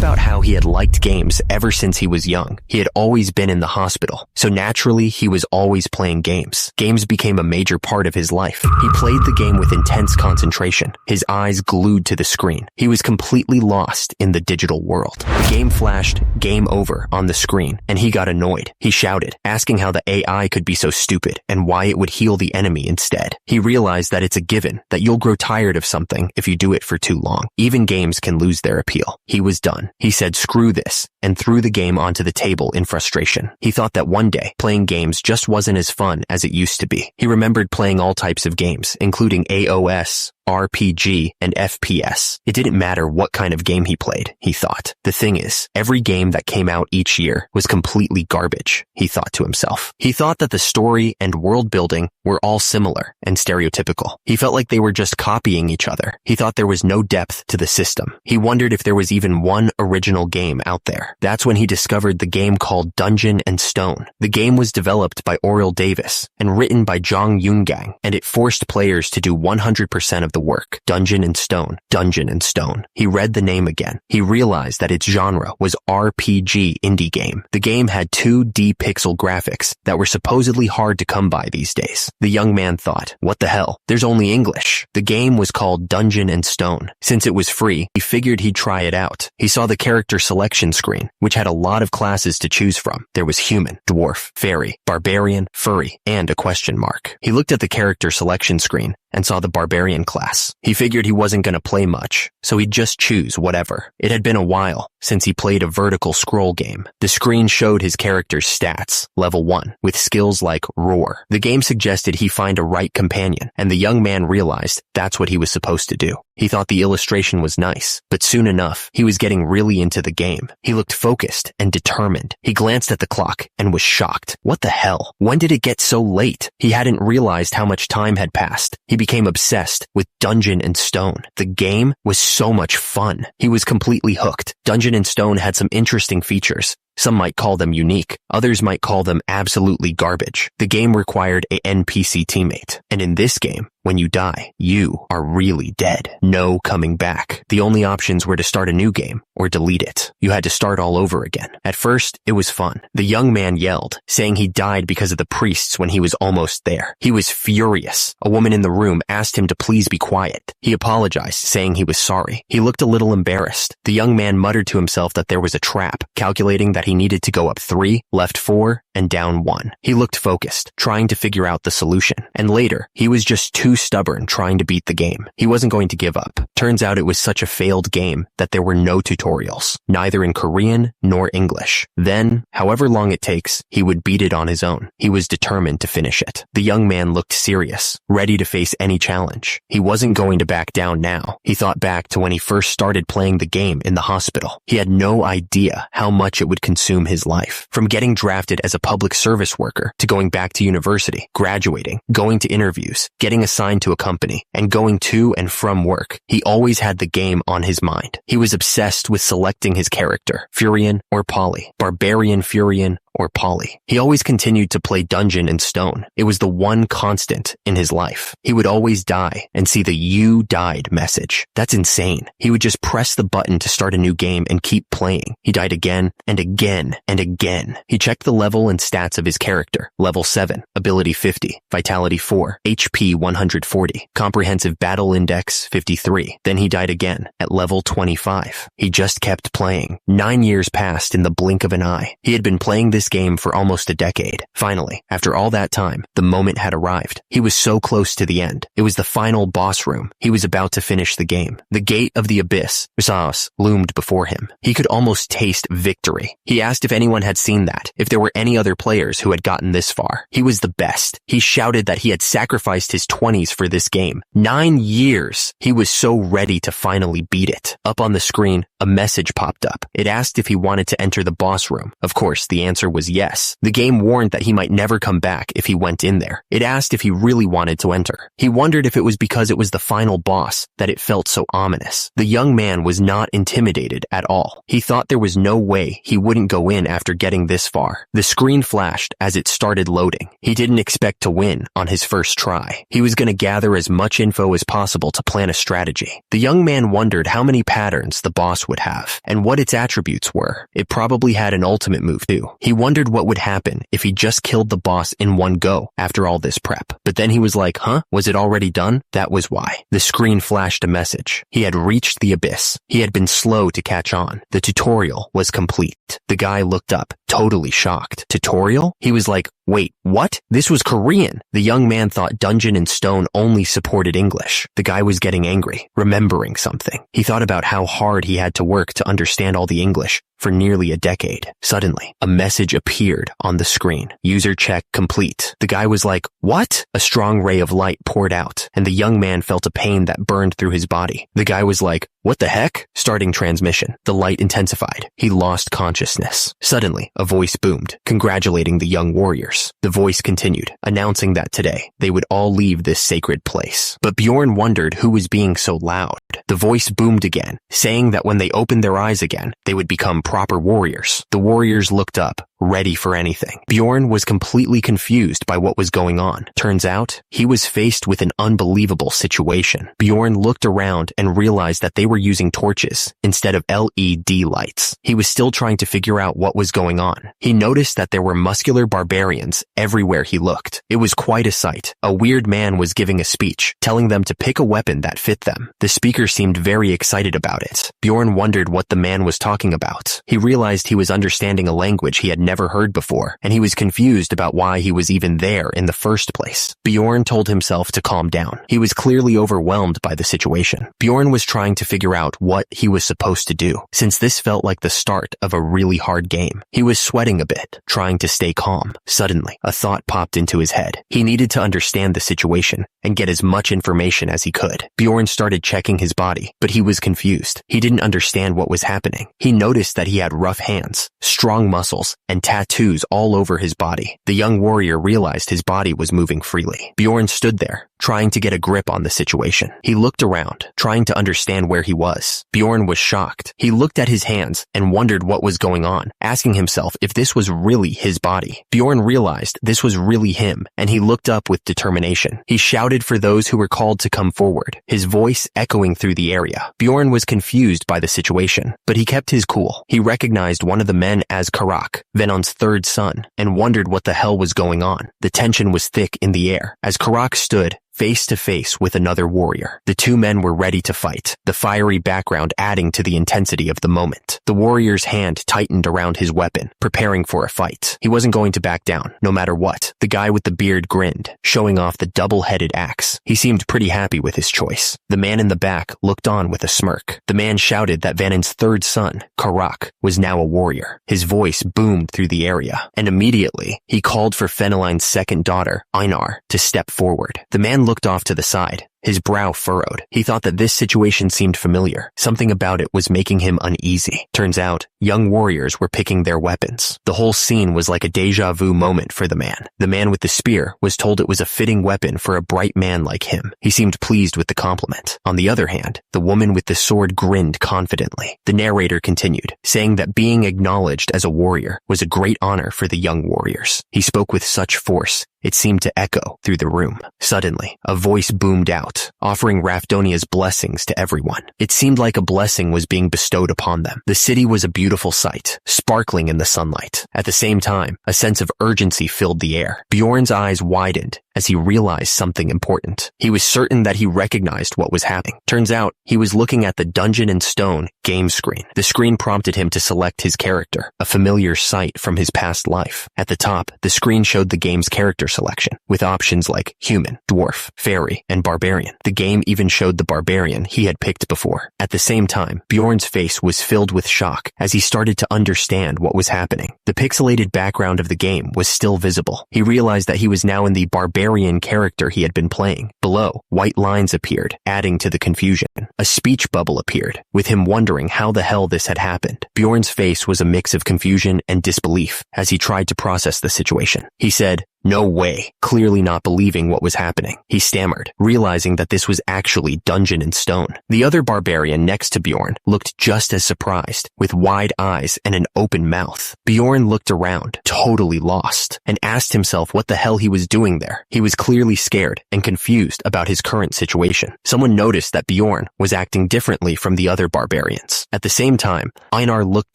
about how he had liked games ever since he was young. He had always been in the hospital, so naturally he was always playing games. Games became a major part of his life. He played the game with intense concentration, his eyes glued to the screen. He was completely lost in the digital world. The game flashed "Game Over" on the screen, and he got annoyed. He shouted, asking how the AI could be so stupid and why it would heal the enemy instead. He realized that it's a given that you'll grow tired of something if you do it for too long. Even games can lose their appeal. He was done. He said screw this and threw the game onto the table in frustration. He thought that one day playing games just wasn't as fun as it used to be. He remembered playing all types of games, including AOS, RPG, and FPS. It didn't matter what kind of game he played, he thought. The thing is, every game that came out each year was completely garbage, he thought to himself. He thought that the story and world building were all similar and stereotypical. He felt like they were just copying each other. He thought there was no depth to the system. He wondered if there was even one original game out there. That's when he discovered the game called Dungeon and Stone. The game was developed by Oriel Davis and written by Jong Yoon-gang, and it forced players to do 100% of the work. Dungeon and Stone. Dungeon and Stone. He read the name again. He realized that its genre was RPG indie game. The game had 2D pixel graphics that were supposedly hard to come by these days. The young man thought, what the hell? There's only English. The game was called Dungeon and Stone. Since it was free, he figured he'd try it out. He saw the character selection screen, which had a lot of classes to choose from. There was human, dwarf, fairy, barbarian, furry, and a question mark. He looked at the character selection screen and saw the barbarian class. He figured he wasn't going to play much, so he'd just choose whatever. It had been a while since he played a vertical scroll game. The screen showed his character's stats, level 1, with skills like roar. The game suggested he find a right companion, and the young man realized that's what he was supposed to do. He thought the illustration was nice, but soon enough, he was getting really into the game. He looked focused and determined. He glanced at the clock and was shocked. What the hell? When did it get so late? He hadn't realized how much time had passed. He became obsessed with Dungeon and Stone. The game was so much fun. He was completely hooked. Dungeon and Stone had some interesting features. Some might call them unique. Others might call them absolutely garbage. The game required a NPC teammate. And in this game, when you die, you are really dead. No coming back. The only options were to start a new game or delete it. You had to start all over again. At first, it was fun. The young man yelled, saying he died because of the priests when he was almost there. He was furious. A woman in the room asked him to please be quiet. He apologized, saying he was sorry. He looked a little embarrassed. The young man muttered to himself that there was a trap, calculating that he needed to go up 3, left 4, and down 1. He looked focused, trying to figure out the solution. And later, he was just too stubborn trying to beat the game. He wasn't going to give up. Turns out it was such a failed game that there were no tutorials, neither in Korean nor English. Then, however long it takes, he would beat it on his own. He was determined to finish it. The young man looked serious, ready to face any challenge. He wasn't going to back down now. He thought back to when he first started playing the game in the hospital. He had no idea how much it would consume his life. From getting drafted as a public service worker to going back to university, graduating, going to interviews, getting assigned to a company, and going to and from work, he always had the game on his mind. He was obsessed with selecting his character, Furian or Polly, Barbarian, Furian, or Polly. He always continued to play Dungeon and Stone. It was the one constant in his life. He would always die and see the "you died" message. That's insane. He would just press the button to start a new game and keep playing. He died again and again and again. He checked the level and stats of his character. Level 7, ability 50, vitality 4, HP 140, comprehensive battle index 53. Then he died again at level 25. He just kept playing. 9 years passed in the blink of an eye. He had been playing this game for almost a decade. Finally, after all that time, the moment had arrived. He was so close to the end. It was the final boss room. He was about to finish the game. The gate of the abyss, Usaos, loomed before him. He could almost taste victory. He asked if anyone had seen that, if there were any other players who had gotten this far. He was the best. He shouted that he had sacrificed his 20s for this game. 9 years. He was so ready to finally beat it. Up on the screen, a message popped up. It asked if he wanted to enter the boss room. Of course, the answer was yes. The game warned that he might never come back if he went in there. It asked if he really wanted to enter. He wondered if it was because it was the final boss that it felt so ominous. The young man was not intimidated at all. He thought there was no way he wouldn't go in after getting this far. The screen flashed as it started loading. He didn't expect to win on his first try. He was going to gather as much info as possible to plan a strategy. The young man wondered how many patterns the boss would have and what its attributes were. It probably had an ultimate move too. He wondered what would happen if he just killed the boss in one go after all this prep. But then he was like, huh? Was it already done? That was why. The screen flashed a message. He had reached the abyss. He had been slow to catch on. The tutorial was complete. The guy looked up, totally shocked. Tutorial? He was like, wait, what? This was Korean. The young man thought Dungeon and Stone only supported English. The guy was getting angry, remembering something. He thought about how hard he had to work to understand all the English for nearly a decade. Suddenly, a message appeared on the screen. User check complete. The guy was like, what? A strong ray of light poured out, and the young man felt a pain that burned through his body. The guy was like, what the heck? Starting transmission. The light intensified. He lost consciousness. Suddenly, a voice boomed, congratulating the young warriors. The voice continued, announcing that today, they would all leave this sacred place. But Bjorn wondered who was being so loud. The voice boomed again, saying that when they opened their eyes again, they would become proper warriors. The warriors looked up, ready for anything. Bjorn was completely confused by what was going on. Turns out, he was faced with an unbelievable situation. Bjorn looked around and realized that they were using torches instead of LED lights. He was still trying to figure out what was going on. He noticed that there were muscular barbarians everywhere he looked. It was quite a sight. A weird man was giving a speech, telling them to pick a weapon that fit them. The speaker seemed very excited about it. Bjorn wondered what the man was talking about. He realized he was understanding a language he had never heard before, and he was confused about why he was even there in the first place. Bjorn told himself to calm down. He was clearly overwhelmed by the situation. Bjorn was trying to figure out what he was supposed to do, since this felt like the start of a really hard game. He was sweating a bit, trying to stay calm. Suddenly, a thought popped into his head. He needed to understand the situation and get as much information as he could. Bjorn started checking his body, but he was confused. He didn't understand what was happening. He noticed that he had rough hands, strong muscles, and tattoos all over his body. The young warrior realized his body was moving freely. Bjorn stood there, trying to get a grip on the situation. He looked around, trying to understand where he was. Bjorn was shocked. He looked at his hands and wondered what was going on, asking himself if this was really his body. Bjorn realized this was really him, and he looked up with determination. He shouted for those who were called to come forward, his voice echoing through the area. Bjorn was confused by the situation, but he kept his cool. He recognized one of the men as Karak, Venon's third son, and wondered what the hell was going on. The tension was thick in the air as Karak stood face to face with another warrior. The two men were ready to fight, the fiery background adding to the intensity of the moment. The warrior's hand tightened around his weapon, preparing for a fight. He wasn't going to back down, no matter what. The guy with the beard grinned, showing off the double-headed axe. He seemed pretty happy with his choice. The man in the back looked on with a smirk. The man shouted that Vanon's third son, Karak, was now a warrior. His voice boomed through the area, and immediately, he called for Feneline's second daughter, Einar, to step forward. The man looked off to the side, his brow furrowed. He thought that this situation seemed familiar. Something about it was making him uneasy. Turns out, young warriors were picking their weapons. The whole scene was like a deja vu moment for the man. The man with the spear was told it was a fitting weapon for a bright man like him. He seemed pleased with the compliment. On the other hand, the woman with the sword grinned confidently. The narrator continued, saying that being acknowledged as a warrior was a great honor for the young warriors. He spoke with such force, it seemed to echo through the room. Suddenly, a voice boomed out, offering Rafdonia's blessings to everyone. It seemed like a blessing was being bestowed upon them. The city was a beautiful sight, sparkling in the sunlight. At the same time, a sense of urgency filled the air. Bjorn's eyes widened as he realized something important. He was certain that he recognized what was happening. Turns out, he was looking at the Dungeon and Stone game screen. The screen prompted him to select his character, a familiar sight from his past life. At the top, the screen showed the game's character selection, with options like human, dwarf, fairy, and barbarian. The game even showed the barbarian he had picked before. At the same time, Bjorn's face was filled with shock as he started to understand what was happening. The pixelated background of the game was still visible. He realized that he was now in the barbarian character he had been playing. Below, white lines appeared, adding to the confusion. A speech bubble appeared, with him wondering how the hell this had happened. Bjorn's face was a mix of confusion and disbelief as he tried to process the situation. He said, "No way," clearly not believing what was happening. He stammered, realizing that this was actually Dungeon in Stone. The other barbarian next to Bjorn looked just as surprised, with wide eyes and an open mouth. Bjorn looked around, totally lost, and asked himself what the hell he was doing there. He was clearly scared and confused about his current situation. Someone noticed that Bjorn was acting differently from the other barbarians. At the same time, Einar looked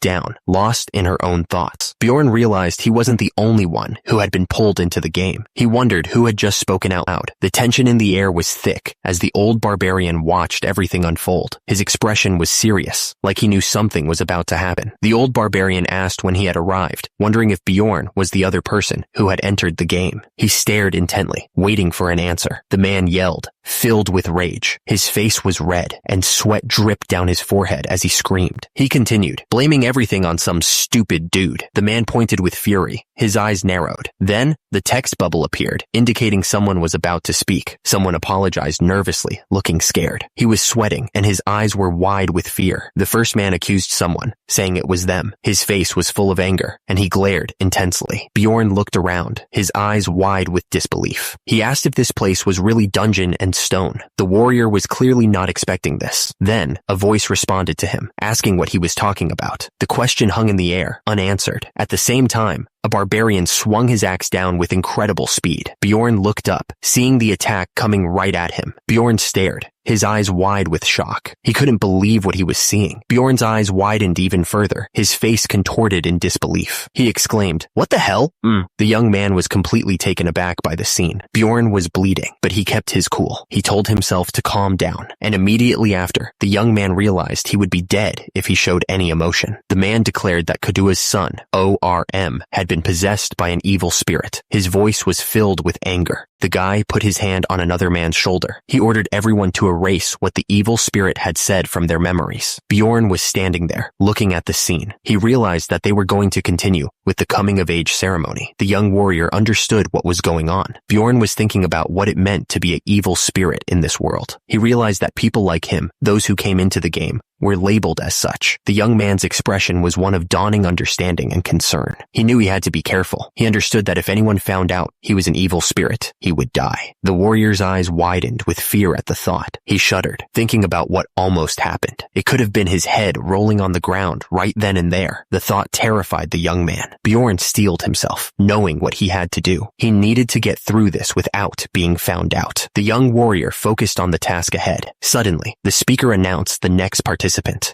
down, lost in her own thoughts. Bjorn realized he wasn't the only one who had been pulled into the game. He wondered who had just spoken out loud. The tension in the air was thick as the old barbarian watched everything unfold. His expression was serious, like he knew something was about to happen. The old barbarian asked when he had arrived, wondering if Bjorn was the other person who had entered the game. He stared intently, waiting for an answer. The man yelled, filled with rage. His face was red, and sweat dripped down his forehead as he screamed. He continued, blaming everything on some stupid dude. The man pointed with fury. His eyes narrowed. Then, the text bubble appeared, indicating someone was about to speak. Someone apologized nervously, looking scared. He was sweating, and his eyes were wide with fear. The first man accused someone, saying it was them. His face was full of anger, and he glared intensely. Bjorn looked around, his eyes wide with disbelief. He asked if this place was really Dungeon and Stone. The warrior was clearly not expecting this. Then, a voice responded to him, asking what he was talking about. The question hung in the air, unanswered. At the same time, a barbarian swung his axe down with incredible speed. Bjorn looked up, seeing the attack coming right at him. Bjorn stared, his eyes wide with shock. He couldn't believe what he was seeing. Bjorn's eyes widened even further, his face contorted in disbelief. He exclaimed, "What the hell?" The young man was completely taken aback by the scene. Bjorn was bleeding, but he kept his cool. He told himself to calm down, and immediately after, the young man realized he would be dead if he showed any emotion. The man declared that Kadua's son, ORM, had been possessed by an evil spirit. His voice was filled with anger. The guy put his hand on another man's shoulder. He ordered everyone to erase what the evil spirit had said from their memories. Bjorn was standing there, looking at the scene. He realized that they were going to continue with the coming-of-age ceremony. The young warrior understood what was going on. Bjorn was thinking about what it meant to be an evil spirit in this world. He realized that people like him, those who came into the game, were labeled as such. The young man's expression was one of dawning understanding and concern. He knew he had to be careful. He understood that if anyone found out he was an evil spirit, he would die. The warrior's eyes widened with fear at the thought. He shuddered, thinking about what almost happened. It could have been his head rolling on the ground right then and there. The thought terrified the young man. Bjorn steeled himself, knowing what he had to do. He needed to get through this without being found out. The young warrior focused on the task ahead. Suddenly, the speaker announced the next participant.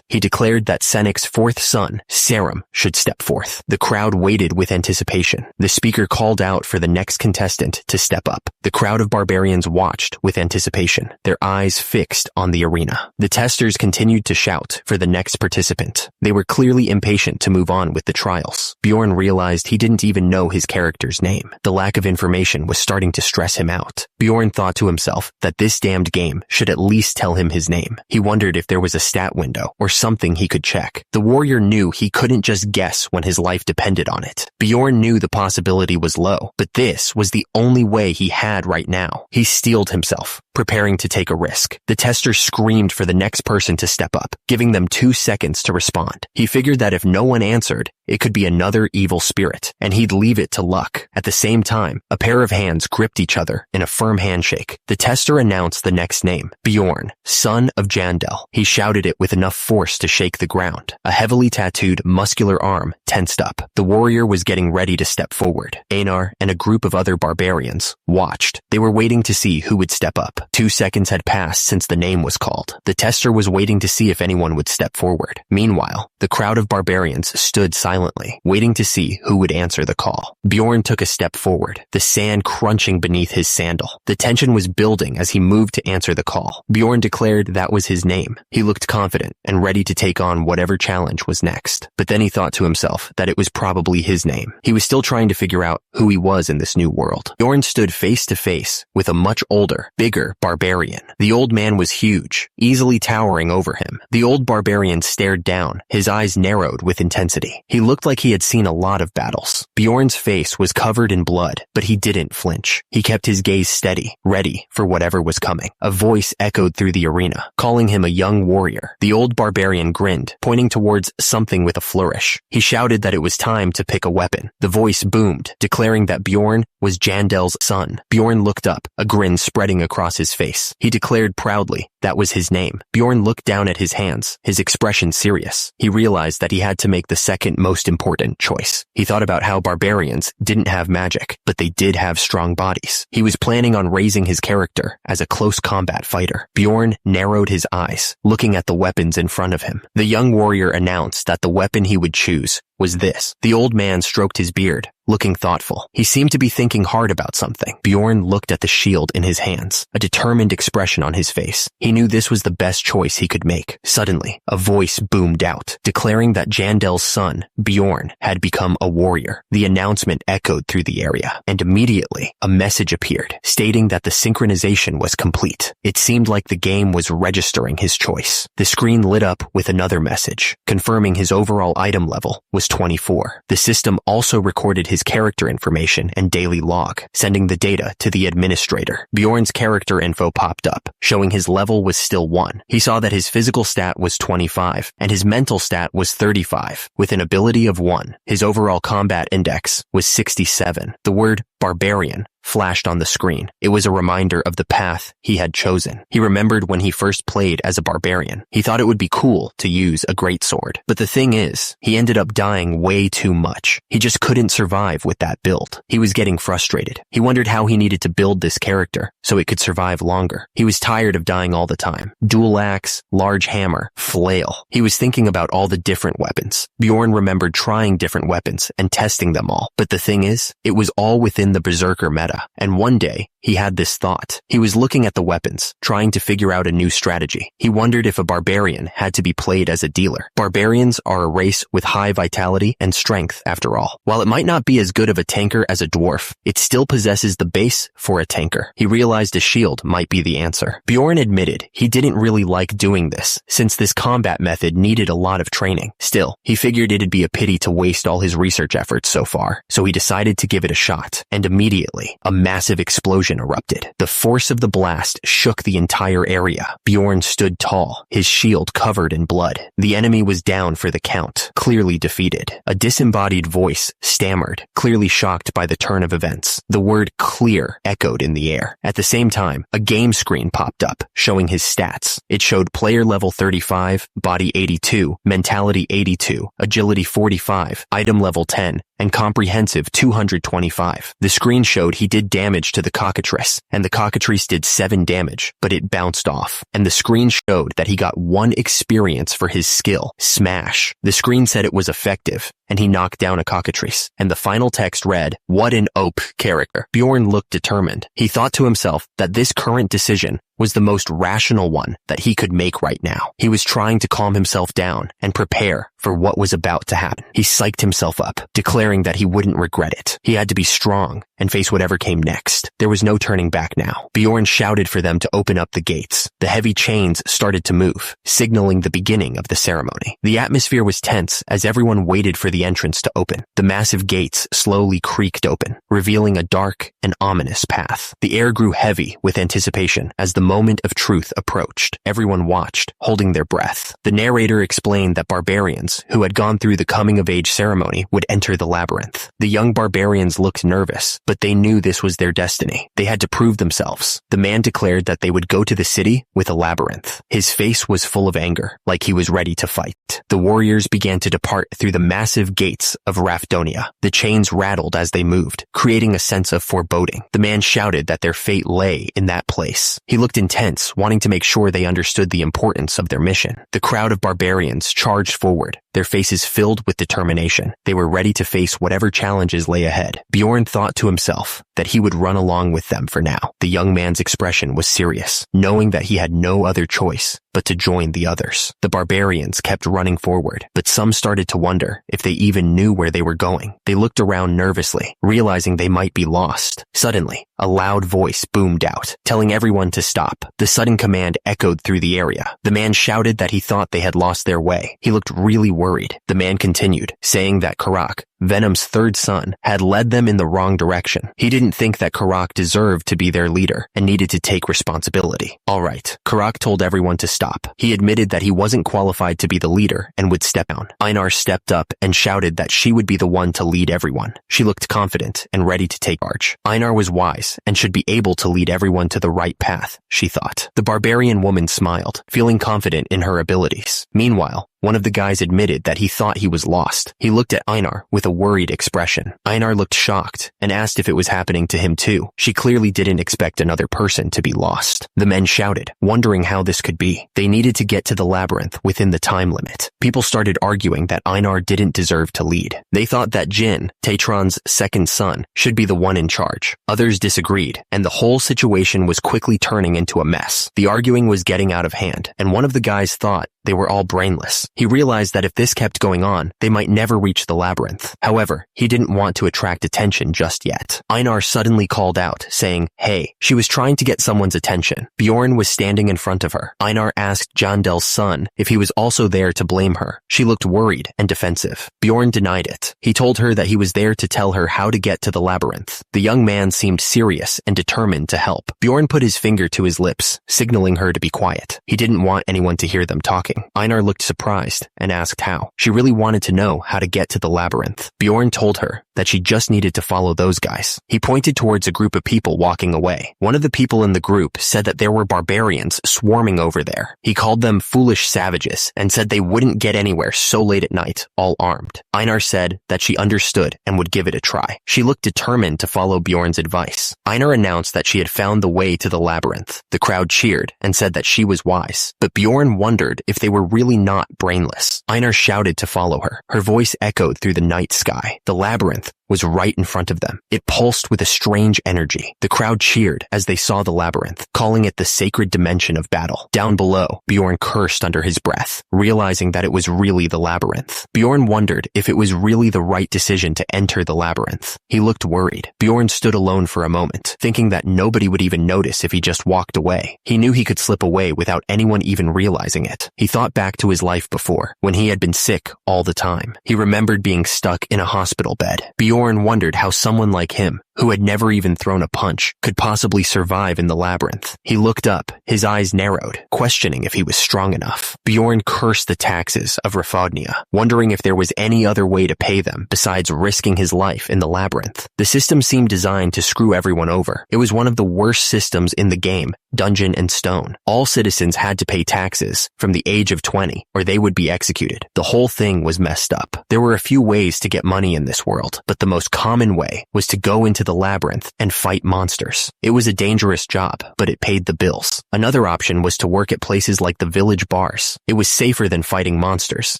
He declared that Senik's fourth son, Sarum, should step forth. The crowd waited with anticipation. The speaker called out for the next contestant to step up. The crowd of barbarians watched with anticipation, their eyes fixed on the arena. The testers continued to shout for the next participant. They were clearly impatient to move on with the trials. Bjorn realized he didn't even know his character's name. The lack of information was starting to stress him out. Bjorn thought to himself that this damned game should at least tell him his name. He wondered if there was a stat window or something he could check. The warrior knew he couldn't just guess when his life depended on it. Bjorn knew the possibility was low, but this was the only way he had right now. He steeled himself, preparing to take a risk. The tester screamed for the next person to step up, giving them 2 seconds to respond. He figured that if no one answered, it could be another evil spirit, and he'd leave it to luck. At the same time, a pair of hands gripped each other in a firm handshake. The tester announced the next name, Bjorn, son of Jandel. He shouted it with enough force to shake the ground. A heavily tattooed, muscular arm tensed up. The warrior was getting ready to step forward. Einar and a group of other barbarians watched. They were waiting to see who would step up. 2 seconds had passed since the name was called. The tester was waiting to see if anyone would step forward. Meanwhile, the crowd of barbarians stood silently silently, waiting to see who would answer the call. Bjorn took a step forward, the sand crunching beneath his sandal. The tension was building as he moved to answer the call. Bjorn declared that was his name. He looked confident and ready to take on whatever challenge was next. But then he thought to himself that it was probably his name. He was still trying to figure out who he was in this new world. Bjorn stood face to face with a much older, bigger barbarian. The old man was huge, easily towering over him. The old barbarian stared down, his eyes narrowed with intensity. He looked like he had seen a lot of battles. Bjorn's face was covered in blood, but he didn't flinch. He kept his gaze steady, ready for whatever was coming. A voice echoed through the arena, calling him a young warrior. The old barbarian grinned, pointing towards something with a flourish. He shouted that it was time to pick a weapon. The voice boomed, declaring that Bjorn was Jandel's son. Bjorn looked up, a grin spreading across his face. He declared proudly that was his name. Bjorn looked down at his hands, his expression serious. He realized that he had to make the second most important choice. He thought about how barbarians didn't have magic, but they did have strong bodies. He was planning on raising his character as a close combat fighter. Bjorn narrowed his eyes, looking at the weapons in front of him. The young warrior announced that the weapon he would choose was this. The old man stroked his beard, looking thoughtful. He seemed to be thinking hard about something. Bjorn looked at the shield in his hands, a determined expression on his face. He knew this was the best choice he could make. Suddenly, a voice boomed out, declaring that Jandel's son, Bjorn, had become a warrior. The announcement echoed through the area, and immediately, a message appeared, stating that the synchronization was complete. It seemed like the game was registering his choice. The screen lit up with another message, confirming his overall item level was 24. The system also recorded his character information and daily log, sending the data to the administrator. Bjorn's character info popped up, showing his level was still 1. He saw that his physical stat was 25, and his mental stat was 35, with an ability of 1. His overall combat index was 67. The word Barbarian flashed on the screen. It was a reminder of the path he had chosen. He remembered when he first played as a barbarian. He thought it would be cool to use a greatsword. But the thing is, he ended up dying way too much. He just couldn't survive with that build. He was getting frustrated. He wondered how he needed to build this character so it could survive longer. He was tired of dying all the time. Dual axe, large hammer, flail. He was thinking about all the different weapons. Bjorn remembered trying different weapons and testing them all. But the thing is, it was all within the berserker meta. And one day, he had this thought. He was looking at the weapons, trying to figure out a new strategy. He wondered if a barbarian had to be played as a dealer. Barbarians are a race with high vitality and strength after all. While it might not be as good of a tanker as a dwarf, it still possesses the base for a tanker. He realized a shield might be the answer. Bjorn admitted he didn't really like doing this, since this combat method needed a lot of training. Still, he figured it'd be a pity to waste all his research efforts so far, so he decided to give it a shot. And immediately, a massive explosion erupted. The force of the blast shook the entire area. Bjorn stood tall, his shield covered in blood. The enemy was down for the count, clearly defeated. A disembodied voice stammered, clearly shocked by the turn of events. The word clear echoed in the air. At the same time, a game screen popped up, showing his stats. It showed player level 35, body 82, mentality 82, agility 45, item level 10, and comprehensive 225. The screen showed he did damage to the cockatrice, and the cockatrice did 7 damage, but it bounced off. And the screen showed that he got 1 experience for his skill, Smash. The screen said it was effective, and he knocked down a cockatrice. And the final text read, "What an OP character." Bjorn looked determined. He thought to himself that this current decision was the most rational one that he could make right now. He was trying to calm himself down and prepare for what was about to happen. He psyched himself up, declaring that he wouldn't regret it. He had to be strong and face whatever came next. There was no turning back now. Bjorn shouted for them to open up the gates. The heavy chains started to move, signaling the beginning of the ceremony. The atmosphere was tense as everyone waited for the entrance to open. The massive gates slowly creaked open, revealing a dark and ominous path. The air grew heavy with anticipation as the moment of truth approached. Everyone watched, holding their breath. The narrator explained that barbarians who had gone through the coming-of-age ceremony would enter the labyrinth. The young barbarians looked nervous, but they knew this was their destiny. They had to prove themselves. The man declared that they would go to the city with a labyrinth. His face was full of anger, like he was ready to fight. The warriors began to depart through the massive gates of Rafdonia. The chains rattled as they moved, creating a sense of foreboding. The man shouted that their fate lay in that place. He looked intense, wanting to make sure they understood the importance of their mission. The crowd of barbarians charged forward, their faces filled with determination. They were ready to face whatever challenges lay ahead. Bjorn thought to himself that he would run along with them for now. The young man's expression was serious, knowing that he had no other choice but to join the others. The barbarians kept running forward, but some started to wonder if they even knew where they were going. They looked around nervously, realizing they might be lost. Suddenly, a loud voice boomed out, telling everyone to stop. The sudden command echoed through the area. The man shouted that he thought they had lost their way. He looked really worried. The man continued, saying that Karak, Venom's third son, had led them in the wrong direction. He didn't think that Karak deserved to be their leader and needed to take responsibility. All right, Karak told everyone to stop. He admitted that he wasn't qualified to be the leader and would step down. Einar stepped up and shouted that she would be the one to lead everyone. She looked confident and ready to take charge. Einar was wise and should be able to lead everyone to the right path, she thought. The barbarian woman smiled, feeling confident in her abilities. Meanwhile, one of the guys admitted that he thought he was lost. He looked at Einar with a worried expression. Einar looked shocked and asked if it was happening to him too. She clearly didn't expect another person to be lost. The men shouted, wondering how this could be. They needed to get to the labyrinth within the time limit. People started arguing that Einar didn't deserve to lead. They thought that Jin, Tatron's second son, should be the one in charge. Others disagreed, and the whole situation was quickly turning into a mess. The arguing was getting out of hand, and one of the guys thought they were all brainless. He realized that if this kept going on, they might never reach the labyrinth. However, he didn't want to attract attention just yet. Einar suddenly called out, saying, "Hey." She was trying to get someone's attention. Bjorn was standing in front of her. Einar asked Jondel's son if he was also there to blame her. She looked worried and defensive. Bjorn denied it. He told her that he was there to tell her how to get to the labyrinth. The young man seemed serious and determined to help. Bjorn put his finger to his lips, signaling her to be quiet. He didn't want anyone to hear them talking. Einar looked surprised and asked how. She really wanted to know how to get to the labyrinth. Bjorn told her that she just needed to follow those guys. He pointed towards a group of people walking away. One of the people in the group said that there were barbarians swarming over there. He called them foolish savages and said they wouldn't get anywhere so late at night, all armed. Einar said that she understood and would give it a try. She looked determined to follow Bjorn's advice. Einar announced that she had found the way to the labyrinth. The crowd cheered and said that she was wise, but Bjorn wondered if they were really not brainless. Einar shouted to follow her. Her voice echoed through the night sky. The labyrinth was right in front of them. It pulsed with a strange energy. The crowd cheered as they saw the labyrinth, calling it the sacred dimension of battle. Down below, Bjorn cursed under his breath, realizing that it was really the labyrinth. Bjorn wondered if it was really the right decision to enter the labyrinth. He looked worried. Bjorn stood alone for a moment, thinking that nobody would even notice if he just walked away. He knew he could slip away without anyone even realizing it. He thought back to his life before, when he had been sick all the time. He remembered being stuck in a hospital bed. Bjorn wondered how someone like him, who had never even thrown a punch, could possibly survive in the labyrinth. He looked up, his eyes narrowed, questioning if he was strong enough. Bjorn cursed the taxes of Rafodnia, wondering if there was any other way to pay them besides risking his life in the labyrinth. The system seemed designed to screw everyone over. It was one of the worst systems in the game, Dungeon and Stone. All citizens had to pay taxes from the age of 20, or they would be executed. The whole thing was messed up. There were a few ways to get money in this world, but the most common way was to go into the labyrinth and fight monsters. It was a dangerous job, but it paid the bills. Another option was to work at places like the village bars. It was safer than fighting monsters,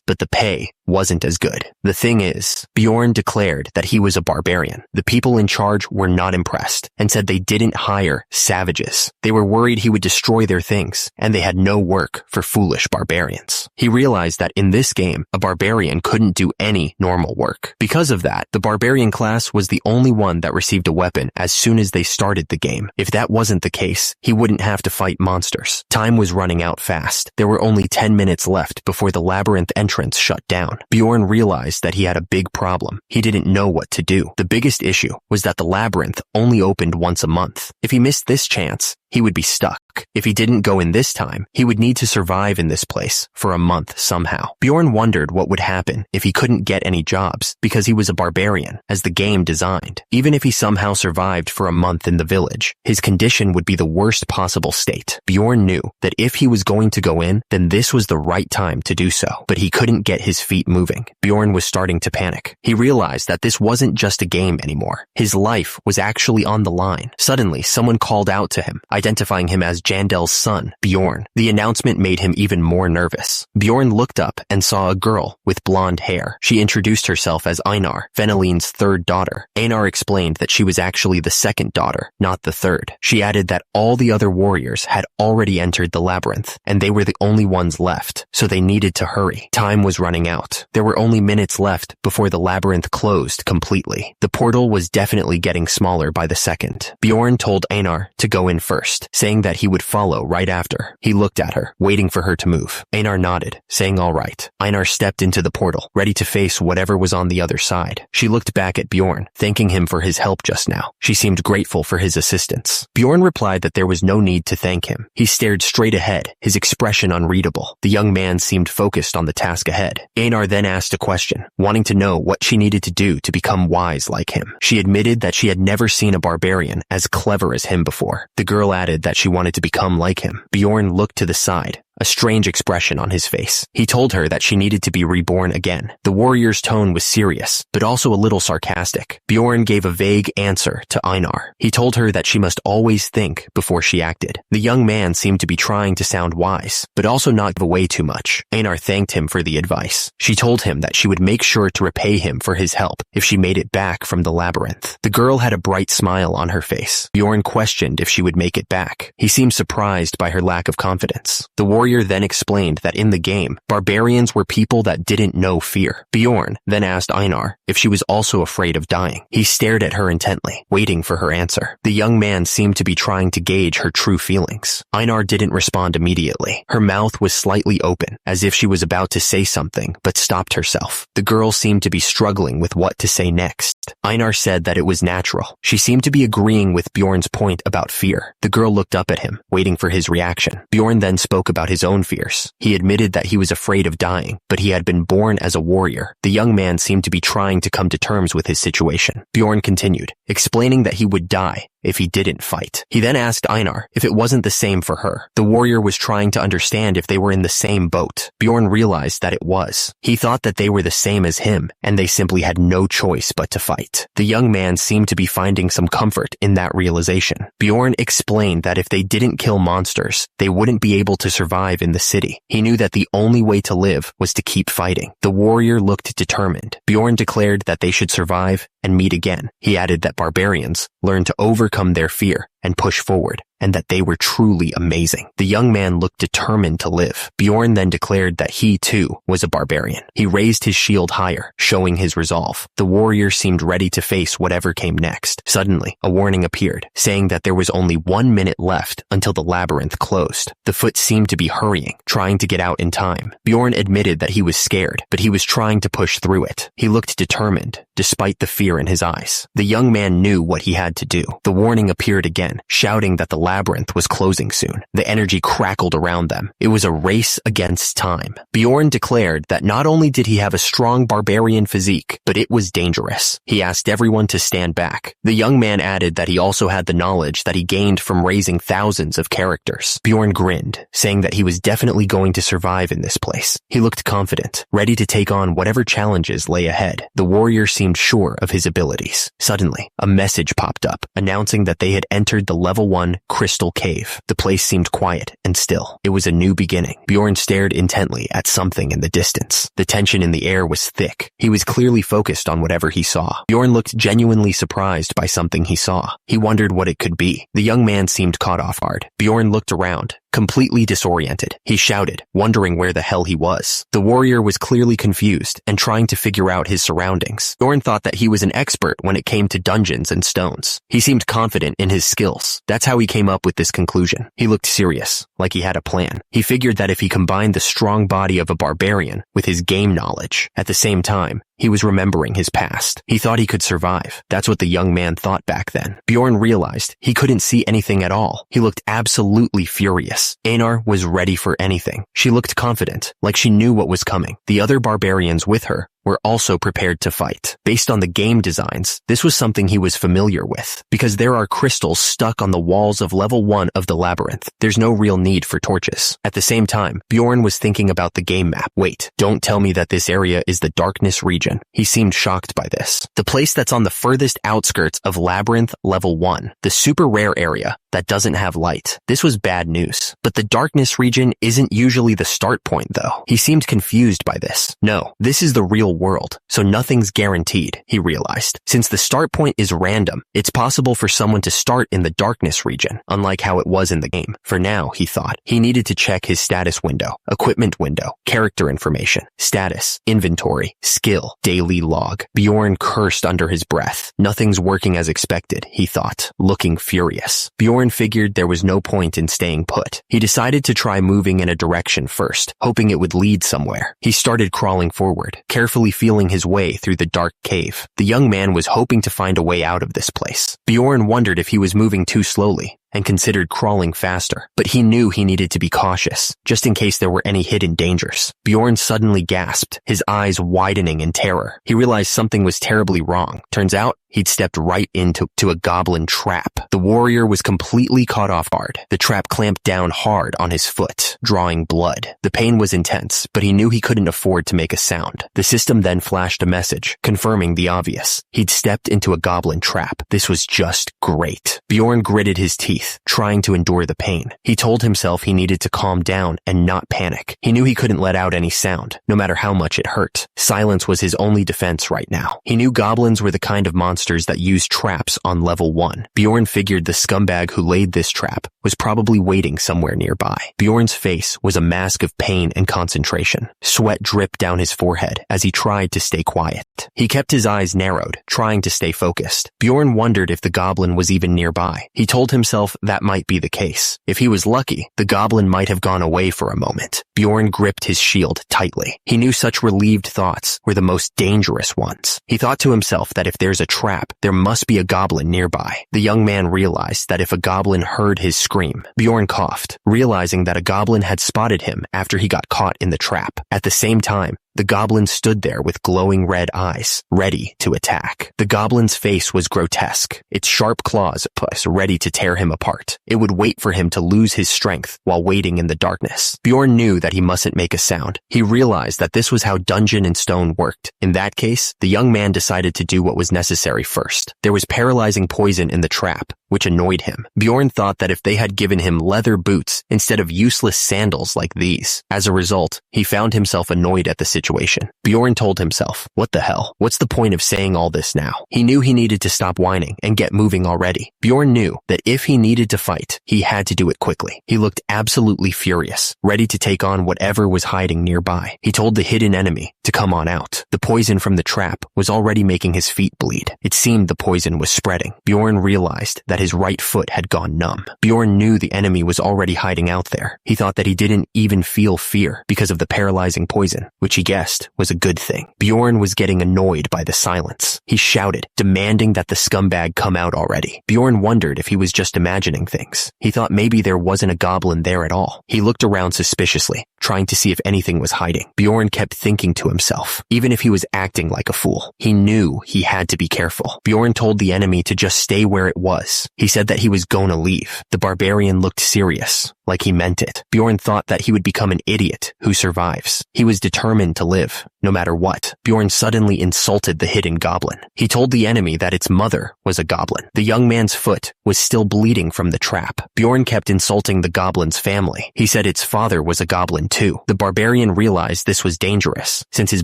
but the pay wasn't as good. The thing is, Bjorn declared that he was a barbarian. The people in charge were not impressed and said they didn't hire savages. They were worried he would destroy their things, and they had no work for foolish barbarians. He realized that in this game, a barbarian couldn't do any normal work. Because of that, the barbarian class was the only one that received a weapon as soon as they started the game. If that wasn't the case, he wouldn't have to fight monsters. Time was running out fast. There were only 10 minutes left before the labyrinth entrance shut down. Bjorn realized that he had a big problem. He didn't know what to do. The biggest issue was that the labyrinth only opened once a month. If he missed this chance, he would be stuck. If he didn't go in this time, he would need to survive in this place for a month somehow. Bjorn wondered what would happen if he couldn't get any jobs because he was a barbarian, as the game designed. Even if he somehow survived for a month in the village, his condition would be the worst possible state. Bjorn knew that if he was going to go in, then this was the right time to do so, but he couldn't get his feet moving. Bjorn was starting to panic. He realized that this wasn't just a game anymore. His life was actually on the line. Suddenly, someone called out to him, identifying him as Jandel's son, Bjorn. The announcement made him even more nervous. Bjorn looked up and saw a girl with blonde hair. She introduced herself as Einar, Veneline's third daughter. Einar explained that she was actually the second daughter, not the third. She added that all the other warriors had already entered the labyrinth, and they were the only ones left, so they needed to hurry. Time was running out. There were only minutes left before the labyrinth closed completely. The portal was definitely getting smaller by the second. Bjorn told Einar to go in first, saying that he would follow right after. He looked at her, waiting for her to move. Einar nodded, saying all right. Einar stepped into the portal, ready to face whatever was on the other side. She looked back at Bjorn, thanking him for his help just now. She seemed grateful for his assistance. Bjorn replied that there was no need to thank him. He stared straight ahead, his expression unreadable. The young man seemed focused on the task ahead. Einar then asked a question, wanting to know what she needed to do to become wise like him. She admitted that she had never seen a barbarian as clever as him before. The girl added that she wanted to become like him. Bjorn looked to the side, a strange expression on his face. He told her that she needed to be reborn again. The warrior's tone was serious, but also a little sarcastic. Bjorn gave a vague answer to Einar. He told her that she must always think before she acted. The young man seemed to be trying to sound wise, but also not give away too much. Einar thanked him for the advice. She told him that she would make sure to repay him for his help if she made it back from the labyrinth. The girl had a bright smile on her face. Bjorn questioned if she would make it back. He seemed surprised by her lack of confidence. The warrior then explained that in the game, barbarians were people that didn't know fear. Bjorn then asked Einar if she was also afraid of dying. He stared at her intently, waiting for her answer. The young man seemed to be trying to gauge her true feelings. Einar didn't respond immediately. Her mouth was slightly open, as if she was about to say something, but stopped herself. The girl seemed to be struggling with what to say next. Einar said that it was natural. She seemed to be agreeing with Bjorn's point about fear. The girl looked up at him, waiting for his reaction. Bjorn then spoke about his own fears. He admitted that he was afraid of dying, but he had been born as a warrior. The young man seemed to be trying to come to terms with his situation. Bjorn continued, explaining that he would die if he didn't fight. He then asked Einar if it wasn't the same for her. The warrior was trying to understand if they were in the same boat. Bjorn realized that it was. He thought that they were the same as him, and they simply had no choice but to fight. The young man seemed to be finding some comfort in that realization. Bjorn explained that if they didn't kill monsters, they wouldn't be able to survive in the city. He knew that the only way to live was to keep fighting. The warrior looked determined. Bjorn declared that they should survive and meet again. He added that barbarians learn to overcome their fear and push forward, and that they were truly amazing. The young man looked determined to live. Bjorn then declared that he, too, was a barbarian. He raised his shield higher, showing his resolve. The warrior seemed ready to face whatever came next. Suddenly, a warning appeared, saying that there was only 1 minute left until the labyrinth closed. The foot seemed to be hurrying, trying to get out in time. Bjorn admitted that he was scared, but he was trying to push through it. He looked determined, despite the fear in his eyes. The young man knew what he had to do. The warning appeared again, shouting that the labyrinth was closing soon. The energy crackled around them. It was a race against time. Bjorn declared that not only did he have a strong barbarian physique, but it was dangerous. He asked everyone to stand back. The young man added that he also had the knowledge that he gained from raising thousands of characters. Bjorn grinned, saying that he was definitely going to survive in this place. He looked confident, ready to take on whatever challenges lay ahead. The warrior seemed sure of his abilities. Suddenly, a message popped up, announcing that they had entered the level 1 crystal cave. The place seemed quiet and still. It was a new beginning. Bjorn stared intently at something in the distance. The tension in the air was thick. He was clearly focused on whatever he saw. Bjorn looked genuinely surprised by something he saw. He wondered what it could be. The young man seemed caught off guard. Bjorn looked around, completely disoriented. He shouted, wondering where the hell he was. The warrior was clearly confused and trying to figure out his surroundings. Bjorn thought that he was an expert when it came to dungeons and stones. He seemed confident in his skills. That's how he came up with this conclusion. He looked serious, like he had a plan. He figured that if he combined the strong body of a barbarian with his game knowledge, at the same time, he was remembering his past. He thought he could survive. That's what the young man thought back then. Bjorn realized he couldn't see anything at all. He looked absolutely furious. Einar was ready for anything. She looked confident, like she knew what was coming. The other barbarians with her were also prepared to fight. Based on the game designs, this was something he was familiar with. Because there are crystals stuck on the walls of level 1 of the labyrinth, there's no real need for torches. At the same time, Bjorn was thinking about the game map. Wait, don't tell me that this area is the darkness region. He seemed shocked by this. The place that's on the furthest outskirts of Labyrinth Level 1, the super rare area that doesn't have light. This was bad news. But the darkness region isn't usually the start point though. He seemed confused by this. No, this is the real world, so nothing's guaranteed, he realized. Since the start point is random, it's possible for someone to start in the darkness region, unlike how it was in the game. For now, he thought, he needed to check his status window, equipment window, character information, status, inventory, skill, daily log. Bjorn cursed under his breath. Nothing's working as expected, he thought, looking furious. Bjorn figured there was no point in staying put. He decided to try moving in a direction first, hoping it would lead somewhere. He started crawling forward, carefully feeling his way through the dark cave. The young man was hoping to find a way out of this place. Bjorn wondered if he was moving too slowly and considered crawling faster, but he knew he needed to be cautious, just in case there were any hidden dangers. Bjorn suddenly gasped, his eyes widening in terror. He realized something was terribly wrong. Turns out, he'd stepped right into a goblin trap. The warrior was completely caught off guard. The trap clamped down hard on his foot, drawing blood. The pain was intense, but he knew he couldn't afford to make a sound. The system then flashed a message, confirming the obvious. He'd stepped into a goblin trap. This was just great. Bjorn gritted his teeth, trying to endure the pain. He told himself he needed to calm down and not panic. He knew he couldn't let out any sound, no matter how much it hurt. Silence was his only defense right now. He knew goblins were the kind of monsters that used traps on level 1. Bjorn figured the scumbag who laid this trap was probably waiting somewhere nearby. Bjorn's face was a mask of pain and concentration. Sweat dripped down his forehead as he tried to stay quiet. He kept his eyes narrowed, trying to stay focused. Bjorn wondered if the goblin was even nearby. He told himself that might be the case. If he was lucky, the goblin might have gone away for a moment. Bjorn gripped his shield tightly. He knew such relieved thoughts were the most dangerous ones. He thought to himself that if there's a trap, there must be a goblin nearby. The young man realized that if a goblin heard his scream, Bjorn coughed, realizing that a goblin had spotted him after he got caught in the trap. At the same time, the goblin stood there with glowing red eyes, ready to attack. The goblin's face was grotesque, its sharp claws ready to tear him apart. It would wait for him to lose his strength while waiting in the darkness. Bjorn knew that he mustn't make a sound. He realized that this was how Dungeon and Stone worked. In that case, the young man decided to do what was necessary first. There was paralyzing poison in the trap, which annoyed him. Bjorn thought that if they had given him leather boots instead of useless sandals like these. As a result, he found himself annoyed at the situation. Bjorn told himself, what the hell? What's the point of saying all this now? He knew he needed to stop whining and get moving already. Bjorn knew that if he needed to fight, he had to do it quickly. He looked absolutely furious, ready to take on whatever was hiding nearby. He told the hidden enemy to come on out. The poison from the trap was already making his feet bleed. It seemed the poison was spreading. Bjorn realized that his right foot had gone numb. Bjorn knew the enemy was already hiding out there. He thought that he didn't even feel fear because of the paralyzing poison, which he guessed was a good thing. Bjorn was getting annoyed by the silence. He shouted, demanding that the scumbag come out already. Bjorn wondered if he was just imagining things. He thought maybe there wasn't a goblin there at all. He looked around suspiciously, trying to see if anything was hiding. Bjorn kept thinking to himself, even if he was acting like a fool, he knew he had to be careful. Bjorn told the enemy to just stay where it was. He said that he was gonna leave. The barbarian looked serious, like he meant it. Bjorn thought that he would become an idiot who survives. He was determined to live, no matter what. Bjorn suddenly insulted the hidden goblin. He told the enemy that its mother was a goblin. The young man's foot was still bleeding from the trap. Bjorn kept insulting the goblin's family. He said its father was a goblin too. The barbarian realized this was dangerous, since his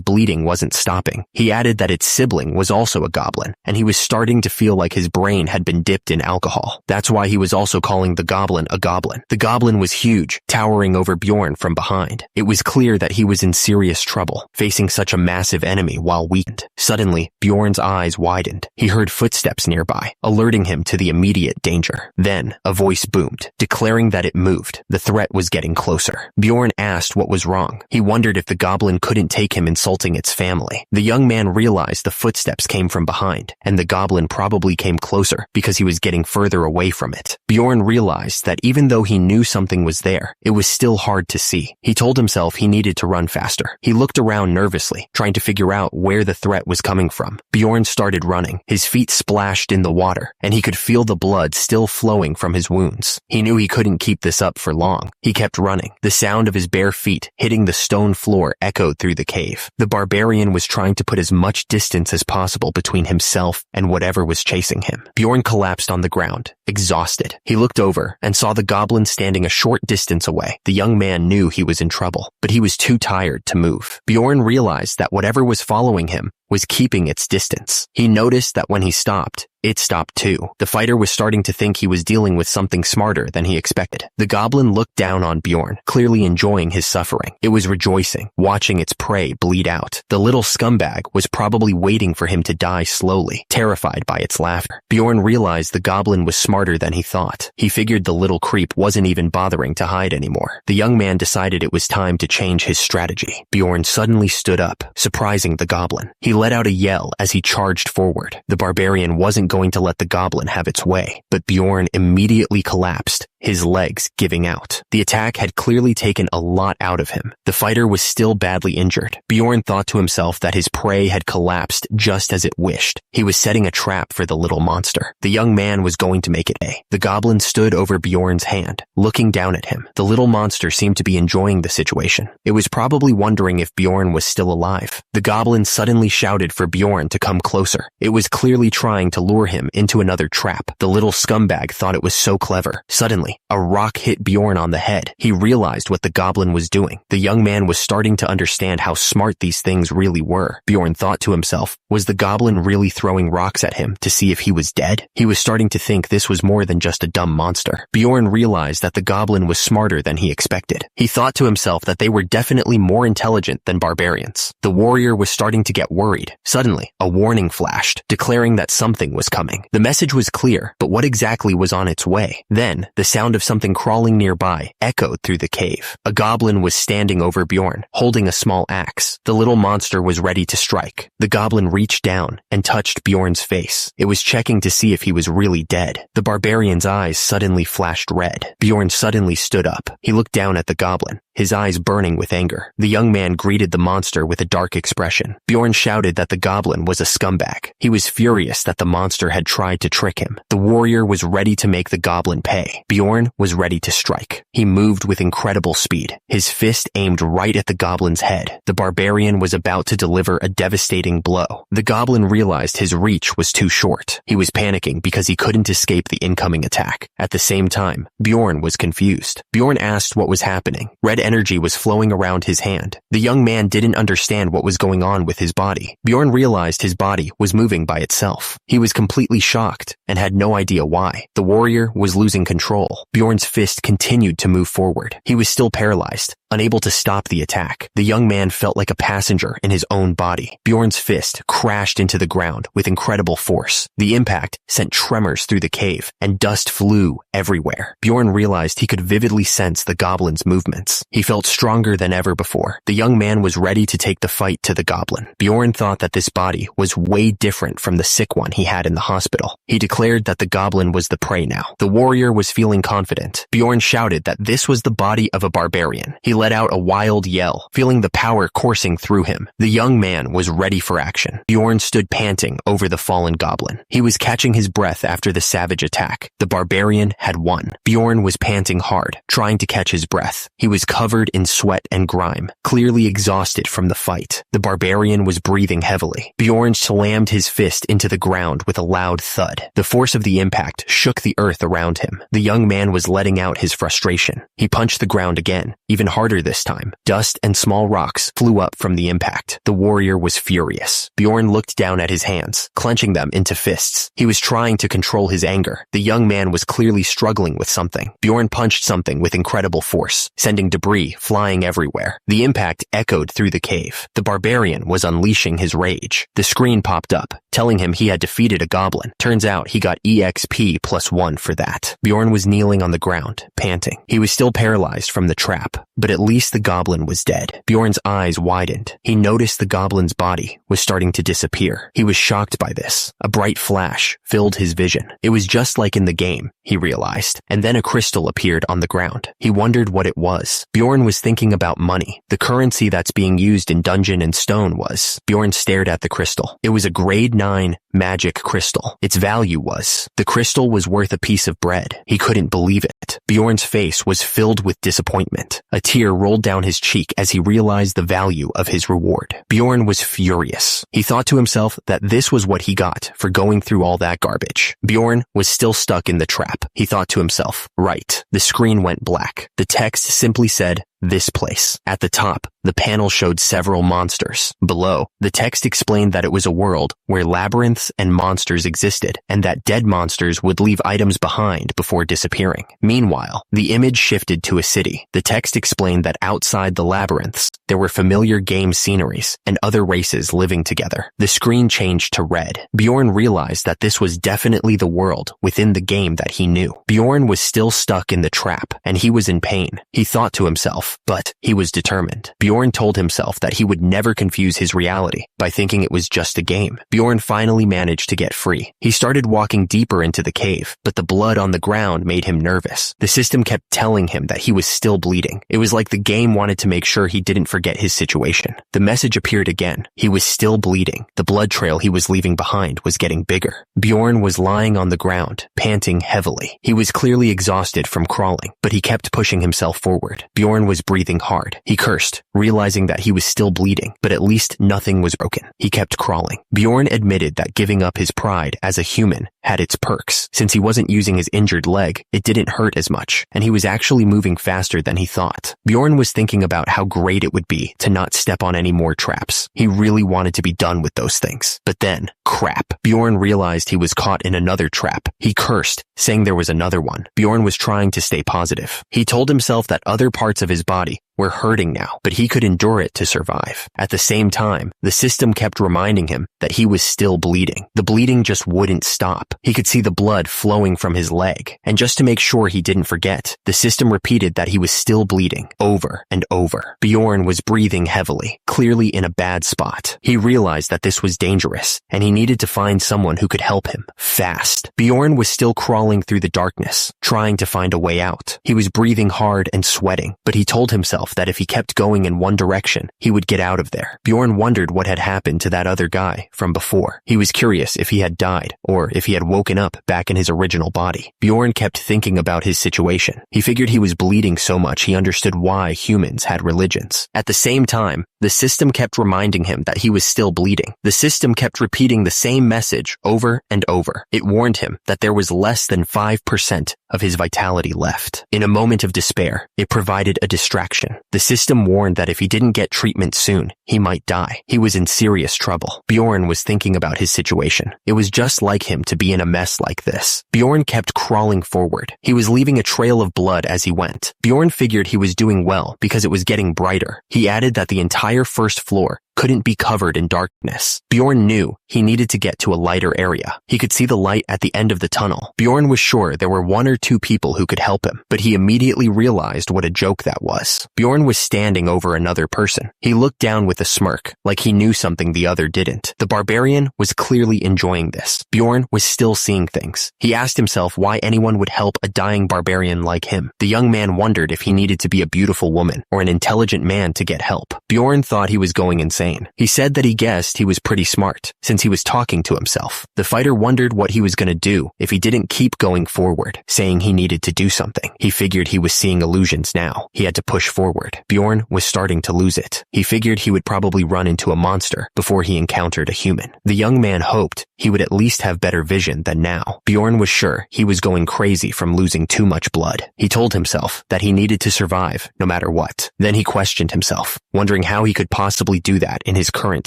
bleeding wasn't stopping. He added that its sibling was also a goblin, and he was starting to feel like his brain had been dipped in alcohol. That's why he was also calling the goblin a goblin. The goblin was huge, towering over Bjorn from behind. It was clear that he was in serious trouble, facing such a massive enemy while weakened. Suddenly, Bjorn's eyes widened. He heard footsteps nearby, alerting him to the immediate danger. Then, a voice boomed, declaring that it moved. The threat was getting closer. Bjorn asked what was wrong. He wondered if the goblin couldn't take him insulting its family. The young man realized the footsteps came from behind, and the goblin probably came closer because he was getting further away from it. Bjorn realized that even though he knew something something was there, it was still hard to see. He told himself he needed to run faster. He looked around nervously, trying to figure out where the threat was coming from. Bjorn started running. His feet splashed in the water, and he could feel the blood still flowing from his wounds. He knew he couldn't keep this up for long. He kept running. The sound of his bare feet hitting the stone floor echoed through the cave. The barbarian was trying to put as much distance as possible between himself and whatever was chasing him. Bjorn collapsed on the ground, exhausted. He looked over and saw the goblin standing a short distance away. The young man knew he was in trouble, but he was too tired to move. Bjorn realized that whatever was following him was keeping its distance. He noticed that when he stopped, it stopped too. The fighter was starting to think he was dealing with something smarter than he expected. The goblin looked down on Bjorn, clearly enjoying his suffering. It was rejoicing, watching its prey bleed out. The little scumbag was probably waiting for him to die slowly, terrified by its laughter. Bjorn realized the goblin was smarter than he thought. He figured the little creep wasn't even bothering to hide anymore. The young man decided it was time to change his strategy. Bjorn suddenly stood up, surprising the goblin. He let out a yell as he charged forward. The barbarian wasn't going to let the goblin have its way, but Bjorn immediately collapsed, his legs giving out. The attack had clearly taken a lot out of him. The fighter was still badly injured. Bjorn thought to himself that his prey had collapsed just as it wished. He was setting a trap for the little monster. The young man was going to make it pay. The goblin stood over Bjorn's hand, looking down at him. The little monster seemed to be enjoying the situation. It was probably wondering if Bjorn was still alive. The goblin suddenly shouted for Bjorn to come closer. It was clearly trying to lure him into another trap. The little scumbag thought it was so clever. Suddenly, a rock hit Bjorn on the head. He realized what the goblin was doing. The young man was starting to understand how smart these things really were. Bjorn thought to himself, was the goblin really throwing rocks at him to see if he was dead? He was starting to think this was more than just a dumb monster. Bjorn realized that the goblin was smarter than he expected. He thought to himself that they were definitely more intelligent than barbarians. The warrior was starting to get worried. Suddenly, a warning flashed, declaring that something was coming. The message was clear, but what exactly was on its way? Then, the sound of something crawling nearby echoed through the cave. A goblin was standing over Bjorn, holding a small axe. The little monster was ready to strike. The goblin reached down and touched Bjorn's face. It was checking to see if he was really dead. The barbarian's eyes suddenly flashed red. Bjorn suddenly stood up. He looked down at the goblin, his eyes burning with anger. The young man greeted the monster with a dark expression. Bjorn shouted that the goblin was a scumbag. He was furious that the monster had tried to trick him. The warrior was ready to make the goblin pay. Bjorn was ready to strike. He moved with incredible speed, his fist aimed right at the goblin's head. The barbarian was about to deliver a devastating blow. The goblin realized his reach was too short. He was panicking because he couldn't escape the incoming attack. At the same time, Bjorn was confused. Bjorn asked what was happening. Red energy was flowing around his hand. The young man didn't understand what was going on with his body. Bjorn realized his body was moving by itself. He was completely shocked and had no idea why. The warrior was losing control. Bjorn's fist continued to move forward. He was still paralyzed, unable to stop the attack. The young man felt like a passenger in his own body. Bjorn's fist crashed into the ground with incredible force. The impact sent tremors through the cave, and dust flew everywhere. Bjorn realized he could vividly sense the goblin's movements. He felt stronger than ever before. The young man was ready to take the fight to the goblin. Bjorn thought that this body was way different from the sick one he had in the hospital. He declared that the goblin was the prey now. The warrior was feeling confident. Bjorn shouted that this was the body of a barbarian. He let out a wild yell, feeling the power coursing through him. The young man was ready for action. Bjorn stood panting over the fallen goblin. He was catching his breath after the savage attack. The barbarian had won. Bjorn was panting hard, trying to catch his breath. He was covered in sweat and grime, clearly exhausted from the fight. The barbarian was breathing heavily. Bjorn slammed his fist into the ground with a loud thud. The force of the impact shook the earth around him. The young man was letting out his frustration. He punched the ground again, even harder this time. Dust and small rocks flew up from the impact. The warrior was furious. Bjorn looked down at his hands, clenching them into fists. He was trying to control his anger. The young man was clearly struggling with something. Bjorn punched something with incredible force, sending debris flying everywhere. The impact echoed through the cave. The barbarian was unleashing his rage. The screen popped up, telling him he had defeated a goblin. Turns out he got EXP +1 for that. Bjorn was kneeling on the ground, panting. He was still paralyzed from the trap, but at least the goblin was dead. Bjorn's eyes widened. He noticed the goblin's body was starting to disappear. He was shocked by this. A bright flash filled his vision. It was just like in the game, he realized. And then a crystal appeared on the ground. He wondered what it was. Bjorn was thinking about money. The currency that's being used in Dungeon and Stone was. Bjorn stared at the crystal. It was a grade 9 magic crystal. Its value was. The crystal was worth a piece of bread. He couldn't believe it. Bjorn's face was filled with disappointment. A tear rolled down his cheek as he realized the value of his reward. Bjorn was furious. He thought to himself that this was what he got for going through all that garbage. Bjorn was still stuck in the trap. He thought to himself, right. The screen went black. The text simply said, "This place." At the top, the panel showed several monsters. Below, the text explained that it was a world where labyrinths and monsters existed, and that dead monsters would leave items behind before disappearing. Meanwhile, the image shifted to a city. The text explained that outside the labyrinths, there were familiar game sceneries and other races living together. The screen changed to red. Bjorn realized that this was definitely the world within the game that he knew. Bjorn was still stuck in the trap, and he was in pain. He thought to himself, but he was determined. Bjorn told himself that he would never confuse his reality by thinking it was just a game. Bjorn finally managed to get free. He started walking deeper into the cave, but the blood on the ground made him nervous. The system kept telling him that he was still bleeding. It was like the game wanted to make sure he didn't forget his situation. The message appeared again. He was still bleeding. The blood trail he was leaving behind was getting bigger. Bjorn was lying on the ground, panting heavily. He was clearly exhausted from crawling, but he kept pushing himself forward. Bjorn was breathing hard. He cursed, realizing that he was still bleeding, but at least nothing was broken. He kept crawling. Bjorn admitted that giving up his pride as a human had its perks. Since he wasn't using his injured leg, it didn't hurt as much, and he was actually moving faster than he thought. Bjorn was thinking about how great it would be to not step on any more traps. He really wanted to be done with those things. But then, crap. Bjorn realized he was caught in another trap. He cursed, saying there was another one. Bjorn was trying to stay positive. He told himself that other parts of his body were hurting now, but he could endure it to survive. At the same time, the system kept reminding him that he was still bleeding. The bleeding just wouldn't stop. He could see the blood flowing from his leg, and just to make sure he didn't forget, the system repeated that he was still bleeding, over and over. Bjorn was breathing heavily, clearly in a bad spot. He realized that this was dangerous, and he needed to find someone who could help him, fast. Bjorn was still crawling through the darkness, trying to find a way out. He was breathing hard and sweating, but he told himself that if he kept going in one direction, he would get out of there. Bjorn wondered what had happened to that other guy from before. He was curious if he had died, or if he had woken up back in his original body. Bjorn kept thinking about his situation. He figured he was bleeding so much he understood why humans had religions. At the same time, the system kept reminding him that he was still bleeding. The system kept repeating the same message over and over. It warned him that there was less than 5% of his vitality left. In a moment of despair, it provided a distraction. The system warned that if he didn't get treatment soon, he might die. He was in serious trouble. Bjorn was thinking about his situation. It was just like him to be in a mess like this. Bjorn kept crawling forward. He was leaving a trail of blood as he went. Bjorn figured he was doing well because it was getting brighter. He added that the entire first floor couldn't be covered in darkness. Bjorn knew he needed to get to a lighter area. He could see the light at the end of the tunnel. Bjorn was sure there were 1 or 2 people who could help him, but he immediately realized what a joke that was. Bjorn was standing over another person. He looked down with a smirk, like he knew something the other didn't. The barbarian was clearly enjoying this. Bjorn was still seeing things. He asked himself why anyone would help a dying barbarian like him. The young man wondered if he needed to be a beautiful woman or an intelligent man to get help. Bjorn thought he was going insane. He said that he guessed he was pretty smart, since he was talking to himself. The fighter wondered what he was going to do if he didn't keep going forward, saying he needed to do something. He figured he was seeing illusions now. He had to push forward. Bjorn was starting to lose it. He figured he would probably run into a monster before he encountered a human. The young man hoped he would at least have better vision than now. Bjorn was sure he was going crazy from losing too much blood. He told himself that he needed to survive no matter what. Then he questioned himself, wondering how he could possibly do that in his current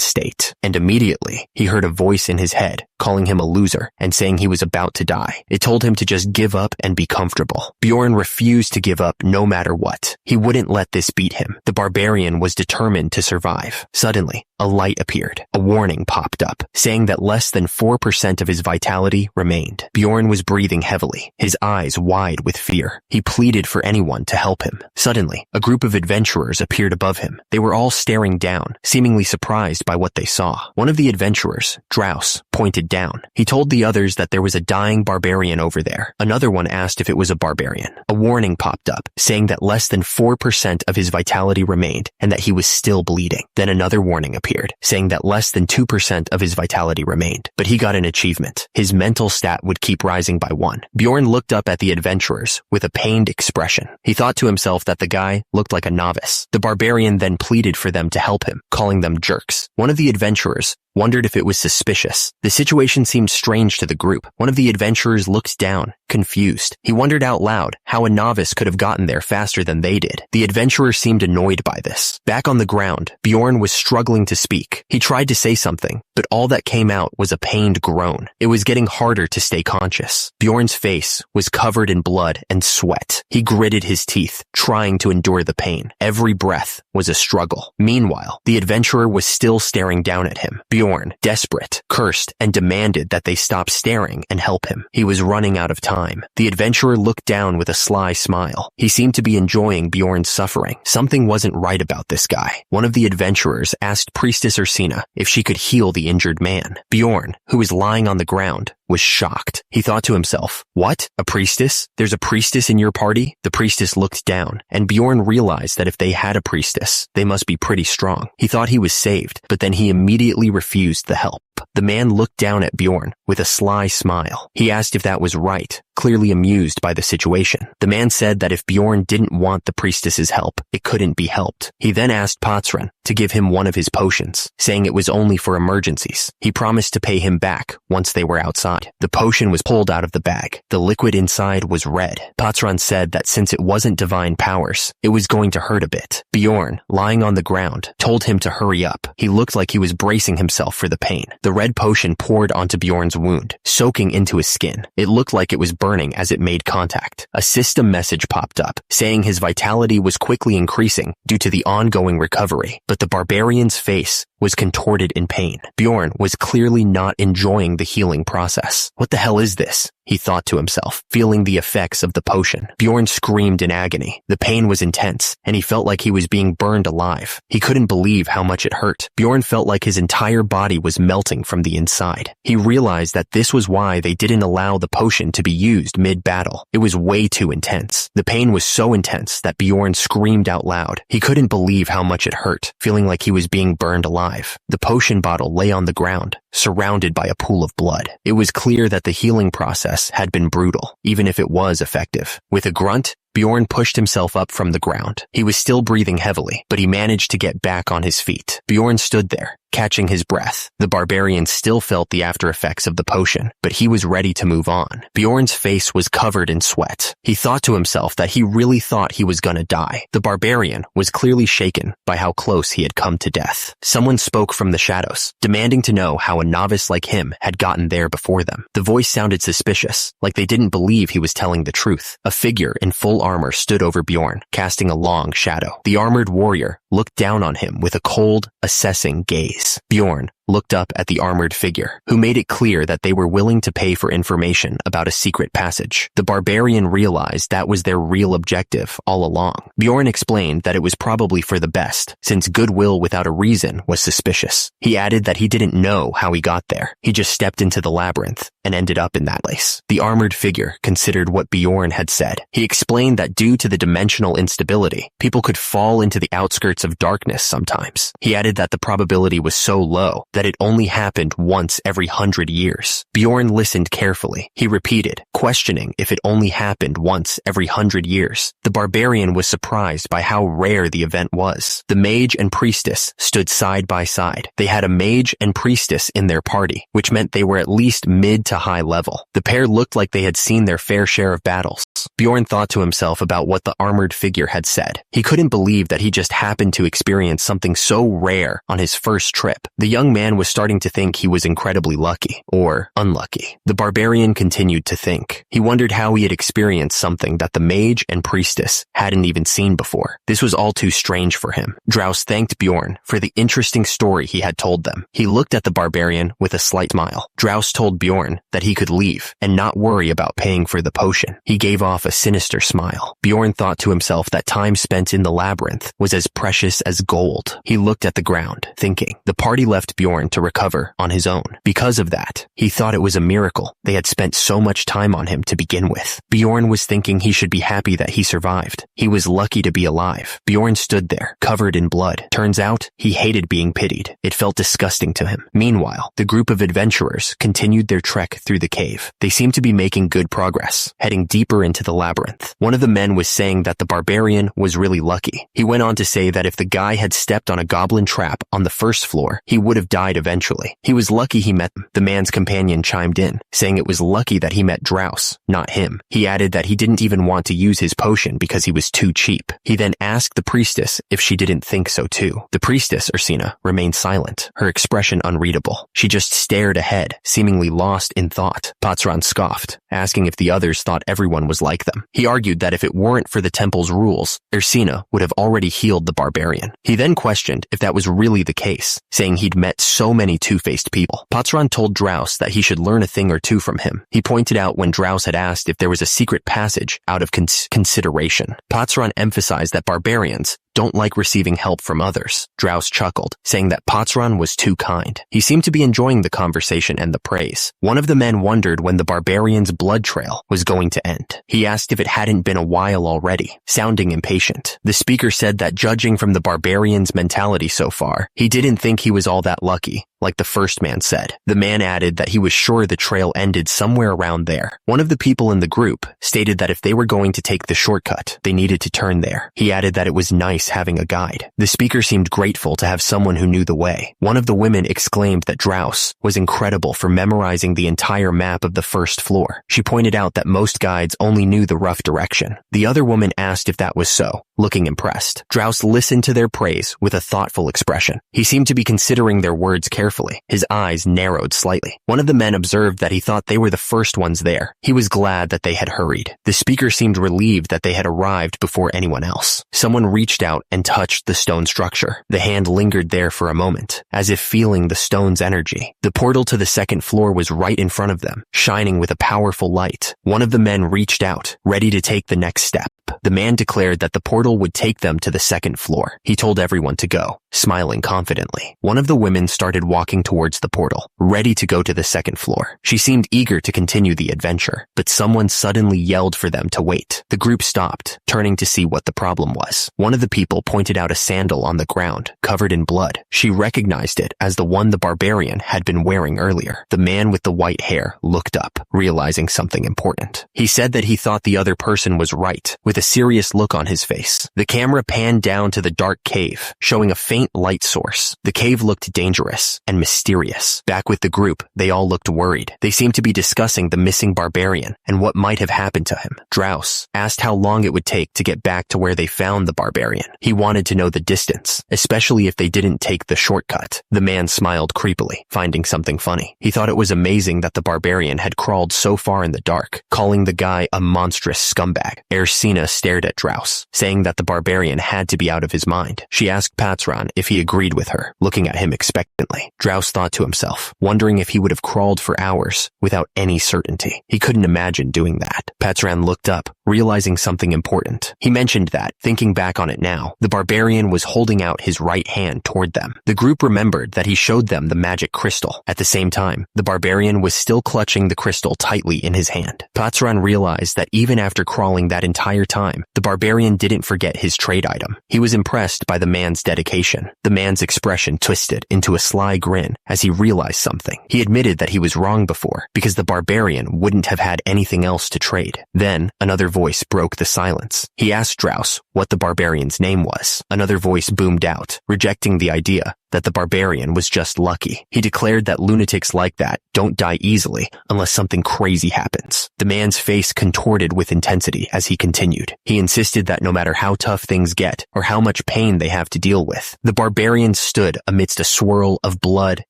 state. And immediately, he heard a voice in his head calling him a loser and saying he was about to die. It told him to just give up and be comfortable. Bjorn refused to give up no matter what. He wouldn't let this beat him. The barbarian was determined to survive. Suddenly, a light appeared. A warning popped up, saying that less than 4% of his vitality remained. Bjorn was breathing heavily, his eyes wide with fear. He pleaded for anyone to help him. Suddenly, a group of adventurers appeared above him. They were all staring down, seemingly surprised by what they saw. One of the adventurers, Drouse, pointed down. He told the others that there was a dying barbarian over there. Another one asked if it was a barbarian. A warning popped up, saying that less than 4% of his vitality remained and that he was still bleeding. Then another warning appeared, saying that less than 2% of his vitality remained. But he got an achievement. His mental stat would keep rising by 1. Bjorn looked up at the adventurers with a pained expression. He thought to himself that the guy looked like a novice. The barbarian then pleaded for them to help him, calling them jerks. One of the adventurers wondered if it was suspicious. The situation seemed strange to the group. One of the adventurers looked down, confused. He wondered out loud how a novice could have gotten there faster than they did. The adventurer seemed annoyed by this. Back on the ground, Bjorn was struggling to speak. He tried to say something, but all that came out was a pained groan. It was getting harder to stay conscious. Bjorn's face was covered in blood and sweat. He gritted his teeth, trying to endure the pain. Every breath was a struggle. Meanwhile, the adventurer was still staring down at him. Bjorn, desperate, cursed and demanded that they stop staring and help him. He was running out of time. The adventurer looked down with a sly smile. He seemed to be enjoying Bjorn's suffering. Something wasn't right about this guy. One of the adventurers asked Priestess Ursina if she could heal the injured man. Bjorn, who was lying on the ground, was shocked. He thought to himself, "What? A priestess? There's a priestess in your party?" The priestess looked down, and Bjorn realized that if they had a priestess, they must be pretty strong. He thought he was saved, but then he immediately refused the help. The man looked down at Bjorn with a sly smile. He asked if that was right, clearly amused by the situation. The man said that if Bjorn didn't want the priestess's help, it couldn't be helped. He then asked Potsren to give him one of his potions, saying it was only for emergencies. He promised to pay him back once they were outside. The potion was pulled out of the bag. The liquid inside was red. Potsren said that since it wasn't divine powers, it was going to hurt a bit. Bjorn, lying on the ground, told him to hurry up. He looked like he was bracing himself for the pain. The red potion poured onto Bjorn's wound, soaking into his skin. It looked like it was burning as it made contact. A system message popped up, saying his vitality was quickly increasing due to the ongoing recovery, but the barbarian's face was contorted in pain. Bjorn was clearly not enjoying the healing process. What the hell is this? He thought to himself, feeling the effects of the potion. Bjorn screamed in agony. The pain was intense, and he felt like he was being burned alive. He couldn't believe how much it hurt. Bjorn felt like his entire body was melting from the inside. He realized that this was why they didn't allow the potion to be used mid-battle. It was way too intense. The pain was so intense that Bjorn screamed out loud. He couldn't believe how much it hurt, feeling like he was being burned alive. The potion bottle lay on the ground, surrounded by a pool of blood. It was clear that the healing process had been brutal, even if it was effective. With a grunt, Bjorn pushed himself up from the ground. He was still breathing heavily, but he managed to get back on his feet. Bjorn stood there, catching his breath. The barbarian still felt the after effects of the potion, but he was ready to move on. Bjorn's face was covered in sweat. He thought to himself that he really thought he was gonna die. The barbarian was clearly shaken by how close he had come to death. Someone spoke from the shadows, demanding to know how a novice like him had gotten there before them. The voice sounded suspicious, like they didn't believe he was telling the truth. A figure in full armor stood over Bjorn, casting a long shadow. The armored warrior looked down on him with a cold, assessing gaze. Bjorn looked up at the armored figure, who made it clear that they were willing to pay for information about a secret passage. The barbarian realized that was their real objective all along. Bjorn explained that it was probably for the best, since goodwill without a reason was suspicious. He added that he didn't know how he got there. He just stepped into the labyrinth and ended up in that place. The armored figure considered what Bjorn had said. He explained that due to the dimensional instability, people could fall into the outskirts of darkness sometimes. He added that the probability was so low that it only happened once every 100 years. Bjorn listened carefully. He repeated, questioning if it only happened once every 100 years. The barbarian was surprised by how rare the event was. The mage and priestess stood side by side. They had a mage and priestess in their party, which meant they were at least mid to high level. The pair looked like they had seen their fair share of battles. Drows. Bjorn thought to himself about what the armored figure had said. He couldn't believe that he just happened to experience something so rare on his first trip. The young man was starting to think he was incredibly lucky, or unlucky. The barbarian continued to think. He wondered how he had experienced something that the mage and priestess hadn't even seen before. This was all too strange for him. Drows thanked Bjorn for the interesting story he had told them. He looked at the barbarian with a slight smile. Drows told Bjorn that he could leave and not worry about paying for the potion. He gave off a sinister smile. Bjorn thought to himself that time spent in the labyrinth was as precious as gold. He looked at the ground, thinking. The party left Bjorn to recover on his own. Because of that, he thought it was a miracle they had spent so much time on him to begin with. Bjorn was thinking he should be happy that he survived. He was lucky to be alive. Bjorn stood there, covered in blood. Turns out, he hated being pitied. It felt disgusting to him. Meanwhile, the group of adventurers continued their trek through the cave. They seemed to be making good progress, heading deeper into the labyrinth. One of the men was saying that the barbarian was really lucky. He went on to say that if the guy had stepped on a goblin trap on the first floor, he would have died eventually. He was lucky he met them. The man's companion chimed in, saying it was lucky that he met Drows, not him. He added that he didn't even want to use his potion because he was too cheap. He then asked the priestess if she didn't think so too. The priestess, Ursina, remained silent, her expression unreadable. She just stared ahead, seemingly lost in thought. Patran scoffed, asking if the others thought everyone was like them. He argued that if it weren't for the temple's rules, Ursina would have already healed the barbarian. He then questioned if that was really the case, saying he'd met so many two-faced people. Patran told Drows that he should learn a thing or two from him. He pointed out when Drows had asked if there was a secret passage out of consideration. Patran emphasized that barbarians don't like receiving help from others. Drows chuckled, saying that Patran was too kind. He seemed to be enjoying the conversation and the praise. One of the men wondered when the barbarian's blood trail was going to end. He asked if it hadn't been a while already, sounding impatient. The speaker said that judging from the barbarian's mentality so far, he didn't think he was all that lucky, like the first man said. The man added that he was sure the trail ended somewhere around there. One of the people in the group stated that if they were going to take the shortcut, they needed to turn there. He added that it was nice having a guide. The speaker seemed grateful to have someone who knew the way. One of the women exclaimed that Drows was incredible for memorizing the entire map of the first floor. She pointed out that most guides only knew the rough direction. The other woman asked if that was so, looking impressed. Drows listened to their praise with a thoughtful expression. He seemed to be considering their words carefully. His eyes narrowed slightly. One of the men observed that he thought they were the first ones there. He was glad that they had hurried. The speaker seemed relieved that they had arrived before anyone else. Someone reached out and touched the stone structure. The hand lingered there for a moment, as if feeling the stone's energy. The portal to the second floor was right in front of them, shining with a powerful light. One of the men reached out, ready to take the next step. The man declared that the portal would take them to the second floor. He told everyone to go, smiling confidently. One of the women started walking towards the portal, ready to go to the second floor. She seemed eager to continue the adventure, but someone suddenly yelled for them to wait. The group stopped, turning to see what the problem was. One of the people pointed out a sandal on the ground, covered in blood. She recognized it as the one the barbarian had been wearing earlier. The man with the white hair looked up, realizing something important. He said that he thought the other person was right, with a serious look on his face. The camera panned down to the dark cave, showing a faint light source. The cave looked dangerous and mysterious. Back with the group, they all looked worried. They seemed to be discussing the missing barbarian and what might have happened to him. Drows asked how long it would take to get back to where they found the barbarian. He wanted to know the distance, especially if they didn't take the shortcut. The man smiled creepily, finding something funny. He thought it was amazing that the barbarian had crawled so far in the dark, calling the guy a monstrous scumbag. Ursina stared at Drows, saying that the barbarian had to be out of his mind. She asked Patran if he agreed with her, looking at him expectantly. Drows thought to himself, wondering if he would have crawled for hours without any certainty. He couldn't imagine doing that. Patran looked up, realizing something important. He mentioned that, thinking back on it now, the barbarian was holding out his right hand toward them. The group remembered that he showed them the magic crystal. At the same time, the barbarian was still clutching the crystal tightly in his hand. Patran realized that even after crawling that entire time, the barbarian didn't forget his trade item. He was impressed by the man's dedication. The man's expression twisted into a sly grin as he realized something. He admitted that he was wrong before, because the barbarian wouldn't have had anything else to trade. Then, another voice broke the silence. He asked Drows what the barbarian's name was. Another voice boomed out, rejecting the idea that the barbarian was just lucky. He declared that lunatics like that don't die easily unless something crazy happens. The man's face contorted with intensity as he continued. He insisted that no matter how tough things get or how much pain they have to deal with, the barbarian stood amidst a swirl of blood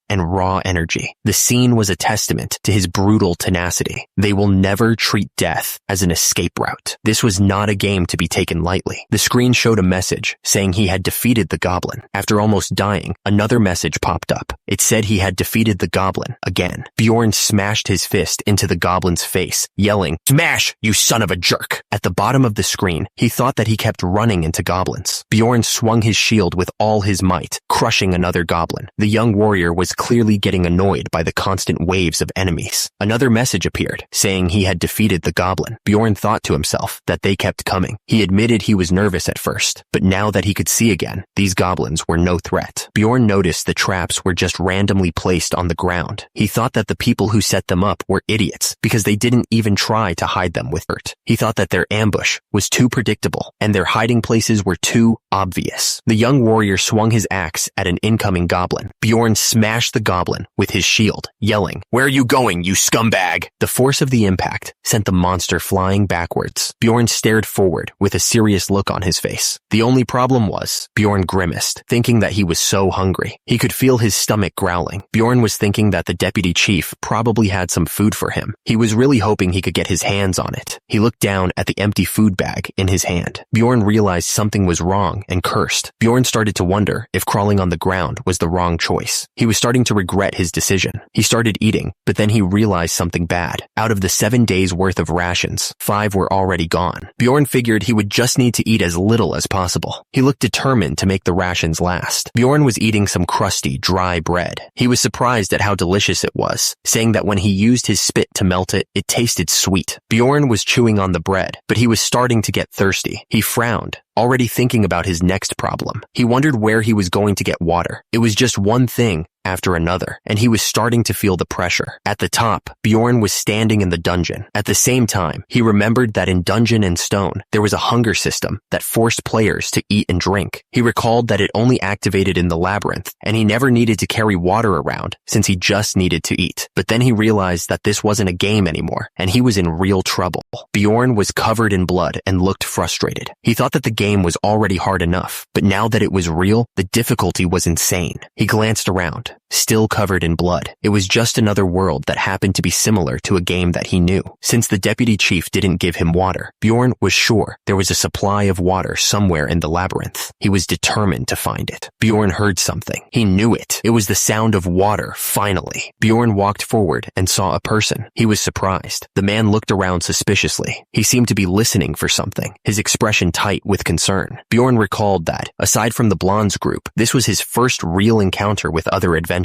and raw energy. The scene was a testament to his brutal tenacity. They will never treat death as an escape route. This was not a game to be taken lightly. The screen showed a message saying he had defeated the goblin. After almost dying, another message popped up. It said he had defeated the goblin again. Bjorn smashed his fist into the goblin's face, yelling, "Smash, you son of a jerk!" At the bottom of the screen, he thought that he kept running into goblins. Bjorn swung his shield with all his might, crushing another goblin. The young warrior was clearly getting annoyed by the constant waves of enemies. Another message appeared, saying he had defeated the goblin. Bjorn thought to himself that they kept coming. He admitted he was nervous at first, but now that he could see again, these goblins were no threat. Bjorn noticed the traps were just randomly placed on the ground. He thought that the people who set them up were idiots because they didn't even try to hide them with dirt. He thought that their ambush was too predictable and their hiding places were too obvious. The young warrior swung his axe at an incoming goblin. Bjorn smashed the goblin with his shield, yelling, "Where are you going, you scumbag?" The force of the impact sent the monster flying backwards. Bjorn stared forward with a serious look on his face. The only problem was, Bjorn grimaced, thinking that he was so hungry. He could feel his stomach growling. Bjorn was thinking that the deputy chief probably had some food for him. He was really hoping he could get his hands on it. He looked down at the empty food bag in his hand. Bjorn realized something was wrong and cursed. Bjorn started to wonder if crawling on the ground was the wrong choice. He was starting to regret his decision. He started eating, but then he realized something bad. Out of the 7 days worth of rations, 5 were already gone. Bjorn figured he would just need to eat as little as possible. He looked determined to make the rations last. Bjorn was eating some crusty, dry bread. He was surprised at how delicious it was, saying that when he used his spit to melt it, it tasted sweet. Bjorn was chewing on the bread, but he was starting to get thirsty. He frowned, already thinking about his next problem. He wondered where he was going to get water. It was just one thing after another, and he was starting to feel the pressure. At the top, Bjorn was standing in the dungeon. At the same time, he remembered that in Dungeon and Stone, there was a hunger system that forced players to eat and drink. He recalled that it only activated in the labyrinth, and he never needed to carry water around since he just needed to eat. But then he realized that this wasn't a game anymore, and he was in real trouble. Bjorn was covered in blood and looked frustrated. He thought that the game was already hard enough, but now that it was real, the difficulty was insane. He glanced around. Still covered in blood. It was just another world that happened to be similar to a game that he knew. Since the deputy chief didn't give him water, Bjorn was sure there was a supply of water somewhere in the labyrinth. He was determined to find it. Bjorn heard something. He knew it. It was the sound of water, finally. Bjorn walked forward and saw a person. He was surprised. The man looked around suspiciously. He seemed to be listening for something, his expression tight with concern. Bjorn recalled that, aside from the Blondes group, this was his first real encounter with other adventurers.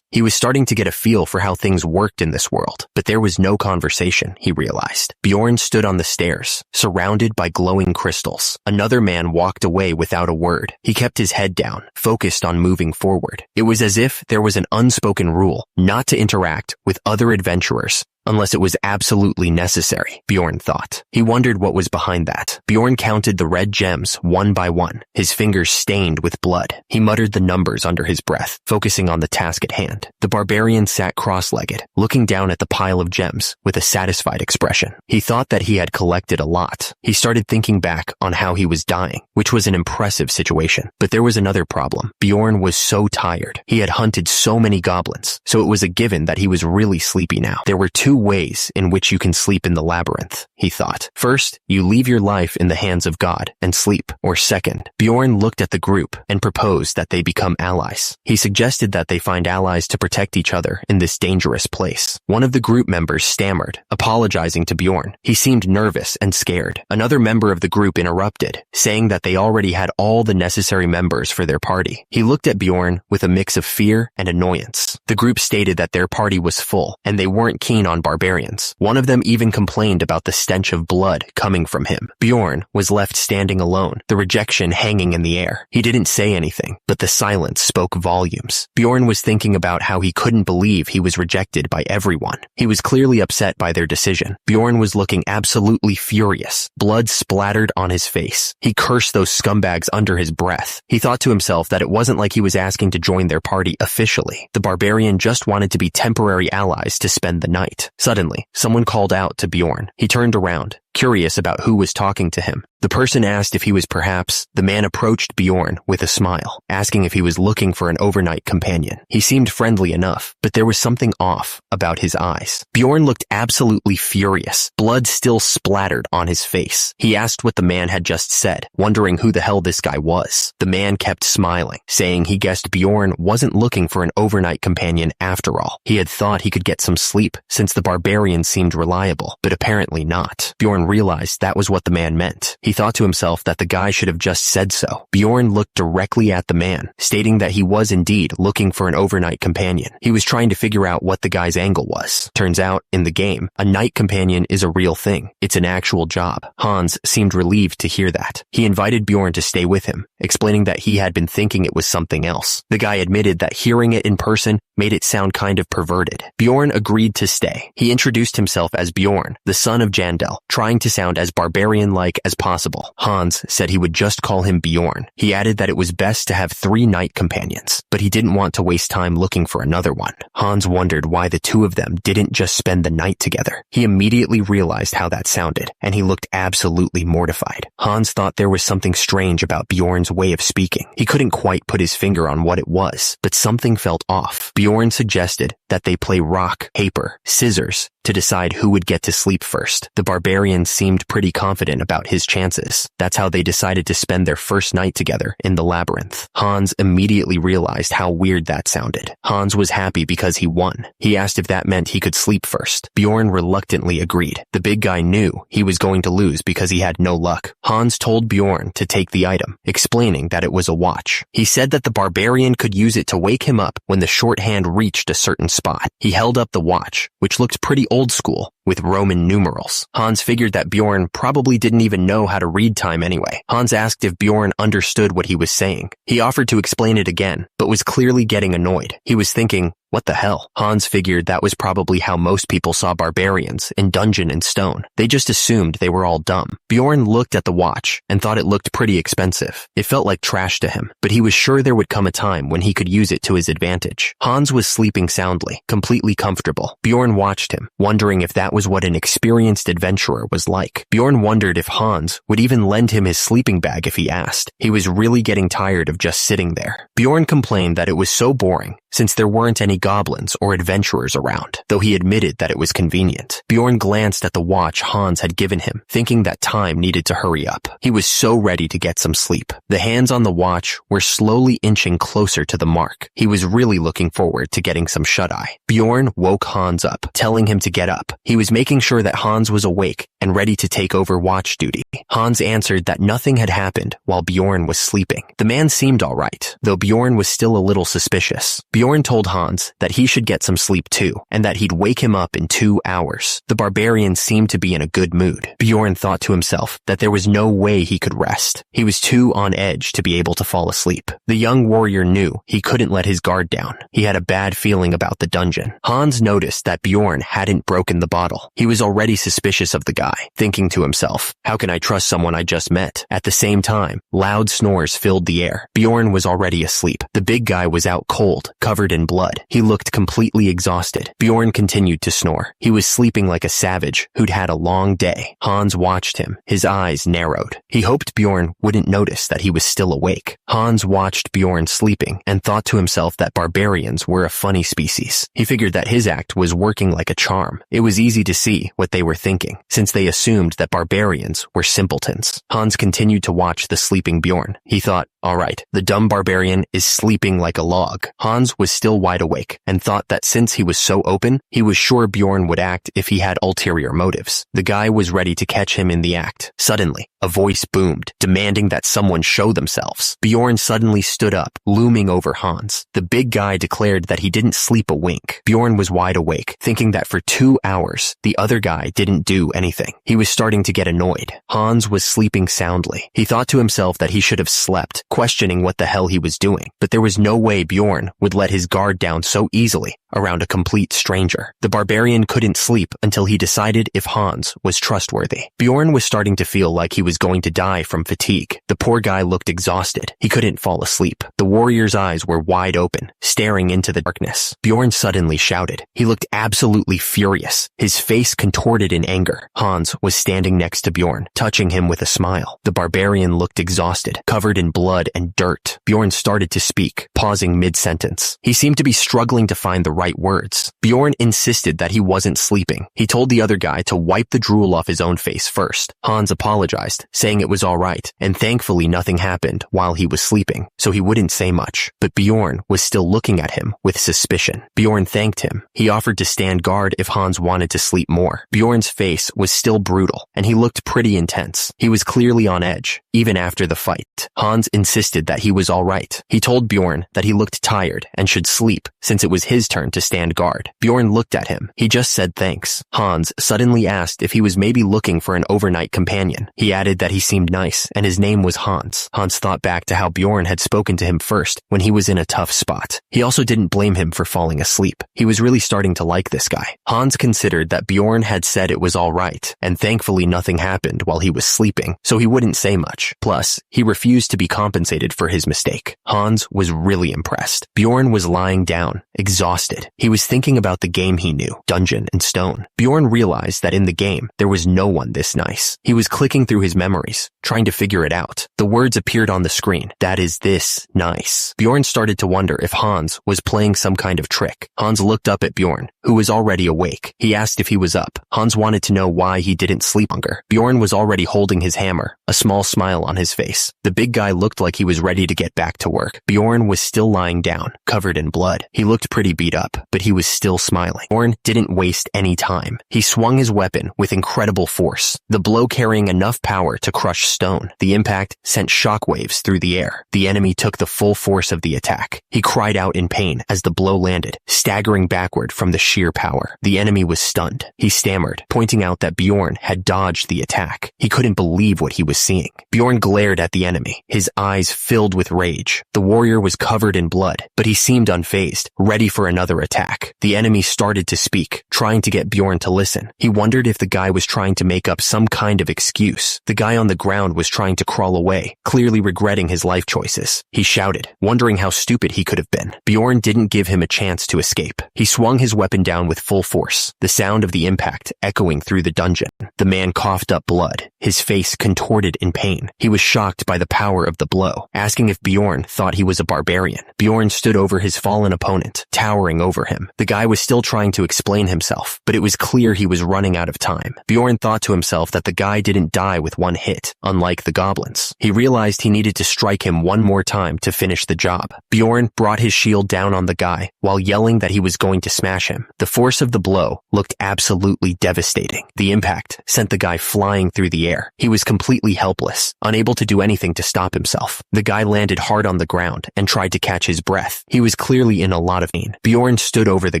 He was starting to get a feel for how things worked in this world, but there was no conversation, he realized. Bjorn stood on the stairs, surrounded by glowing crystals. Another man walked away without a word. He kept his head down, focused on moving forward. It was as if there was an unspoken rule not to interact with other adventurers unless it was absolutely necessary, Bjorn thought. He wondered what was behind that. Bjorn counted the red gems one by one, his fingers stained with blood. He muttered the numbers under his breath, focusing on the task at hand. The barbarian sat cross-legged, looking down at the pile of gems with a satisfied expression. He thought that he had collected a lot. He started thinking back on how he was dying, which was an impressive situation. But there was another problem. Bjorn was so tired. He had hunted so many goblins, so it was a given that he was really sleepy now. There were 2 ways in which you can sleep in the labyrinth, he thought. First, you leave your life in the hands of God and sleep. Or second, Bjorn looked at the group and proposed that they become allies. He suggested that they find allies to protect each other in this dangerous place. One of the group members stammered, apologizing to Bjorn. He seemed nervous and scared. Another member of the group interrupted, saying that they already had all the necessary members for their party. He looked at Bjorn with a mix of fear and annoyance. The group stated that their party was full and they weren't keen on barbarians. One of them even complained about the stench of blood coming from him. Bjorn was left standing alone, the rejection hanging in the air. He didn't say anything, but the silence spoke volumes. Bjorn was thinking about how he couldn't believe he was rejected by everyone. He was clearly upset by their decision. Bjorn was looking absolutely furious. Blood splattered on his face. He cursed those scumbags under his breath. He thought to himself that it wasn't like he was asking to join their party officially. The barbarian just wanted to be temporary allies to spend the night. Suddenly, someone called out to Bjorn. He turned around, curious about who was talking to him. The person asked if he was perhaps. The man approached Bjorn with a smile, asking if he was looking for an overnight companion. He seemed friendly enough, but there was something off about his eyes. Bjorn looked absolutely furious. Blood still splattered on his face. He asked what the man had just said, wondering who the hell this guy was. The man kept smiling, saying he guessed Bjorn wasn't looking for an overnight companion after all. He had thought he could get some sleep, since the barbarian seemed reliable, but apparently not. Bjorn realized that was what the man meant. He thought to himself that the guy should have just said so. Bjorn looked directly at the man, stating that he was indeed looking for an overnight companion. He was trying to figure out what the guy's angle was. Turns out, in the game, a night companion is a real thing. It's an actual job. Hans seemed relieved to hear that. He invited Bjorn to stay with him, explaining that he had been thinking it was something else. The guy admitted that hearing it in person made it sound kind of perverted. Bjorn agreed to stay. He introduced himself as Bjorn, the son of Jandel, trying to sound as barbarian-like as possible. Hans said he would just call him Bjorn. He added that it was best to have 3 night companions, but he didn't want to waste time looking for another one. Hans wondered why the 2 of them didn't just spend the night together. He immediately realized how that sounded, and he looked absolutely mortified. Hans thought there was something strange about Bjorn's way of speaking. He couldn't quite put his finger on what it was, but something felt off. Bjorn suggested that they play rock, paper, scissors to decide who would get to sleep first. The barbarian seemed pretty confident about his chances. That's how they decided to spend their first night together in the labyrinth. Hans immediately realized how weird that sounded. Hans was happy because he won. He asked if that meant he could sleep first. Bjorn reluctantly agreed. The big guy knew he was going to lose because he had no luck. Hans told Bjorn to take the item, explaining that it was a watch. He said that the barbarian could use it to wake him up when the shorthand reached a certain spot. He held up the watch, which looked pretty old school, with Roman numerals. Hans figured that Bjorn probably didn't even know how to read time anyway. Hans asked if Bjorn understood what he was saying. He offered to explain it again, but was clearly getting annoyed. He was thinking, what the hell? Hans figured that was probably how most people saw barbarians, in dungeon and stone. They just assumed they were all dumb. Bjorn looked at the watch and thought it looked pretty expensive. It felt like trash to him, but he was sure there would come a time when he could use it to his advantage. Hans was sleeping soundly, completely comfortable. Bjorn watched him, wondering if that was what an experienced adventurer was like. Bjorn wondered if Hans would even lend him his sleeping bag if he asked. He was really getting tired of just sitting there. Bjorn complained that it was so boring, since there weren't any goblins or adventurers around, though he admitted that it was convenient. Bjorn glanced at the watch Hans had given him, thinking that time needed to hurry up. He was so ready to get some sleep. The hands on the watch were slowly inching closer to the mark. He was really looking forward to getting some shut-eye. Bjorn woke Hans up, telling him to get up. He was making sure that Hans was awake and ready to take over watch duty. Hans answered that nothing had happened while Bjorn was sleeping. The man seemed all right, though Bjorn was still a little suspicious. Bjorn told Hans that he should get some sleep too, and that he'd wake him up in 2 hours. The barbarian seemed to be in a good mood. Bjorn thought to himself that there was no way he could rest. He was too on edge to be able to fall asleep. The young warrior knew he couldn't let his guard down. He had a bad feeling about the dungeon. Hans noticed that Bjorn hadn't broken the bottle. He was already suspicious of the guy, thinking to himself, how can I trust someone I just met? At the same time, loud snores filled the air. Bjorn was already asleep. The big guy was out cold, covered in blood. He looked completely exhausted. Bjorn continued to snore. He was sleeping like a savage who'd had a long day. Hans watched him. His eyes narrowed. He hoped Bjorn wouldn't notice that he was still awake. Hans watched Bjorn sleeping and thought to himself that barbarians were a funny species. He figured that his act was working like a charm. It was easy to see what they were thinking, since they assumed that barbarians were simpletons. Hans continued to watch the sleeping Bjorn. He thought, Alright, the dumb barbarian is sleeping like a log. Hans was still wide awake and thought that since he was so open, he was sure Bjorn would act if he had ulterior motives. The guy was ready to catch him in the act. Suddenly, a voice boomed, demanding that someone show themselves. Bjorn suddenly stood up, looming over Hans. The big guy declared that he didn't sleep a wink. Bjorn was wide awake, thinking that for 2 hours, the other guy didn't do anything. He was starting to get annoyed. Hans was sleeping soundly. He thought to himself that he should have slept, questioning what the hell he was doing. But there was no way Bjorn would let his guard down so easily around a complete stranger. The barbarian couldn't sleep until he decided if Hans was trustworthy. Bjorn was starting to feel like he was going to die from fatigue. The poor guy looked exhausted. He couldn't fall asleep. The warrior's eyes were wide open, staring into the darkness. Bjorn suddenly shouted. He looked absolutely furious, his face contorted in anger. Hans was standing next to Bjorn, touching him with a smile. The barbarian looked exhausted, covered in blood and dirt. Bjorn started to speak, pausing mid-sentence. He seemed to be struggling to find the right words. Bjorn insisted that he wasn't sleeping. He told the other guy to wipe the drool off his own face first. Hans apologized, saying it was all right, and thankfully nothing happened while he was sleeping, so he wouldn't say much. But Bjorn was still looking at him with suspicion. Bjorn thanked him. He offered to stand guard if Hans wanted to sleep more. Bjorn's face was still brutal, and he looked pretty intense. He was clearly on edge, even after the fight. Hans insisted that he was all right. He told Bjorn that he looked tired and should sleep, since it was his turn to stand guard. Bjorn looked at him. He just said thanks. Hans suddenly asked if he was maybe looking for an overnight companion. He added that he seemed nice, and his name was Hans. Hans thought back to how Bjorn had spoken to him first when he was in a tough spot. He also didn't blame him for falling asleep. He was really starting to like this guy. Hans considered that Bjorn had said it was all right, and thankfully nothing happened while he was sleeping, so he wouldn't say much. Plus, he refused to be compensated for his mistake. Hans was really impressed. Bjorn was lying down, exhausted. He was thinking about the game he knew, Dungeon and Stone. Bjorn realized that in the game, there was no one this nice. He was clicking through his memories, trying to figure it out. The words appeared on the screen. That is this nice. Bjorn started to wonder if Hans was playing some kind of trick. Hans looked up at Bjorn, who was already awake. He asked if he was up. Hans wanted to know why he didn't sleep longer. Bjorn was already holding his hammer, a small smile on his face. The big guy looked like he was ready to get back to work. Bjorn was still lying down, covered in blood. He looked pretty beat up, but he was still smiling. Bjorn didn't waste any time. He swung his weapon with incredible force, the blow carrying enough power to crush stone. The impact sent shockwaves through the air. The enemy took the full force of the attack. He cried out in pain as the blow landed, staggering backward from the sheer power. The enemy was stunned. He stammered, pointing out that Bjorn had dodged the attack. He couldn't believe what he was seeing. Bjorn glared at the enemy, his eyes filled with rage. The warrior was covered in blood, but he seemed unfazed, ready for another attack. The enemy started to speak, trying to get Bjorn to listen. He wondered if the guy was trying to make up some kind of excuse. The guy on the ground was trying to crawl away, clearly regretting his life choices. He shouted, wondering how stupid he could have been. Bjorn didn't give him a chance to escape. He swung his weapon down with full force, the sound of the impact echoing through the dungeon. The man coughed up blood, his face contorted in pain. He was shocked by the power of the blow, asking if Bjorn thought he was a barbarian. Bjorn stood over his fallen opponent, towering over him. The guy was still trying to explain himself, but it was clear he was running out of time. Bjorn thought to himself that the guy didn't die with one hit, unlike the goblins. He realized he needed to strike him one more time to finish the job. Bjorn brought his shield down on the guy while yelling that he was going to smash him. The force of the blow looked absolutely devastating. The impact sent the guy flying through the air. He was completely helpless, unable to do anything to stop himself. The guy landed hard on the ground and tried to catch his breath. He was clearly in a lot of pain. Bjorn stood over the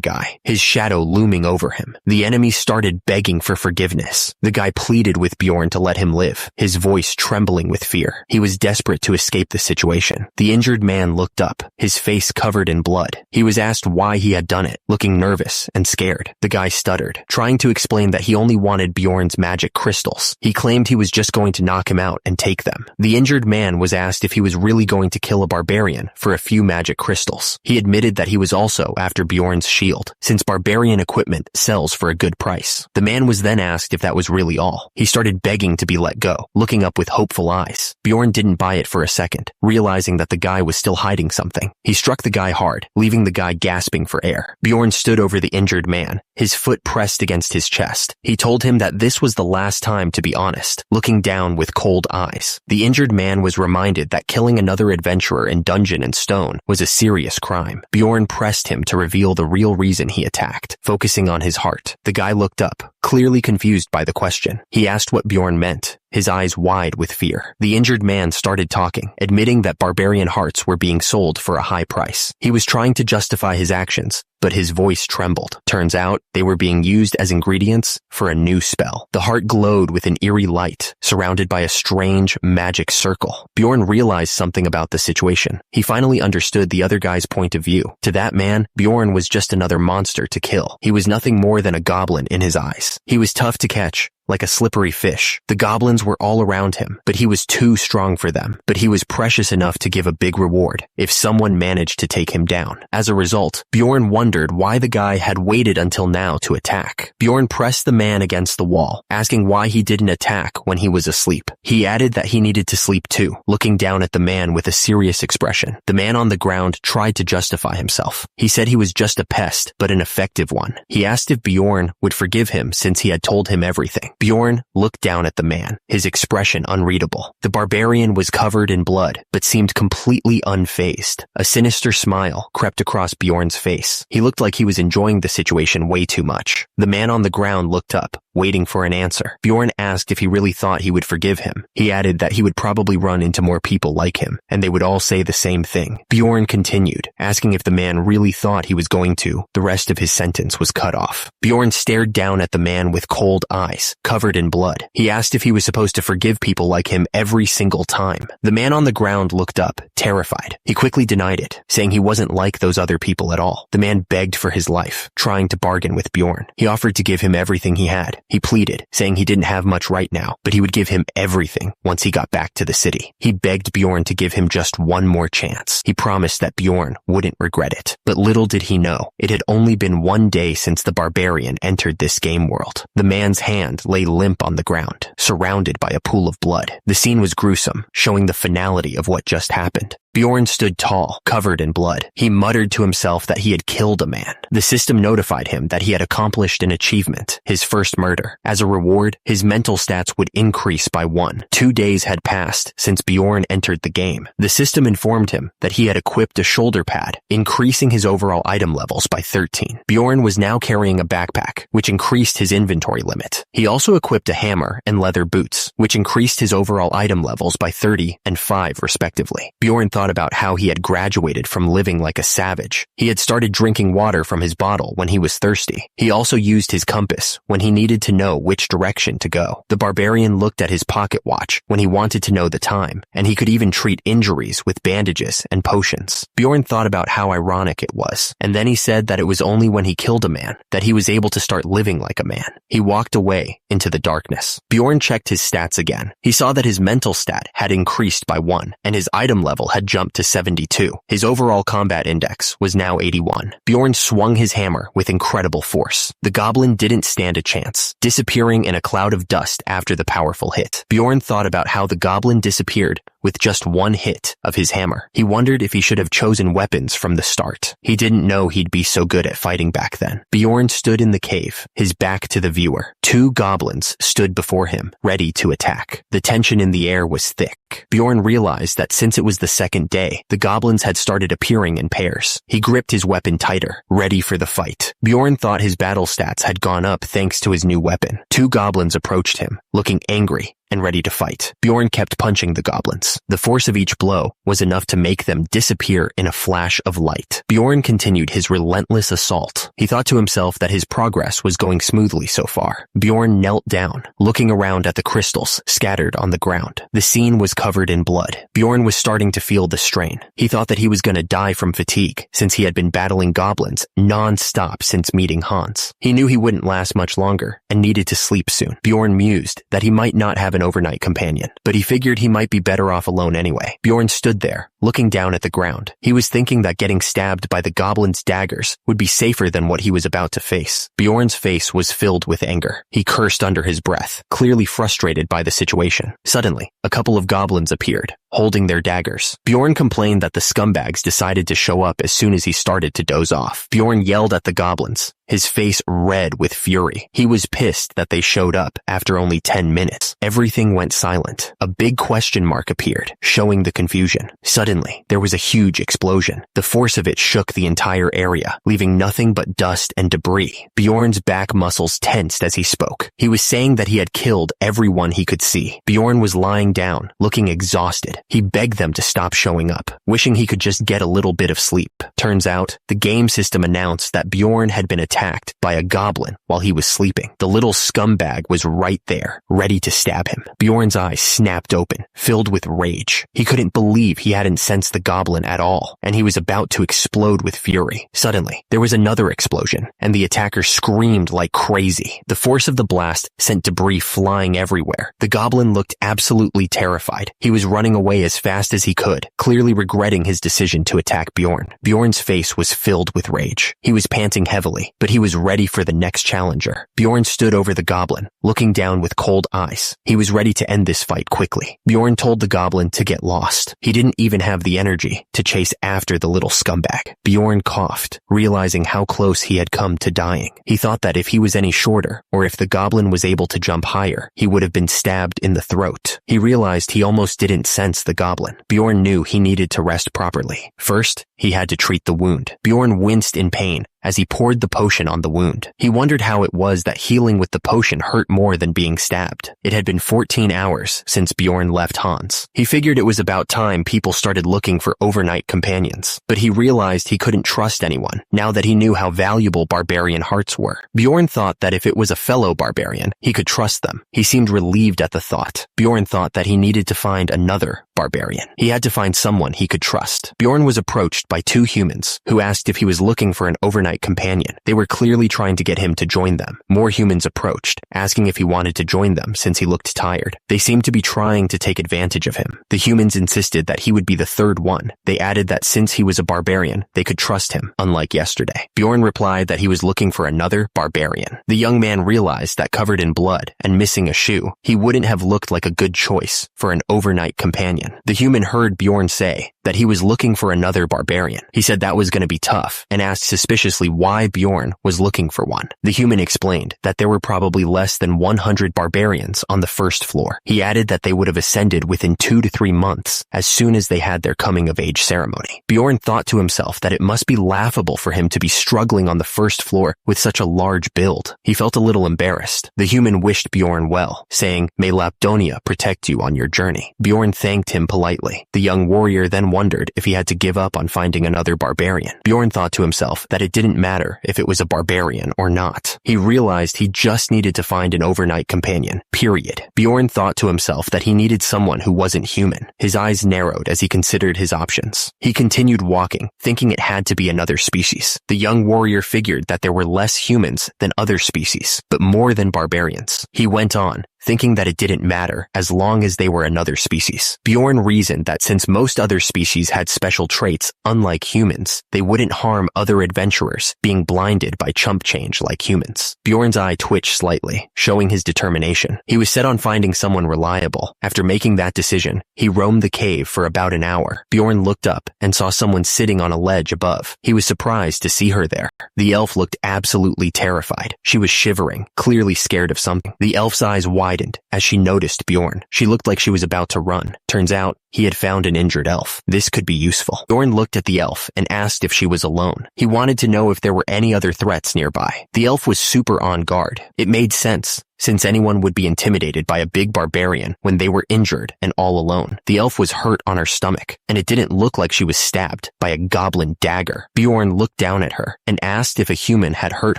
guy, his shadow looming over him. The enemy started begging for forgiveness. The guy pleaded with Bjorn to let him live, his voice trembling with fear. He was desperate to escape the situation. The injured man looked up, his face covered in blood. He was asked why he had done it, looking nervous and scared. The guy stuttered, trying to explain that he only wanted Bjorn's magic crystals. He claimed he was just going to knock him out and take them. The injured man was asked if he was really going to kill a barbarian for a few magic crystals. He admitted that he was also after Bjorn's shield, since barbarian equipment sells for a good price. The man was then asked if that was really all. He started begging to be let go, looking up with hopeful eyes. Bjorn didn't buy it for a second, realizing that the guy was still hiding something. He struck the guy hard, leaving the guy gasping for air. Bjorn stood over the injured man, his foot pressed against his chest. He told him that this was the last time to be honest, looking down with cold eyes. The injured man was reminded that killing another adventurer in Dungeon and Stone was a serious crime. Bjorn pressed him to reveal the real reason he attacked, focusing on his heart. The guy looked up, clearly confused by the question. He asked what Bjorn meant, his eyes wide with fear. The injured man started talking, admitting that barbarian hearts were being sold for a high price. He was trying to justify his actions, but his voice trembled. Turns out, they were being used as ingredients for a new spell. The heart glowed with an eerie light, surrounded by a strange, magic circle. Bjorn realized something about the situation. He finally understood the other guy's point of view. To that man, Bjorn was just another monster to kill. He was nothing more than a goblin in his eyes. He was tough to catch, like a slippery fish. The goblins were all around him, but he was too strong for them. But he was precious enough to give a big reward if someone managed to take him down. As a result, Bjorn wondered why the guy had waited until now to attack. Bjorn pressed the man against the wall, asking why he didn't attack when he was asleep. He added that he needed to sleep too, looking down at the man with a serious expression. The man on the ground tried to justify himself. He said he was just a pest, but an effective one. He asked if Bjorn would forgive him since he had told him everything. Bjorn looked down at the man, his expression unreadable. The barbarian was covered in blood, but seemed completely unfazed. A sinister smile crept across Bjorn's face. He looked like he was enjoying the situation way too much. The man on the ground looked up, waiting for an answer. Bjorn asked if he really thought he would forgive him. He added that he would probably run into more people like him, and they would all say the same thing. Bjorn continued, asking if the man really thought he was going to. The rest of his sentence was cut off. Bjorn stared down at the man with cold eyes, covered in blood. He asked if he was supposed to forgive people like him every single time. The man on the ground looked up, terrified. He quickly denied it, saying he wasn't like those other people at all. The man begged for his life, trying to bargain with Bjorn. He offered to give him everything he had. He pleaded, saying he didn't have much right now, but he would give him everything once he got back to the city. He begged Bjorn to give him just one more chance. He promised that Bjorn wouldn't regret it. But little did he know, it had only been one day since the barbarian entered this game world. The man's hand lay limp on the ground, surrounded by a pool of blood. The scene was gruesome, showing the finality of what just happened. Bjorn stood tall, covered in blood. He muttered to himself that he had killed a man. The system notified him that he had accomplished an achievement, his first murder. As a reward, his mental stats would increase by 1. 2 days had passed since Bjorn entered the game. The system informed him that he had equipped a shoulder pad, increasing his overall item levels by 13. Bjorn was now carrying a backpack, which increased his inventory limit. He also equipped a hammer and leather boots, which increased his overall item levels by 30 and 5 respectively. Bjorn thought about how he had graduated from living like a savage. He had started drinking water from his bottle when he was thirsty. He also used his compass when he needed to know which direction to go. The barbarian looked at his pocket watch when he wanted to know the time, and he could even treat injuries with bandages and potions. Bjorn thought about how ironic it was, and then he said that it was only when he killed a man that he was able to start living like a man. He walked away into the darkness. Bjorn checked his stats again. He saw that his mental stat had increased by 1, and his item level had jumped to 72. His overall combat index was now 81. Bjorn swung his hammer with incredible force. The goblin didn't stand a chance, disappearing in a cloud of dust after the powerful hit. Bjorn thought about how the goblin disappeared with just one hit of his hammer. He wondered if he should have chosen weapons from the start. He didn't know he'd be so good at fighting back then. Bjorn stood in the cave, his back to the viewer. 2 goblins stood before him, ready to attack. The tension in the air was thick. Bjorn realized that since it was the second day, the goblins had started appearing in pairs. He gripped his weapon tighter, ready for the fight. Bjorn thought his battle stats had gone up thanks to his new weapon. 2 goblins approached him, looking angry and ready to fight. Bjorn kept punching the goblins. The force of each blow was enough to make them disappear in a flash of light. Bjorn continued his relentless assault. He thought to himself that his progress was going smoothly so far. Bjorn knelt down, looking around at the crystals scattered on the ground. The scene was covered in blood. Bjorn was starting to feel the strain. He thought that he was going to die from fatigue, since he had been battling goblins non-stop since meeting Hans. He knew he wouldn't last much longer and needed to sleep soon. Bjorn mused that he might not have an overnight companion, but he figured he might be better off alone anyway. Bjorn stood there, looking down at the ground. He was thinking that getting stabbed by the goblins' daggers would be safer than what he was about to face. Bjorn's face was filled with anger. He cursed under his breath, clearly frustrated by the situation. Suddenly, a couple of goblins appeared, holding their daggers. Bjorn complained that the scumbags decided to show up as soon as he started to doze off. Bjorn yelled at the goblins, his face red with fury. He was pissed that they showed up after only 10 minutes. Everything went silent. A big question mark appeared, showing the confusion. Suddenly, there was a huge explosion. The force of it shook the entire area, leaving nothing but dust and debris. Bjorn's back muscles tensed as he spoke. He was saying that he had killed everyone he could see. Bjorn was lying down, looking exhausted. He begged them to stop showing up, wishing he could just get a little bit of sleep. Turns out, the game system announced that Bjorn had been attacked by a goblin while he was sleeping. The little scumbag was right there, ready to stab him. Bjorn's eyes snapped open, filled with rage. He couldn't believe he hadn't sensed the goblin at all, and he was about to explode with fury. Suddenly, there was another explosion, and the attacker screamed like crazy. The force of the blast sent debris flying everywhere. The goblin looked absolutely terrified. He was running away as fast as he could, clearly regretting his decision to attack Bjorn. Bjorn's face was filled with rage. He was panting heavily, but he was ready for the next challenger. Bjorn stood over the goblin, looking down with cold eyes. He was ready to end this fight quickly. Bjorn told the goblin to get lost. He didn't even have the energy to chase after the little scumbag. Bjorn coughed, realizing how close he had come to dying. He thought that if he was any shorter, or if the goblin was able to jump higher, he would have been stabbed in the throat. He realized he almost didn't sense the goblin. Bjorn knew he needed to rest properly. First, he had to treat the wound. Bjorn winced in pain as he poured the potion on the wound. He wondered how it was that healing with the potion hurt more than being stabbed. It had been 14 hours since Bjorn left Hans. He figured it was about time people started looking for overnight companions, but he realized he couldn't trust anyone now that he knew how valuable barbarian hearts were. Bjorn thought that if it was a fellow barbarian, he could trust them. He seemed relieved at the thought. Bjorn thought that he needed to find another barbarian. He had to find someone he could trust. Bjorn was approached by two humans who asked if he was looking for an overnight companion. They were clearly trying to get him to join them. More humans approached, asking if he wanted to join them since he looked tired. They seemed to be trying to take advantage of him. The humans insisted that he would be the third one. They added that since he was a barbarian, they could trust him, unlike yesterday. Bjorn replied that he was looking for another barbarian. The young man realized that covered in blood and missing a shoe, he wouldn't have looked like a good choice for an overnight companion. The human heard Bjorn say that he was looking for another barbarian. He said that was going to be tough and asked suspiciously why Bjorn was looking for one. The human explained that there were probably less than 100 barbarians on the first floor. He added that they would have ascended within 2 to 3 months as soon as they had their coming-of-age ceremony. Bjorn thought to himself that it must be laughable for him to be struggling on the first floor with such a large build. He felt a little embarrassed. The human wished Bjorn well, saying, "May Lapdonia protect you on your journey." Bjorn thanked him politely. The young warrior then wondered if he had to give up on finding another barbarian. Bjorn thought to himself that it didn't matter if it was a barbarian or not. He realized he just needed to find an overnight companion, period. Bjorn thought to himself that he needed someone who wasn't human. His eyes narrowed as he considered his options. He continued walking, thinking it had to be another species. The young warrior figured that there were less humans than other species, but more than barbarians. He went on, thinking that it didn't matter as long as they were another species. Bjorn reasoned that since most other species had special traits, unlike humans, they wouldn't harm other adventurers being blinded by chump change like humans. Bjorn's eye twitched slightly, showing his determination. He was set on finding someone reliable. After making that decision, he roamed the cave for about an hour. Bjorn looked up and saw someone sitting on a ledge above. He was surprised to see her there. The elf looked absolutely terrified. She was shivering, clearly scared of something. The elf's eyes widened as she noticed Bjorn. She looked like she was about to run. Turns out, he had found an injured elf. This could be useful. Bjorn looked at the elf and asked if she was alone. He wanted to know if there were any other threats nearby. The elf was super on guard. It made sense, since anyone would be intimidated by a big barbarian when they were injured and all alone. The elf was hurt on her stomach, and it didn't look like she was stabbed by a goblin dagger. Bjorn looked down at her and asked if a human had hurt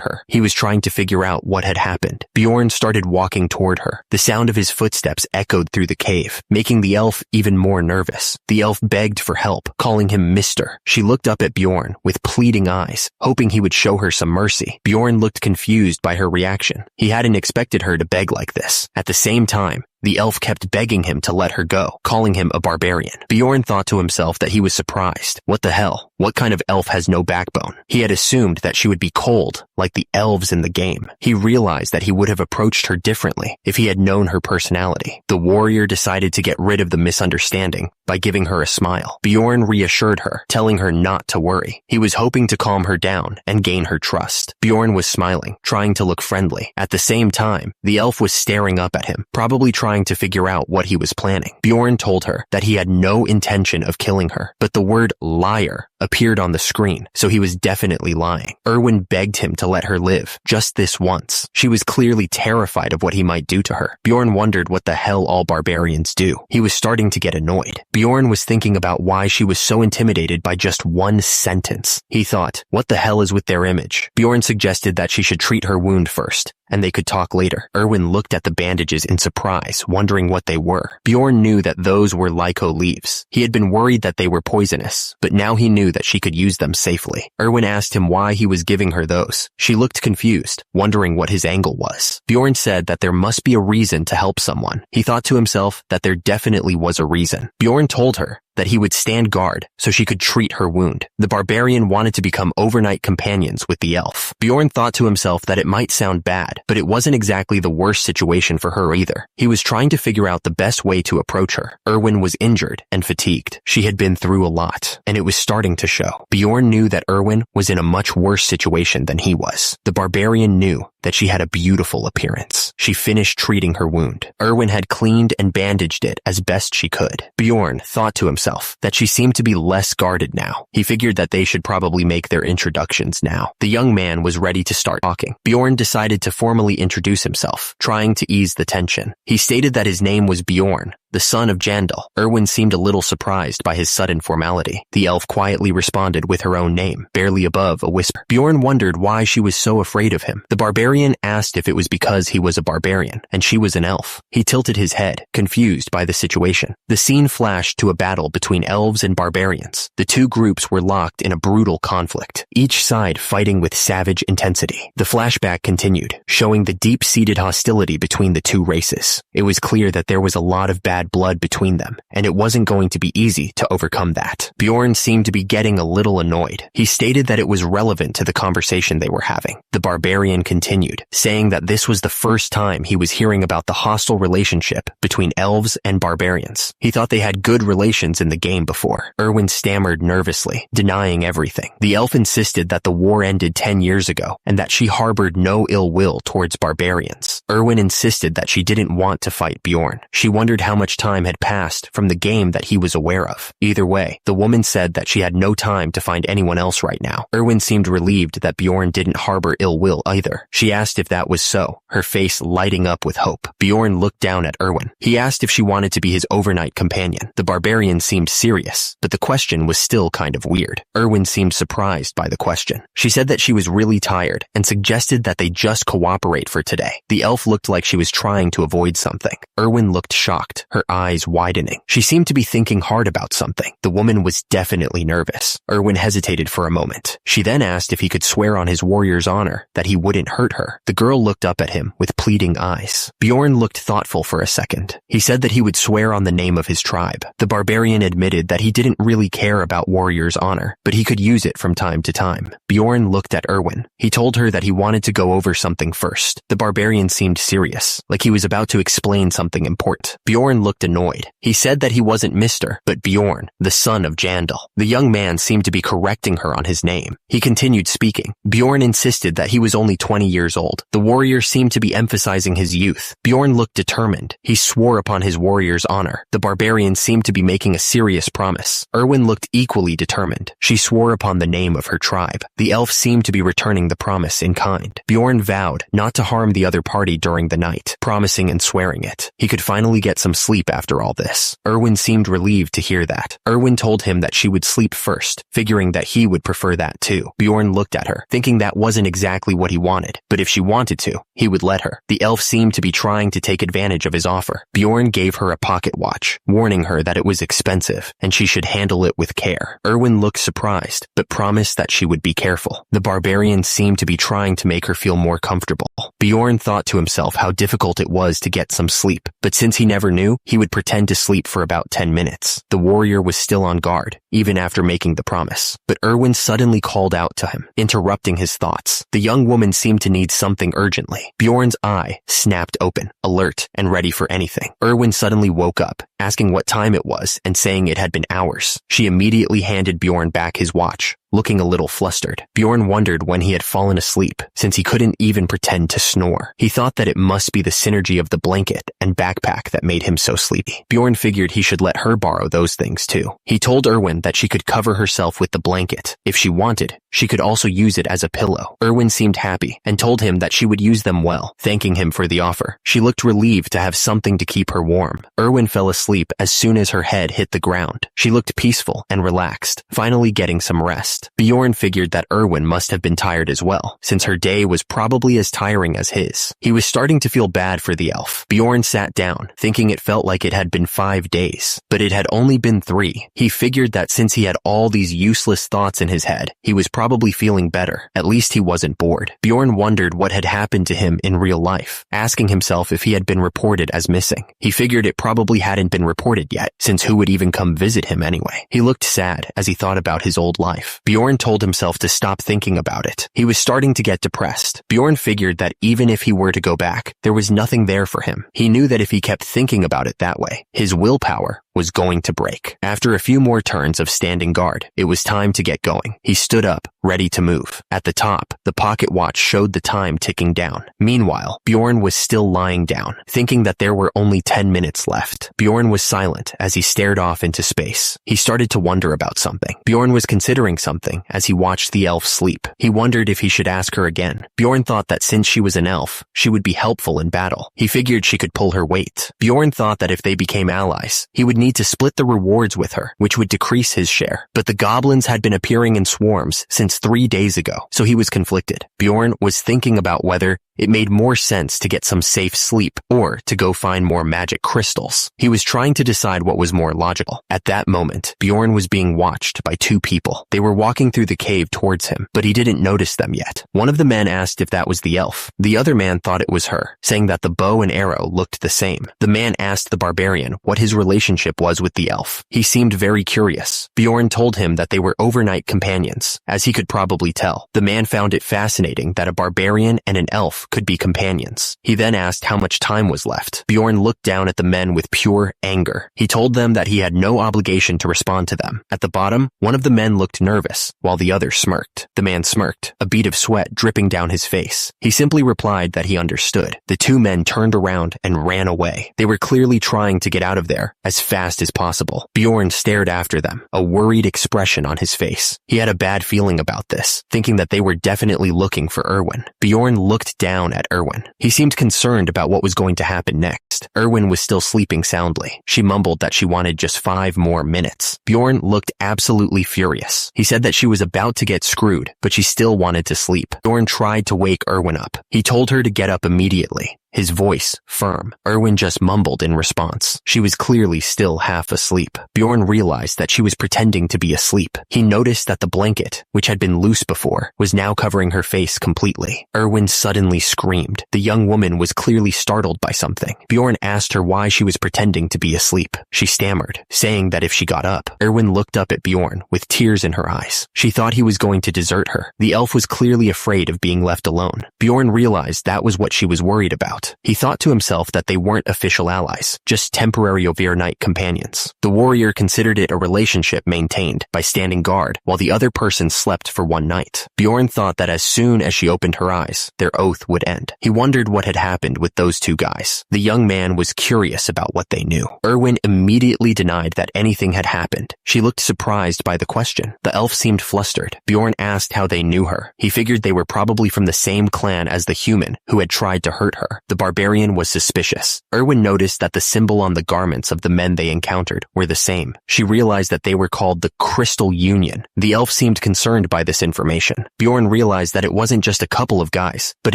her. He was trying to figure out what had happened. Bjorn started walking toward her. The sound of his footsteps echoed through the cave, making the elf even more nervous. The elf begged for help, calling him Mister. She looked up at Bjorn with pleading eyes, hoping he would show her some mercy. Bjorn looked confused by her reaction. He hadn't expected her to beg like this. At the same time, The elf kept begging him to let her go, calling him a barbarian. Bjorn thought to himself that he was surprised. What the hell? What kind of elf has no backbone? He had assumed that she would be cold, like the elves in the game. He realized that he would have approached her differently if he had known her personality. The warrior decided to get rid of the misunderstanding by giving her a smile. Bjorn reassured her, telling her not to worry. He was hoping to calm her down and gain her trust. Bjorn was smiling, trying to look friendly. At the same time, the elf was staring up at him, probably trying to figure out what he was planning. Bjorn told her that he had no intention of killing her, but the word liar appeared on the screen, so he was definitely lying. Erwin begged him to let her live, just this once. She was clearly terrified of what he might do to her. Bjorn wondered what the hell all barbarians do. He was starting to get annoyed. Bjorn was thinking about why she was so intimidated by just one sentence. He thought, what the hell is with their image? Bjorn suggested that she should treat her wound first, and they could talk later. Erwin looked at the bandages in surprise, wondering what they were. Bjorn knew that those were lyco leaves. He had been worried that they were poisonous, but now he knew that she could use them safely. Erwin asked him why he was giving her those. She looked confused, wondering what his angle was. Bjorn said that there must be a reason to help someone. He thought to himself that there definitely was a reason. Bjorn told her that he would stand guard so she could treat her wound. The barbarian wanted to become overnight companions with the elf. Bjorn thought to himself that it might sound bad, but it wasn't exactly the worst situation for her either. He was trying to figure out the best way to approach her. Erwin was injured and fatigued. She had been through a lot, and it was starting to show. Bjorn knew that Erwin was in a much worse situation than he was. The barbarian knew that she had a beautiful appearance. She finished treating her wound. Erwin had cleaned and bandaged it as best she could. Bjorn thought to himself that she seemed to be less guarded now. He figured that they should probably make their introductions now. The young man was ready to start talking. Bjorn decided to formally introduce himself, trying to ease the tension. He stated that his name was Bjorn, the son of Jandal. Erwin seemed a little surprised by his sudden formality. The elf quietly responded with her own name, barely above a whisper. Bjorn wondered why she was so afraid of him. The barbarian asked if it was because he was a barbarian and she was an elf. He tilted his head, confused by the situation. The scene flashed to a battle between elves and barbarians. The two groups were locked in a brutal conflict, each side fighting with savage intensity. The flashback continued, showing the deep-seated hostility between the two races. It was clear that there was a lot of bad blood between them, and it wasn't going to be easy to overcome that. Bjorn seemed to be getting a little annoyed. He stated that it was relevant to the conversation they were having. The barbarian continued, saying that this was the first time he was hearing about the hostile relationship between elves and barbarians. He thought they had good relations in the game before. Erwin stammered nervously, denying everything. The elf insisted that the war ended 10 years ago, and that she harbored no ill will towards barbarians. Erwin insisted that she didn't want to fight Bjorn. She wondered how much time had passed from the game that he was aware of. Either way, the woman said that she had no time to find anyone else right now. Erwin seemed relieved that Bjorn didn't harbor ill will either. She asked if that was so, her face lighting up with hope. Bjorn looked down at Erwin. He asked if she wanted to be his overnight companion. The barbarian seemed serious, but the question was still kind of weird. Erwin seemed surprised by the question. She said that she was really tired and suggested that they just cooperate for today. The elf looked like she was trying to avoid something. Erwin looked shocked, her eyes widening. She seemed to be thinking hard about something. The woman was definitely nervous. Erwin hesitated for a moment. She then asked if he could swear on his warrior's honor that he wouldn't hurt her. The girl looked up at him with pleading eyes. Bjorn looked thoughtful for a second. He said that he would swear on the name of his tribe. The barbarian admitted that he didn't really care about warrior's honor, but he could use it from time to time. Bjorn looked at Erwin. He told her that he wanted to go over something first. The barbarian seemed serious, like he was about to explain something important. Bjorn looked annoyed. He said that he wasn't Mr., but Bjorn, the son of Jandal. The young man seemed to be correcting her on his name. He continued speaking. Bjorn insisted that he was only 20 years old. The warrior seemed to be emphasizing his youth. Bjorn looked determined. He swore upon his warrior's honor. The barbarian seemed to be making a serious promise. Erwin looked equally determined. She swore upon the name of her tribe. The elf seemed to be returning the promise in kind. Bjorn vowed not to harm the other party during the night, promising and swearing it. He could finally get some sleep after all this. Erwin seemed relieved to hear that. Erwin told him that she would sleep first, figuring that he would prefer that too. Bjorn looked at her, thinking that wasn't exactly what he wanted, but if she wanted to, he would let her. The elf seemed to be trying to take advantage of his offer. Bjorn gave her a pocket watch, warning her that it was expensive and she should handle it with care. Erwin looked surprised, but promised that she would be careful. The barbarian seemed to be trying to make her feel more comfortable. Bjorn thought to himself how difficult it was to get some sleep, but since he never knew, he would pretend to sleep for about 10 minutes. The warrior was still on guard, even after making the promise. But Erwin suddenly called out to him, interrupting his thoughts. The young woman seemed to need something urgently. Bjorn's eye snapped open, alert and ready for anything. Erwin suddenly woke up, asking what time it was and saying it had been hours. She immediately handed Bjorn back his watch, looking a little flustered. Bjorn wondered when he had fallen asleep, since he couldn't even pretend to snore. He thought that it must be the synergy of the blanket and backpack that made him so sleepy. Bjorn figured he should let her borrow those things too. He told Erwin that she could cover herself with the blanket. If she wanted, she could also use it as a pillow. Erwin seemed happy and told him that she would use them well, thanking him for the offer. She looked relieved to have something to keep her warm. Erwin fell asleep as soon as her head hit the ground. She looked peaceful and relaxed, finally getting some rest. Bjorn figured that Erwin must have been tired as well, since her day was probably as tiring as his. He was starting to feel bad for the elf. Bjorn sat down, thinking it felt like it had been 5 days, but it had only been 3. He figured that since he had all these useless thoughts in his head, he was probably feeling better. At least he wasn't bored. Bjorn wondered what had happened to him in real life, asking himself if he had been reported as missing. He figured it probably hadn't been reported yet, since who would even come visit him anyway? He looked sad as he thought about his old life. Bjorn told himself to stop thinking about it. He was starting to get depressed. Bjorn figured that even if he were to go back, there was nothing there for him. He knew that if he kept thinking about it that way, his willpower was going to break. After a few more turns of standing guard, it was time to get going. He stood up, ready to move. At the top, the pocket watch showed the time ticking down. Meanwhile, Bjorn was still lying down, thinking that there were only 10 minutes left. Bjorn was silent as he stared off into space. He started to wonder about something. Bjorn was considering something as he watched the elf sleep. He wondered if he should ask her again. Bjorn thought that since she was an elf, she would be helpful in battle. He figured she could pull her weight. Bjorn thought that if they became allies, he would need to split the rewards with her, which would decrease his share. But the goblins had been appearing in swarms since 3 days ago, so he was conflicted. Bjorn was thinking about whether it made more sense to get some safe sleep or to go find more magic crystals. He was trying to decide what was more logical. At that moment, Bjorn was being watched by 2 people. They were walking through the cave towards him, but he didn't notice them yet. One of the men asked if that was the elf. The other man thought it was her, saying that the bow and arrow looked the same. The man asked the barbarian what his relationship was with the elf. He seemed very curious. Bjorn told him that they were overnight companions, as he could probably tell. The man found it fascinating that a barbarian and an elf could be companions. He then asked how much time was left. Bjorn looked down at the men with pure anger. He told them that he had no obligation to respond to them. At the bottom, one of the men looked nervous, while the other smirked. The man smirked, a bead of sweat dripping down his face. He simply replied that he understood. The 2 men turned around and ran away. They were clearly trying to get out of there as fast as possible. Bjorn stared after them, a worried expression on his face. He had a bad feeling about this, thinking that they were definitely looking for Erwin. Bjorn looked down at Erwin. He seemed concerned about what was going to happen next. Erwin was still sleeping soundly. She mumbled that she wanted just 5 more minutes. Bjorn looked absolutely furious. He said that she was about to get screwed, but she still wanted to sleep. Bjorn tried to wake Erwin up. He told her to get up immediately, his voice firm. Erwin just mumbled in response. She was clearly still half asleep. Bjorn realized that she was pretending to be asleep. He noticed that the blanket, which had been loose before, was now covering her face completely. Erwin suddenly screamed. The young woman was clearly startled by something. Bjorn asked her why she was pretending to be asleep. She stammered, saying that if she got up. Erwin looked up at Bjorn with tears in her eyes. She thought he was going to desert her. The elf was clearly afraid of being left alone. Bjorn realized that was what she was worried about. He thought to himself that they weren't official allies, just temporary overnight companions. The warrior considered it a relationship maintained by standing guard while the other person slept for one night. Bjorn thought that as soon as she opened her eyes, their oath would end. He wondered what had happened with those 2 guys. The young man was curious about what they knew. Erwin immediately denied that anything had happened. She looked surprised by the question. The elf seemed flustered. Bjorn asked how they knew her. He figured they were probably from the same clan as the human who had tried to hurt her. The barbarian was suspicious. Erwin noticed that the symbol on the garments of the men they encountered were the same. She realized that they were called the Crystal Union. The elf seemed concerned by this information. Bjorn realized that it wasn't just a couple of guys, but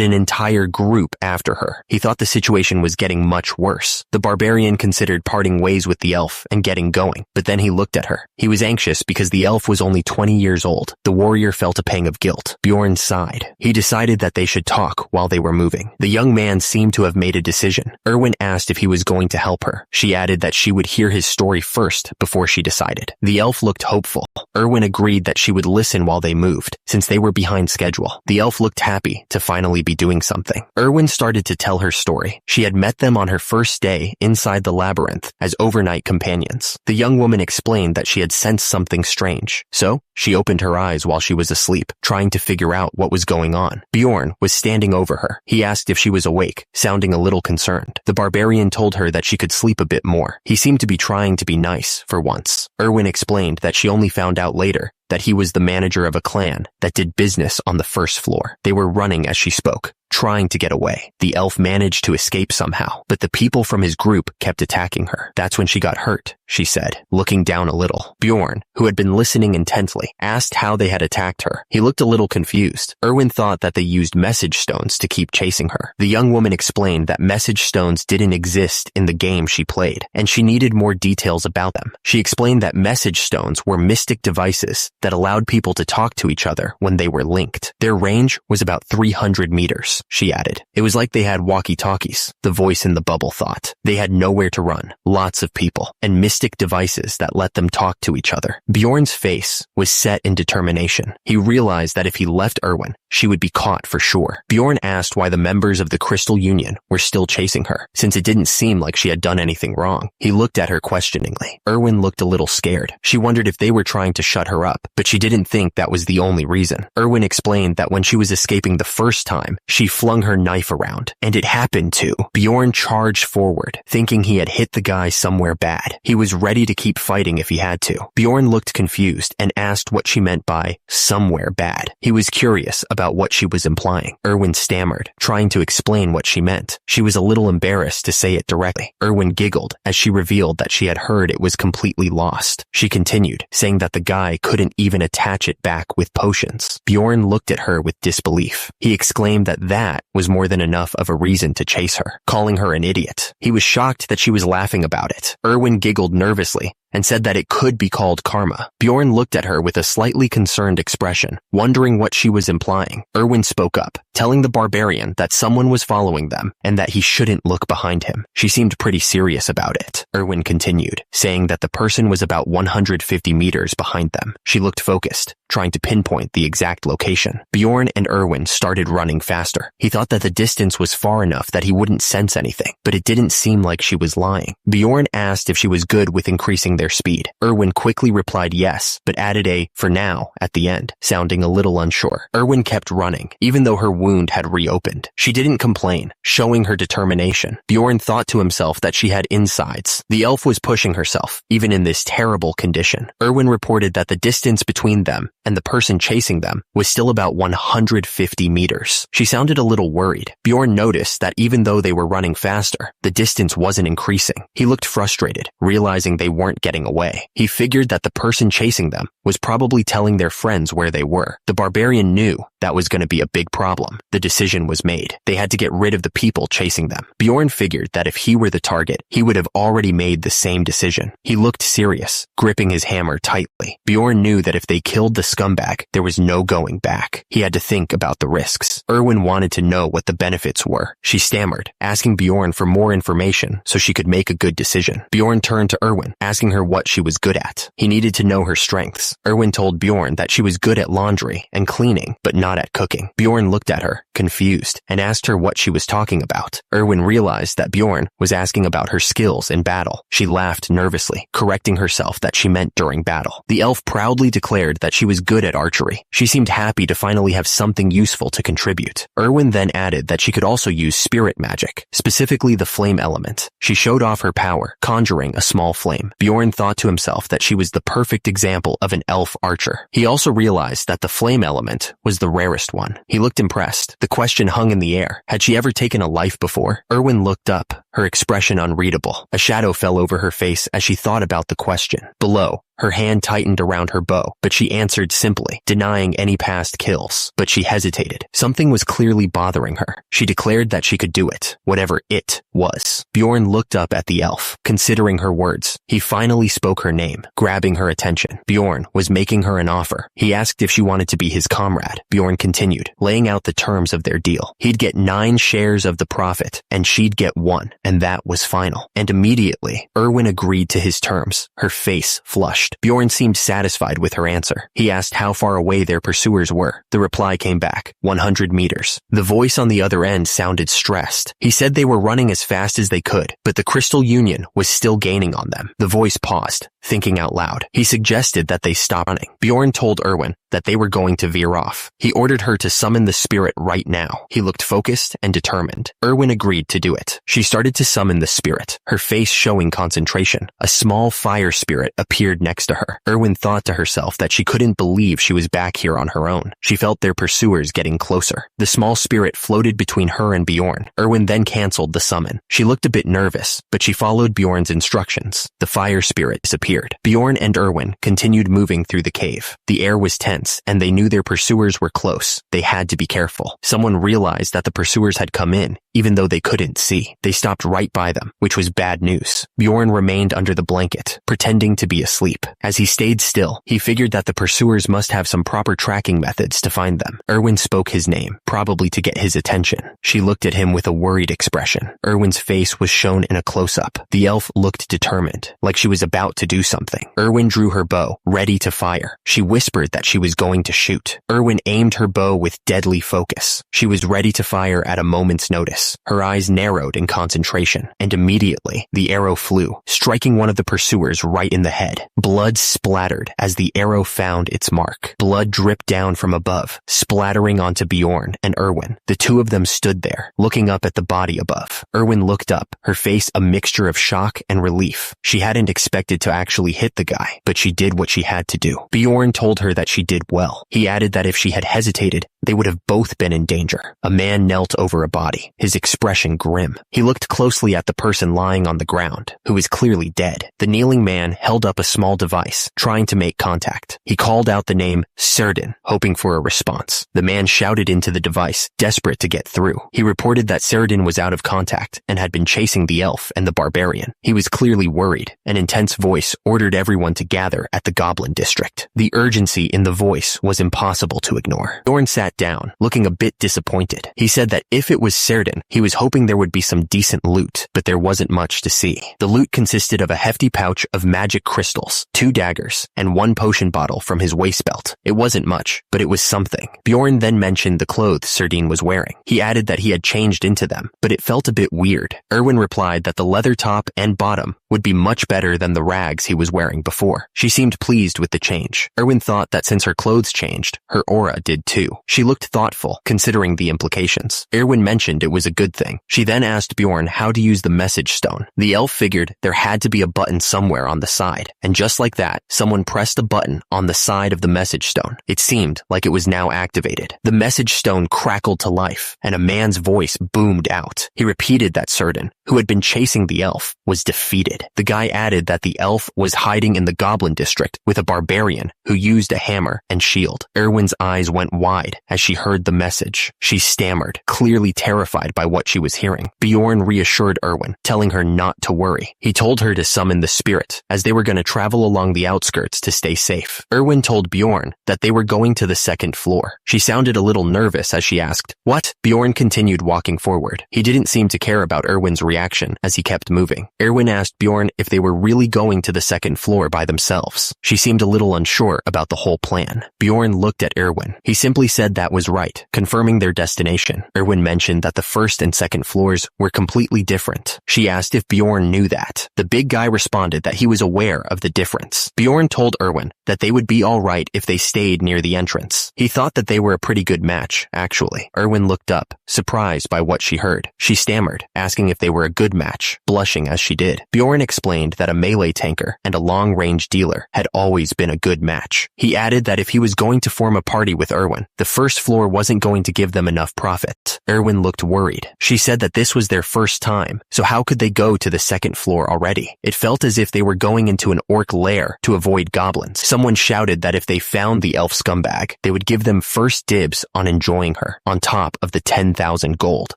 an entire group after her. He thought the situation was getting much worse. The barbarian considered parting ways with the elf and getting going, but then he looked at her. He was anxious because the elf was only 20 years old. The warrior felt a pang of guilt. Bjorn sighed. He decided that they should talk while they were moving. The young man seemed to have made a decision. Erwin asked if he was going to help her. She added that she would hear his story first before she decided. The elf looked hopeful. Erwin agreed that she would listen while they moved, since they were behind schedule. The elf looked happy to finally be doing something. Erwin started to tell her story. She had met them on her first day inside the labyrinth as overnight companions. The young woman explained that she had sensed something strange, so she opened her eyes while she was asleep, trying to figure out what was going on. Bjorn was standing over her. He asked if she was awake, sounding a little concerned. The barbarian told her that she could sleep a bit more. He seemed to be trying to be nice for once. Erwin explained that she only found out later that he was the manager of a clan that did business on the first floor. They were running as she spoke, trying to get away. The elf managed to escape somehow, but the people from his group kept attacking her. That's when she got hurt, she said, looking down a little. Bjorn, who had been listening intently, asked how they had attacked her. He looked a little confused. Erwin thought that they used message stones to keep chasing her. The young woman explained that message stones didn't exist in the game she played, and she needed more details about them. She explained that message stones were mystic devices that allowed people to talk to each other when they were linked. Their range was about 300 meters, she added. It was like they had walkie-talkies, the voice in the bubble thought. They had nowhere to run, lots of people, and mystic devices that let them talk to each other. Bjorn's face was set in determination. He realized that if he left Erwin, she would be caught for sure. Bjorn asked why the members of the Crystal Union were still chasing her, since it didn't seem like she had done anything wrong. He looked at her questioningly. Erwin looked a little scared. She wondered if they were trying to shut her up, but she didn't think that was the only reason. Erwin explained that when she was escaping the first time, she flung her knife around, and it happened to. Bjorn charged forward, thinking he had hit the guy somewhere bad. He was ready to keep fighting if he had to. Bjorn looked confused and asked what she meant by somewhere bad. He was curious about what she was implying. Erwin stammered, trying to explain what she meant. She was a little embarrassed to say it directly. Erwin giggled as she revealed that she had heard it was completely lost. She continued, saying that the guy couldn't even attach it back with potions. Bjorn looked at her with disbelief. He exclaimed that that was more than enough of a reason to chase her, calling her an idiot. He was shocked that she was laughing about it. Erwin giggled nervously and said that it could be called karma. Bjorn looked at her with a slightly concerned expression, wondering what she was implying. Erwin spoke up, telling the barbarian that someone was following them and that he shouldn't look behind him. She seemed pretty serious about it. Erwin continued, saying that the person was about 150 meters behind them. She looked focused, trying to pinpoint the exact location. Bjorn and Erwin started running faster. He thought that the distance was far enough that he wouldn't sense anything, but it didn't seem like she was lying. Bjorn asked if she was good with increasing their speed. Erwin quickly replied yes, but added a "for now" at the end, sounding a little unsure. Erwin kept running, even though her wound had reopened. She didn't complain, showing her determination. Bjorn thought to himself that she had insides. The elf was pushing herself, even in this terrible condition. Erwin reported that the distance between them and the person chasing them was still about 150 meters. She sounded a little worried. Bjorn noticed that even though they were running faster, the distance wasn't increasing. He looked frustrated, realizing they weren't getting away. He figured that the person chasing them was probably telling their friends where they were. The barbarian knew that was going to be a big problem. The decision was made. They had to get rid of the people chasing them. Bjorn figured that if he were the target, he would have already made the same decision. He looked serious, gripping his hammer tightly. Bjorn knew that if they killed the scumbag, there was no going back. He had to think about the risks. Erwin wanted to know what the benefits were. She stammered, asking Bjorn for more information so she could make a good decision. Bjorn turned to Erwin, asking her what she was good at. He needed to know her strengths. Erwin told Bjorn that she was good at laundry and cleaning, but not at cooking. Bjorn looked at her, confused, and asked her what she was talking about. Erwin realized that Bjorn was asking about her skills in battle. She laughed nervously, correcting herself that she meant during battle. The elf proudly declared that she was good at archery. She seemed happy to finally have something useful to contribute. Erwin then added that she could also use spirit magic, specifically the flame element. She showed off her power, conjuring a small flame. Bjorn thought to himself that she was the perfect example of an elf archer. He also realized that the flame element was the rare rarest one. He looked impressed. The question hung in the air. Had she ever taken a life before? Erwin looked up, her expression unreadable. A shadow fell over her face as she thought about the question. Below, her hand tightened around her bow, but she answered simply, denying any past kills. But she hesitated. Something was clearly bothering her. She declared that she could do it, whatever it was. Bjorn looked up at the elf, considering her words. He finally spoke her name, grabbing her attention. Bjorn was making her an offer. He asked if she wanted to be his comrade. Bjorn continued, laying out the terms of their deal. He'd get 9 shares of the profit, and she'd get 1, and that was final. And immediately, Erwin agreed to his terms. Her face flushed. Bjorn seemed satisfied with her answer. He asked how far away their pursuers were. The reply came back, 100 meters. The voice on the other end sounded stressed. He said they were running as fast as they could, but the Crystal Union was still gaining on them. The voice paused, thinking out loud. He suggested that they stop running. Bjorn told Erwin that they were going to veer off. He ordered her to summon the spirit right now. He looked focused and determined. Erwin agreed to do it. She started to summon the spirit, her face showing concentration. A small fire spirit appeared next to her. Erwin thought to herself that she couldn't believe she was back here on her own. She felt their pursuers getting closer. The small spirit floated between her and Bjorn. Erwin then canceled the summon. She looked a bit nervous, but she followed Bjorn's instructions. The fire spirit disappeared. Bjorn and Erwin continued moving through the cave. The air was tense, and they knew their pursuers were close. They had to be careful. Someone realized that the pursuers had come in, even though they couldn't see. They stopped right by them, which was bad news. Bjorn remained under the blanket, pretending to be asleep. As he stayed still, he figured that the pursuers must have some proper tracking methods to find them. Erwin spoke his name, probably to get his attention. She looked at him with a worried expression. Erwin's face was shown in a close-up. The elf looked determined, like she was about to do something. Erwin drew her bow, ready to fire. She whispered that she was going to shoot. Erwin aimed her bow with deadly focus. She was ready to fire at a moment's notice. Her eyes narrowed in concentration, and immediately, the arrow flew, striking one of the pursuers right in the head. Blood splattered as the arrow found its mark. Blood dripped down from above, splattering onto Bjorn and Erwin. The two of them stood there, looking up at the body above. Erwin looked up, her face a mixture of shock and relief. She hadn't expected to actually hit the guy, but she did what she had to do. Bjorn told her that she did well. He added that if she had hesitated, they would have both been in danger. A man knelt over a body, his expression grim. He looked closely at the person lying on the ground, who was clearly dead. The kneeling man held up a small device, trying to make contact. He called out the name Serdin, hoping for a response. The man shouted into the device, desperate to get through. He reported that Serdin was out of contact and had been chasing the elf and the barbarian. He was clearly worried. An intense voice ordered everyone to gather at the Goblin District. The urgency in the voice was impossible to ignore. Bjorn sat down, looking a bit disappointed. He said that if it was Serdin, he was hoping there would be some decent loot, but there wasn't much to see. The loot consisted of a hefty pouch of magic crystals, 2 daggers, and 1 potion bottle from his waist belt. It wasn't much, but it was something. Bjorn then mentioned the clothes Serdin was wearing. He added that he had changed into them, but it felt a bit weird. Erwin replied that the leather top and bottom would be much better than the rags he was wearing before. She seemed pleased with the change. Erwin thought that since her clothes changed, her aura did too. She looked thoughtful, considering the implications. Erwin mentioned it was a good thing. She then asked Bjorn how to use the message stone. The elf figured there had to be a button somewhere on the side, and just like that, someone pressed a button on the side of the message stone. It seemed like it was now activated. The message stone crackled to life, and a man's voice boomed out. He repeated that Serdin, who had been chasing the elf, was defeated. The guy added that the elf was hiding in the Goblin District with a barbarian who used a hammer and shield. Erwin's eyes went wide as she heard the message. She stammered, clearly terrified by what she was hearing. Bjorn reassured Erwin, telling her not to worry. He told her to summon the spirit, as they were going to travel along the outskirts to stay safe. Erwin told Bjorn that they were going to the 2nd floor. She sounded a little nervous as she asked, "What?" Bjorn continued walking forward. He didn't seem to care about Erwin's reaction as he kept moving. Erwin asked Bjorn if they were really going to the 2nd floor by themselves. She seemed a little unsure about the whole plan. Bjorn looked at Erwin. He simply said that was right, confirming their destination. Erwin mentioned that the 1st and 2nd floors were completely different. She asked if Bjorn knew that. The big guy responded that he was aware of the difference. Bjorn told Erwin that they would be alright if they stayed near the entrance. He thought that they were a pretty good match, actually. Erwin looked up, surprised by what she heard. She stammered, asking if they were were a good match, blushing as she did. Bjorn explained that a melee tanker and a long-range dealer had always been a good match. He added that if he was going to form a party with Erwin, the first floor wasn't going to give them enough profit. Erwin looked worried. She said that this was their first time, so how could they go to the second floor already? It felt as if they were going into an orc lair to avoid goblins. Someone shouted that if they found the elf scumbag, they would give them first dibs on enjoying her, on top of the 10,000 gold.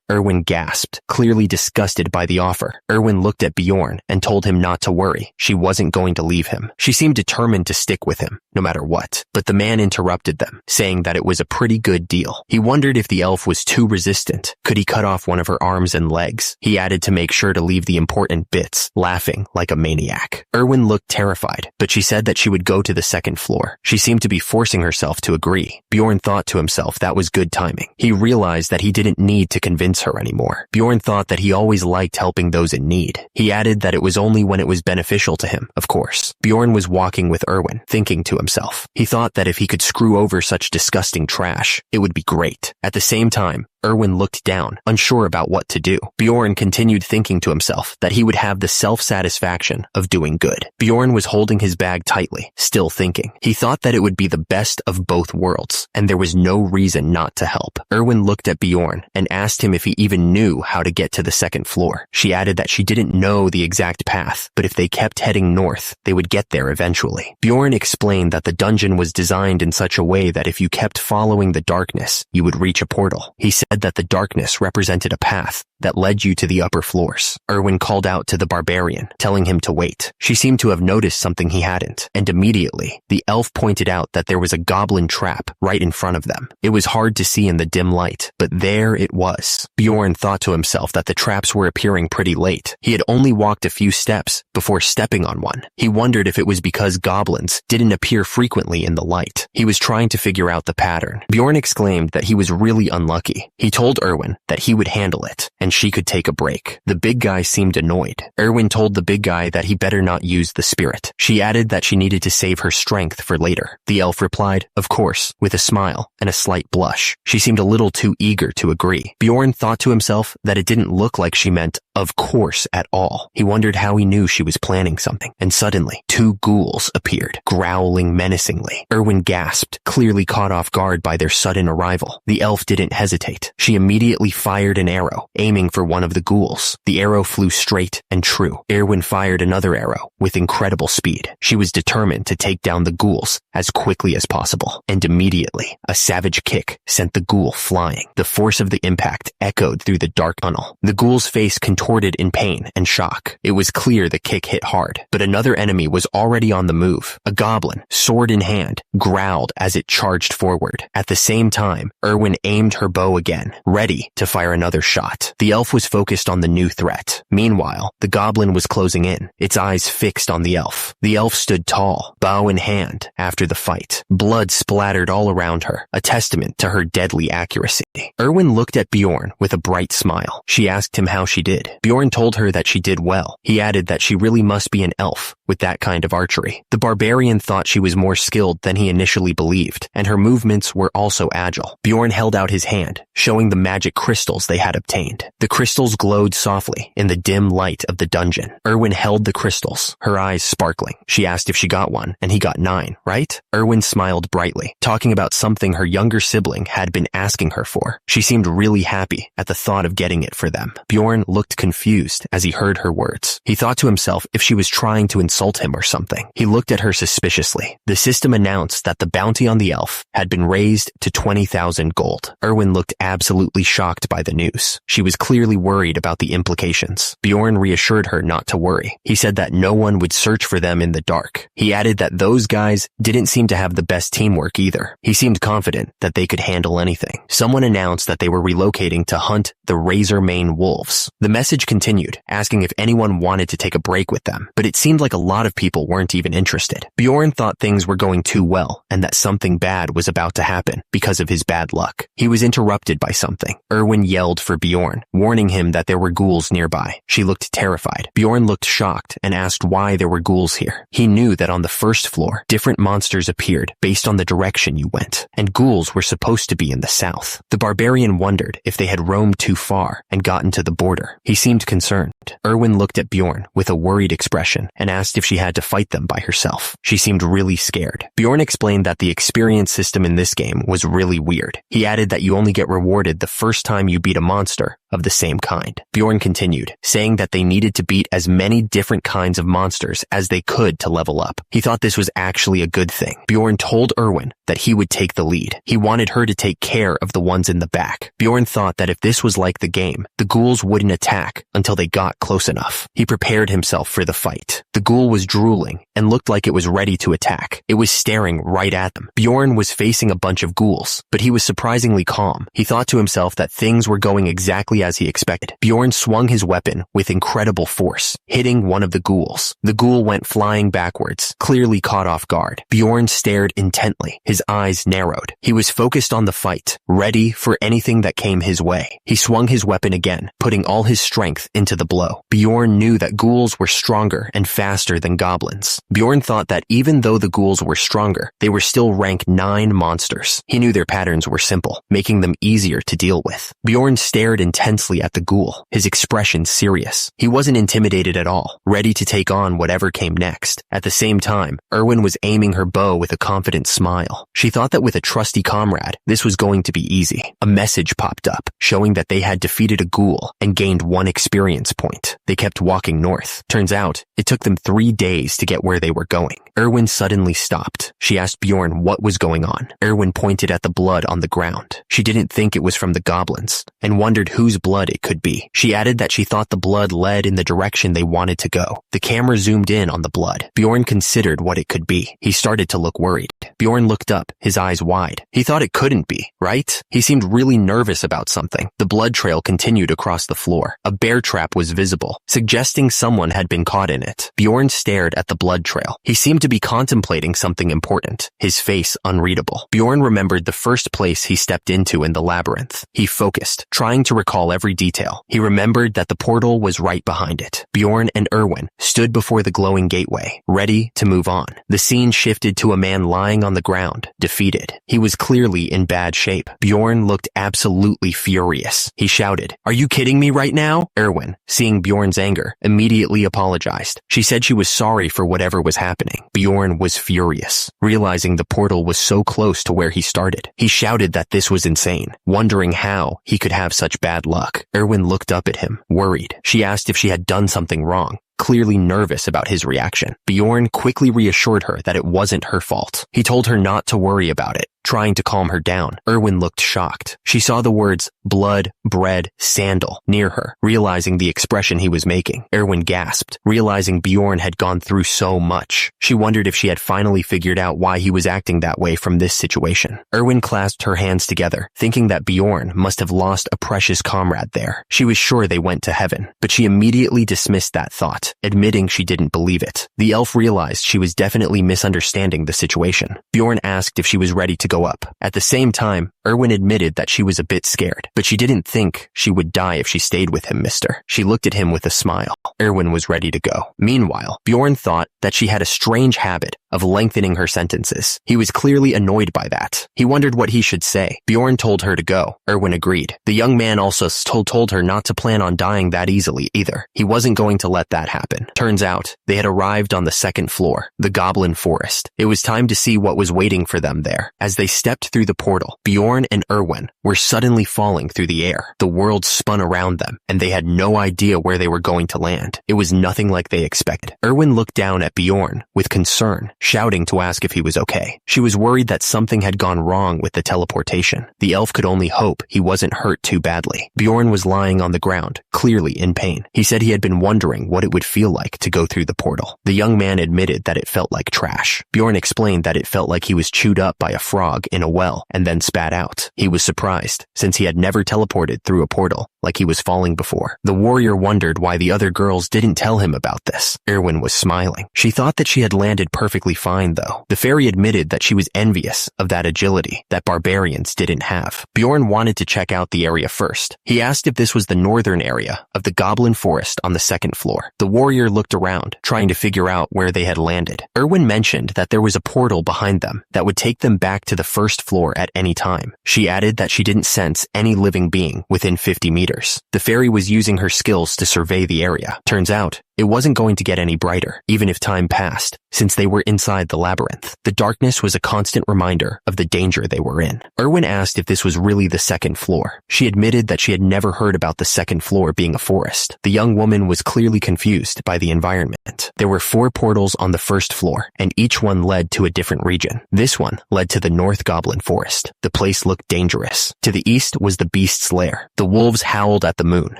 Erwin gasped, clearly disgusted by the offer. Erwin looked at Bjorn and told him not to worry. She wasn't going to leave him. She seemed determined to stick with him, no matter what. But the man interrupted them, saying that it was a pretty good deal. He wondered if the elf was too resistant. Could he cut off one of her arms and legs? He added to make sure to leave the important bits, laughing like a maniac. Erwin looked terrified, but she said that she would go to the second floor. She seemed to be forcing herself to agree. Bjorn thought to himself that was good timing. He realized that he didn't need to convince her anymore. Bjorn thought that he always liked helping those in need. He added that it was only when it was beneficial to him, of course. Bjorn was walking with Erwin, thinking to himself. He thought that if he could screw over such disgusting trash, it would be great. At the same time, Erwin looked down, unsure about what to do. Bjorn continued thinking to himself that he would have the self-satisfaction of doing good. Bjorn was holding his bag tightly, still thinking. He thought that it would be the best of both worlds, and there was no reason not to help. Erwin looked at Bjorn and asked him if he even knew how to get to the second floor. She added that she didn't know the exact path, but if they kept heading north, they would get there eventually. Bjorn explained that the dungeon was designed in such a way that if you kept following the darkness, you would reach a portal. He said that the darkness represented a path that led you to the upper floors. Erwin called out to the Barbarian, telling him to wait. She seemed to have noticed something he hadn't, and immediately, the elf pointed out that there was a goblin trap right in front of them. It was hard to see in the dim light, but there it was. Bjorn thought to himself that the traps were appearing pretty late. He had only walked a few steps before stepping on one. He wondered if it was because goblins didn't appear frequently in the light. He was trying to figure out the pattern. Bjorn exclaimed that he was really unlucky. He told Erwin that he would handle it, and she could take a break. The big guy seemed annoyed. Erwin told the big guy that he better not use the spirit. She added that she needed to save her strength for later. The elf replied, of course, with a smile and a slight blush. She seemed a little too eager to agree. Bjorn thought to himself that it didn't look like she meant of course at all. He wondered how he knew she was planning something, and suddenly, two ghouls appeared, growling menacingly. Erwin gasped, clearly caught off guard by their sudden arrival. The elf didn't hesitate. She immediately fired an arrow, aiming for one of the ghouls. The arrow flew straight and true. Erwin fired another arrow with incredible speed. She was determined to take down the ghouls as quickly as possible, and immediately, a savage kick sent the ghoul flying. The force of the impact echoed through the dark tunnel. The ghoul's face contorted in pain and shock. It was clear the kick hit hard, but another enemy was already on the move. A goblin, sword in hand, growled as it charged forward. At the same time, Erwin aimed her bow again, ready to fire another shot. The elf was focused on the new threat. Meanwhile, the goblin was closing in, its eyes fixed on the elf. The elf stood tall, bow in hand, after the fight. Blood splattered all around her, a testament to her deadly accuracy. Erwin looked at Bjorn with a bright smile. She asked him how she did. Bjorn told her that she did well. He added that she really must be an elf with that kind of archery. The barbarian thought she was more skilled than he initially believed, and her movements were also agile. Bjorn held out his hand, showing the magic crystals they had obtained. The crystals glowed softly in the dim light of the dungeon. Erwin held the crystals, her eyes sparkling. She asked if she got one, and he got 9, right? Erwin smiled brightly, talking about something her younger sibling had been asking her for. She seemed really happy at the thought of getting it for them. Bjorn looked confused as he heard her words. He thought to himself if she was trying to insult him or something. He looked at her suspiciously. The system announced that the bounty on the elf had been raised to 20,000 gold. Erwin looked absolutely shocked by the news. She was clearly worried about the implications. Bjorn reassured her not to worry. He said that no one would search for them in the dark. He added that those guys didn't seem to have the best teamwork either. He seemed confident that they could handle anything. Someone announced that they were relocating to hunt the razor-mane wolves. The message continued, asking if anyone wanted to take a break with them, but it seemed like a lot of people weren't even interested. Bjorn thought things were going too well and that something bad was about to happen because of his bad luck. He was interrupted by something. Erwin yelled for Bjorn, warning him that there were ghouls nearby. She looked terrified. Bjorn looked shocked and asked why there were ghouls here. He knew that on the first floor, different monsters appeared based on the direction you went, and ghouls were supposed to be in the south. The barbarian wondered if they had roamed too far and gotten to the border. He seemed concerned. Erwin looked at Bjorn with a worried expression and asked if she had to fight them by herself. She seemed really scared. Bjorn explained that the experience system in this game was really weird. He added that you only get rewarded the first time you beat a monster of the same kind. Bjorn continued, saying that they needed to beat as many different kinds of monsters as they could to level up. He thought this was actually a good thing. Bjorn told Erwin that he would take the lead. He wanted her to take care of the ones in the back. Bjorn thought that if this was like the game, the ghouls wouldn't attack until they got close enough. He prepared himself for the fight. The ghoul was drooling and looked like it was ready to attack. It was staring right at them. Bjorn was facing a bunch of ghouls, but he was surprisingly calm. He thought to himself that things were going exactly as he expected. Bjorn swung his weapon with incredible force, hitting one of the ghouls. The ghoul went flying backwards, clearly caught off guard. Bjorn stared intently. His eyes narrowed. He was focused on the fight, ready for anything that came his way. He swung his weapon again, putting all his strength into the blow. Bjorn knew that ghouls were stronger and faster than goblins. Bjorn thought that even though the ghouls were stronger, they were still rank 9 monsters. He knew their patterns were simple, making them easier to deal with. Bjorn stared intensely at the ghoul, his expression serious. He wasn't intimidated at all, ready to take on whatever came next. At the same time, Erwin was aiming her bow with a confident smile. She thought that with a trusty comrade, this was going to be easy. A message popped up, showing that they had defeated a ghoul and gained 1 experience point. They kept walking north. Turns out, it took them 3 days to get where they were going. Erwin suddenly stopped. She asked Bjorn what was going on. Erwin pointed at the blood on the ground. She didn't think it was from the goblins, and wondered whose blood it could be. She added that she thought the blood led in the direction they wanted to go. The camera zoomed in on the blood. Bjorn considered what it could be. He started to look worried. Bjorn looked up, his eyes wide. He thought it couldn't be, right? He seemed really nervous about something. The blood trail continued across the floor. A bear trap was visible, suggesting someone had been caught in it. Bjorn stared at the blood trail. He seemed to be contemplating something important, his face unreadable. Bjorn remembered the first place he stepped into in the labyrinth. He focused, trying to recall every detail. He remembered that the portal was right behind it. Bjorn and Erwin stood before the glowing gateway, ready to move on. The scene shifted to a man lying on the ground, defeated. He was clearly in bad shape. Bjorn looked absolutely furious. He shouted, "Are you kidding me right now?" Erwin, seeing Bjorn's anger, immediately apologized. She said she was sorry for whatever was happening. Bjorn was furious, realizing the portal was so close to where he started. He shouted that this was insane, wondering how he could have such bad luck. Erwin looked up at him, worried. She asked if she had done something wrong, clearly nervous about his reaction. Bjorn quickly reassured her that it wasn't her fault. He told her not to worry about it, trying to calm her down. Erwin looked shocked. She saw the words blood, bread, sandal near her, realizing the expression he was making. Erwin gasped, realizing Bjorn had gone through so much. She wondered if she had finally figured out why he was acting that way from this situation. Erwin clasped her hands together, thinking that Bjorn must have lost a precious comrade there. She was sure they went to heaven, but she immediately dismissed that thought, admitting she didn't believe it. The elf realized she was definitely misunderstanding the situation. Bjorn asked if she was ready to go up. At the same time, Erwin admitted that she was a bit scared, but she didn't think she would die if she stayed with him, mister. She looked at him with a smile. Erwin was ready to go. Meanwhile, Bjorn thought that she had a strange habit of lengthening her sentences. He was clearly annoyed by that. He wondered what he should say. Bjorn told her to go. Erwin agreed. The young man also told her not to plan on dying that easily either. He wasn't going to let that happen. Turns out, they had arrived on the 2nd floor, the Goblin Forest. It was time to see what was waiting for them there. As they stepped through the portal, Bjorn and Erwin were suddenly falling through the air. The world spun around them, and they had no idea where they were going to land. It was nothing like they expected. Erwin looked down at Bjorn with concern, shouting to ask if he was okay. She was worried that something had gone wrong with the teleportation. The elf could only hope he wasn't hurt too badly. Bjorn was lying on the ground, clearly in pain. He said he had been wondering what it would feel like to go through the portal. The young man admitted that it felt like trash. Bjorn explained that it felt like he was chewed up by a frog in a well and then spat out. He was surprised, since he had never teleported through a portal like he was falling before. The warrior wondered why the other girls girls didn't tell him about this. Erwin was smiling. She thought that she had landed perfectly fine, though. The fairy admitted that she was envious of that agility that barbarians didn't have. Bjorn wanted to check out the area first. He asked if this was the northern area of the goblin forest on the second floor. The warrior looked around, trying to figure out where they had landed. Erwin mentioned that there was a portal behind them that would take them back to the first floor at any time. She added that she didn't sense any living being within 50 meters. The fairy was using her skills to survey the area. Turns out, it wasn't going to get any brighter, even if time passed, since they were inside the labyrinth. The darkness was a constant reminder of the danger they were in. Erwin asked if this was really the second floor. She admitted that she had never heard about the second floor being a forest. The young woman was clearly confused by the environment. There were 4 portals on the first floor, and each one led to a different region. This one led to the North Goblin Forest. The place looked dangerous. To the east was the beast's lair. The wolves howled at the moon,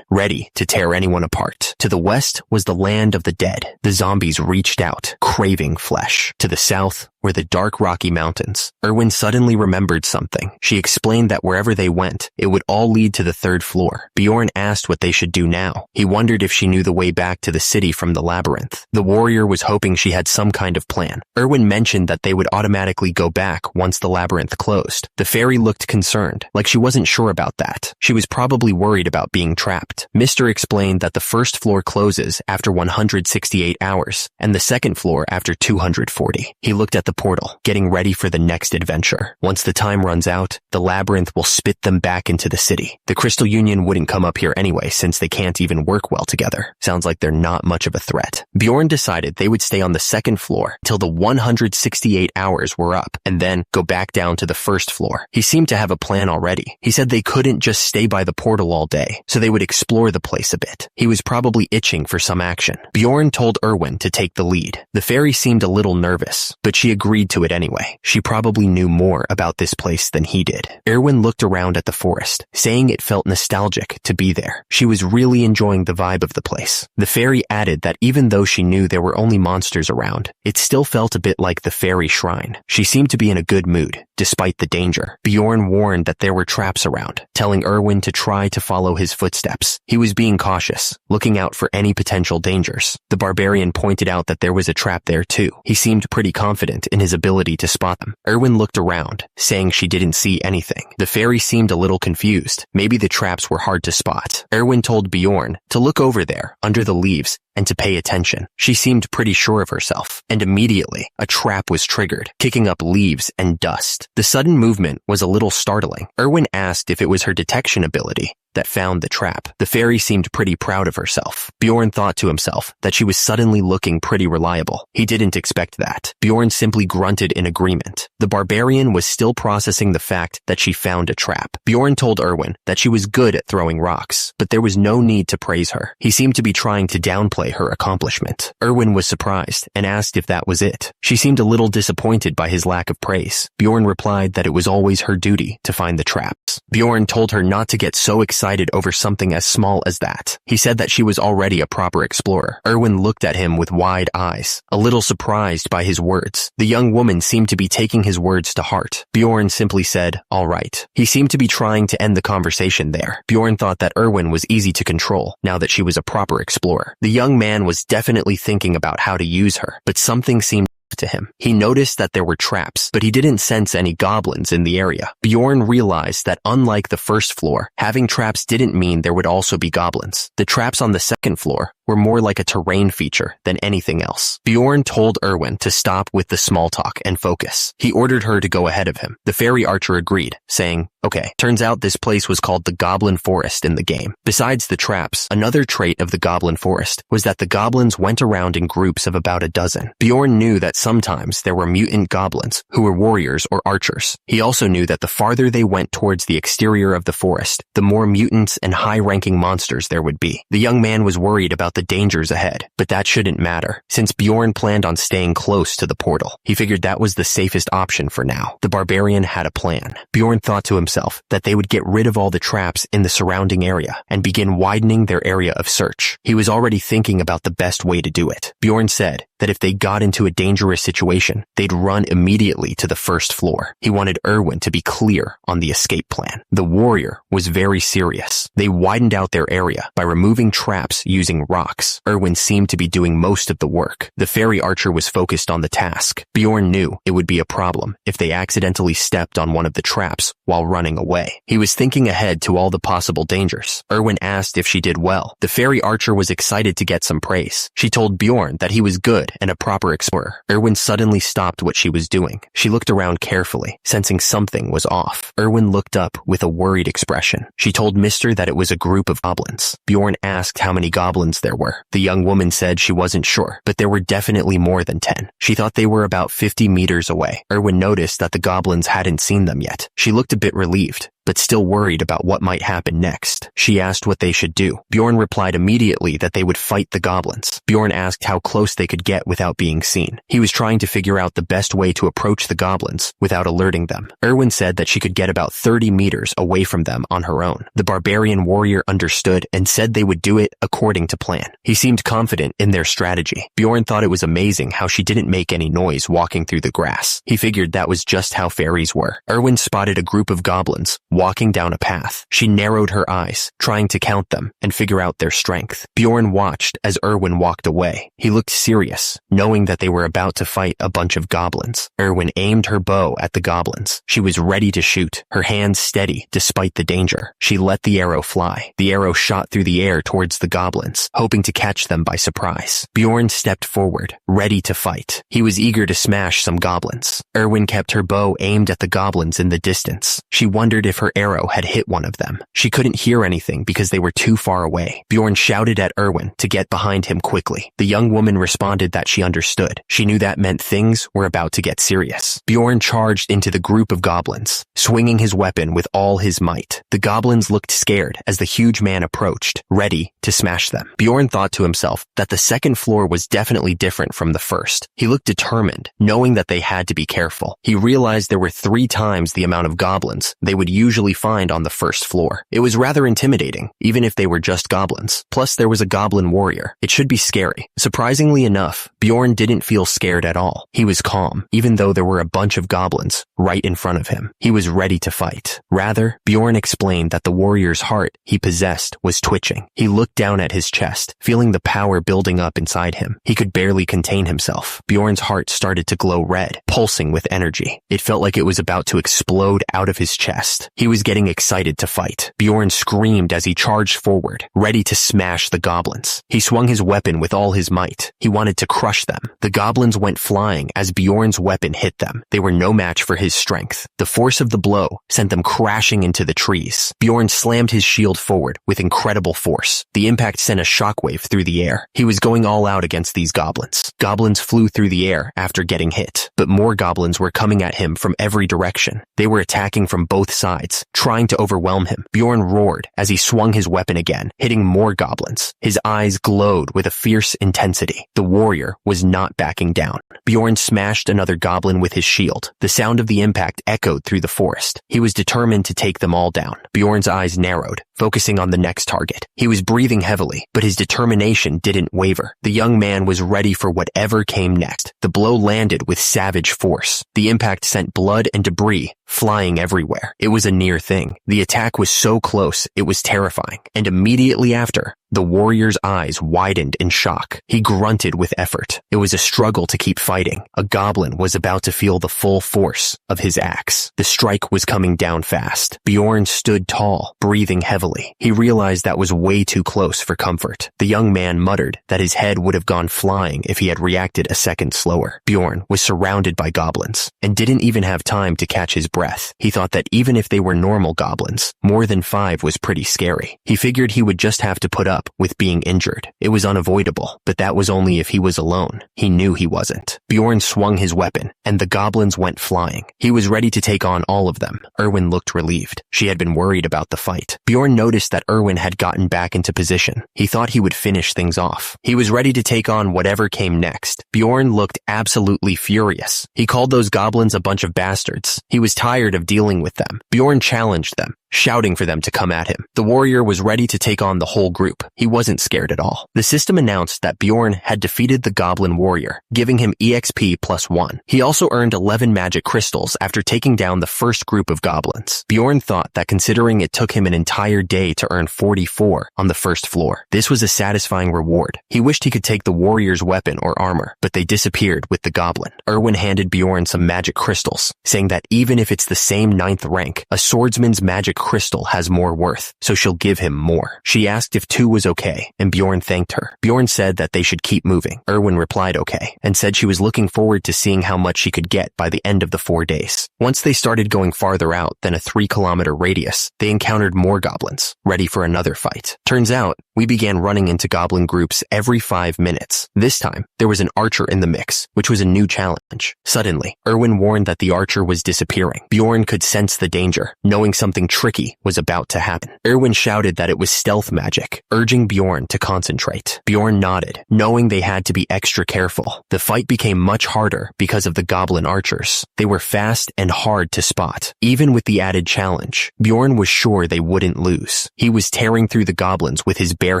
ready to tear anyone apart. To the west was the land of the dead. The zombies reached out, craving flesh. To the south were the dark Rocky Mountains. Erwin suddenly remembered something. She explained that wherever they went, it would all lead to the third floor. Bjorn asked what they should do now. He wondered if she knew the way back to the city from the labyrinth. The warrior was hoping she had some kind of plan. Erwin mentioned that they would automatically go back once the labyrinth closed. The fairy looked concerned, like she wasn't sure about that. She was probably worried about being trapped. Mr. explained that the first floor closes after 168 hours, and the second floor after 240. He looked at the portal, getting ready for the next adventure. Once the time runs out, the labyrinth will spit them back into the city. The Crystal Union wouldn't come up here anyway, since they can't even work well together. Sounds like they're not much of a threat. Bjorn decided they would stay on the second floor till the 168 hours were up, and then go back down to the first floor. He seemed to have a plan already. He said they couldn't just stay by the portal all day, so they would explore the place a bit. He was probably itching for some action. Bjorn told Erwin to take the lead. The fairy seemed a little nervous, but she agreed to it anyway. She probably knew more about this place than he did. Erwin looked around at the forest, saying it felt nostalgic to be there. She was really enjoying the vibe of the place. The fairy added that even though she knew there were only monsters around, it still felt a bit like the fairy shrine. She seemed to be in a good mood, despite the danger. Bjorn warned that there were traps around, telling Erwin to try to follow his footsteps. He was being cautious, looking out for any potential dangers. The barbarian pointed out that there was a trap there too. He seemed pretty confident in his ability to spot them. Erwin looked around, saying she didn't see anything. The fairy seemed a little confused. Maybe the traps were hard to spot. Erwin told Bjorn to look over there, under the leaves, and to pay attention. She seemed pretty sure of herself, and immediately, a trap was triggered, kicking up leaves and dust. The sudden movement was a little startling. Erwin asked if it was her detection ability that found the trap. The fairy seemed pretty proud of herself. Bjorn thought to himself that she was suddenly looking pretty reliable. He didn't expect that. Bjorn simply grunted in agreement. The barbarian was still processing the fact that she found a trap. Bjorn told Erwin that she was good at throwing rocks, but there was no need to praise her. He seemed to be trying to downplay her accomplishment. Erwin was surprised and asked if that was it. She seemed a little disappointed by his lack of praise. Bjorn replied that it was always her duty to find the traps. Bjorn told her not to get so excited over something as small as that. He said that she was already a proper explorer. Erwin looked at him with wide eyes, a little surprised by his words. The young woman seemed to be taking his words to heart. Bjorn simply said, "All right." He seemed to be trying to end the conversation there. Bjorn thought that Erwin was easy to control, now that she was a proper explorer. The young man was definitely thinking about how to use her, but something seemed to him. He noticed that there were traps, but he didn't sense any goblins in the area. Bjorn realized that unlike the first floor, having traps didn't mean there would also be goblins. The traps on the second floor were more like a terrain feature than anything else. Bjorn told Erwin to stop with the small talk and focus. He ordered her to go ahead of him. The fairy archer agreed, saying, "Okay." Turns out this place was called the Goblin Forest in the game. Besides the traps, another trait of the Goblin Forest was that the goblins went around in groups of about a dozen. Bjorn knew that sometimes there were mutant goblins who were warriors or archers. He also knew that the farther they went towards the exterior of the forest, the more mutants and high-ranking monsters there would be. The young man was worried about the dangers ahead, but that shouldn't matter, since Bjorn planned on staying close to the portal. He figured that was the safest option for now. The barbarian had a plan. Bjorn thought to himself that they would get rid of all the traps in the surrounding area and begin widening their area of search. He was already thinking about the best way to do it. Bjorn said that if they got into a dangerous situation, they'd run immediately to the first floor. He wanted Erwin to be clear on the escape plan. The warrior was very serious. They widened out their area by removing traps using rocks. Erwin seemed to be doing most of the work. The fairy archer was focused on the task. Bjorn knew it would be a problem if they accidentally stepped on one of the traps while running away. He was thinking ahead to all the possible dangers. Erwin asked if she did well. The fairy archer was excited to get some praise. She told Bjorn that he was good and a proper explorer. Erwin suddenly stopped what she was doing. She looked around carefully, sensing something was off. Erwin looked up with a worried expression. She told Mister that it was a group of goblins. Bjorn asked how many goblins there were. The young woman said she wasn't sure, but there were definitely more than 10. She thought they were about 50 meters away. Erwin noticed that the goblins hadn't seen them yet. She looked a bit relieved, but still worried about what might happen next. She asked what they should do. Bjorn replied immediately that they would fight the goblins. Bjorn asked how close they could get without being seen. He was trying to figure out the best way to approach the goblins without alerting them. Erwin said that she could get about 30 meters away from them on her own. The barbarian warrior understood and said they would do it according to plan. He seemed confident in their strategy. Bjorn thought it was amazing how she didn't make any noise walking through the grass. He figured that was just how fairies were. Erwin spotted a group of goblins walking down a path. She narrowed her eyes, trying to count them and figure out their strength. Bjorn watched as Erwin walked away. He looked serious, knowing that they were about to fight a bunch of goblins. Erwin aimed her bow at the goblins. She was ready to shoot, her hands steady despite the danger. She let the arrow fly. The arrow shot through the air towards the goblins, hoping to catch them by surprise. Bjorn stepped forward, ready to fight. He was eager to smash some goblins. Erwin kept her bow aimed at the goblins in the distance. She wondered if her arrow had hit one of them. She couldn't hear anything because they were too far away. Bjorn shouted at Erwin to get behind him quickly. The young woman responded that she understood. She knew that meant things were about to get serious. Bjorn charged into the group of goblins, swinging his weapon with all his might. The goblins looked scared as the huge man approached, ready to smash them. Bjorn thought to himself that the second floor was definitely different from the first. He looked determined, knowing that they had to be careful. He realized there were 3 times the amount of goblins they would usually find on the first floor. It was rather intimidating, even if they were just goblins. Plus, there was a goblin warrior. It should be scary. Surprisingly enough, Bjorn didn't feel scared at all. He was calm, even though there were a bunch of goblins right in front of him. He was ready to fight. Rather, Bjorn explained that the warrior's heart he possessed was twitching. He looked down at his chest, feeling the power building up inside him. He could barely contain himself. Bjorn's heart started to glow red, pulsing with energy. It felt like it was about to explode out of his chest. He was getting excited to fight. Bjorn screamed as he charged forward, ready to smash the goblins. He swung his weapon with all his might. He wanted to crush them. The goblins went flying as Bjorn's weapon hit them. They were no match for his strength. The force of the blow sent them crashing into the trees. Bjorn slammed his shield forward with incredible force. The impact sent a shockwave through the air. He was going all out against these goblins. Goblins flew through the air after getting hit, but more goblins were coming at him from every direction. They were attacking from both sides, trying to overwhelm him. Bjorn roared as he swung his weapon again, hitting more goblins. His eyes glowed with a fierce intensity. The warrior was not backing down. Bjorn smashed another goblin with his shield. The sound of the impact echoed through the forest. He was determined to take them all down. Bjorn's eyes narrowed, focusing on the next target. He was breathing heavily, but his determination didn't waver. The young man was ready for whatever came next. The blow landed with savage force. The impact sent blood and debris flying everywhere. It was a near thing. The attack was so close, it was terrifying. And immediately after, the warrior's eyes widened in shock. He grunted with effort. It was a struggle to keep fighting. A goblin was about to feel the full force of his axe. The strike was coming down fast. Bjorn stood tall, breathing heavily. He realized that was way too close for comfort. The young man muttered that his head would have gone flying if he had reacted a second slower. Bjorn was surrounded by goblins and didn't even have time to catch his breath. He thought that even if they were normal goblins, more than 5 was pretty scary. He figured he would just have to put up with being injured. It was unavoidable, but that was only if he was alone. He knew he wasn't. Bjorn swung his weapon, and the goblins went flying. He was ready to take on all of them. Erwin looked relieved. She had been worried about the fight. Bjorn noticed that Erwin had gotten back into position. He thought he would finish things off. He was ready to take on whatever came next. Bjorn looked absolutely furious. He called those goblins a bunch of bastards. He was tired of dealing with them. Bjorn challenged them. shouting for them to come at him. The warrior was ready to take on the whole group. He wasn't scared at all. The system announced that Bjorn had defeated the goblin warrior, giving him EXP +1. He also earned 11 magic crystals after taking down the first group of goblins. Bjorn thought that considering it took him an entire day to earn 44 on the first floor, this was a satisfying reward. He wished he could take the warrior's weapon or armor, but they disappeared with the goblin. Erwin handed Bjorn some magic crystals, saying that even if it's the same 9th rank, a swordsman's magic crystal has more worth, so she'll give him more. She asked if 2 was okay, and Bjorn thanked her. Bjorn said that they should keep moving. Erwin replied okay, and said she was looking forward to seeing how much she could get by the end of the 4 days. Once they started going farther out than a 3-kilometer radius, they encountered more goblins, ready for another fight. Turns out, we began running into goblin groups every 5 minutes. This time, there was an archer in the mix, which was a new challenge. Suddenly, Erwin warned that the archer was disappearing. Bjorn could sense the danger, knowing something tricky was about to happen. Erwin shouted that it was stealth magic, urging Bjorn to concentrate. Bjorn nodded, knowing they had to be extra careful. The fight became much harder because of the goblin archers. They were fast and hard to spot. Even with the added challenge, Bjorn was sure they wouldn't lose. He was tearing through the goblins with his bare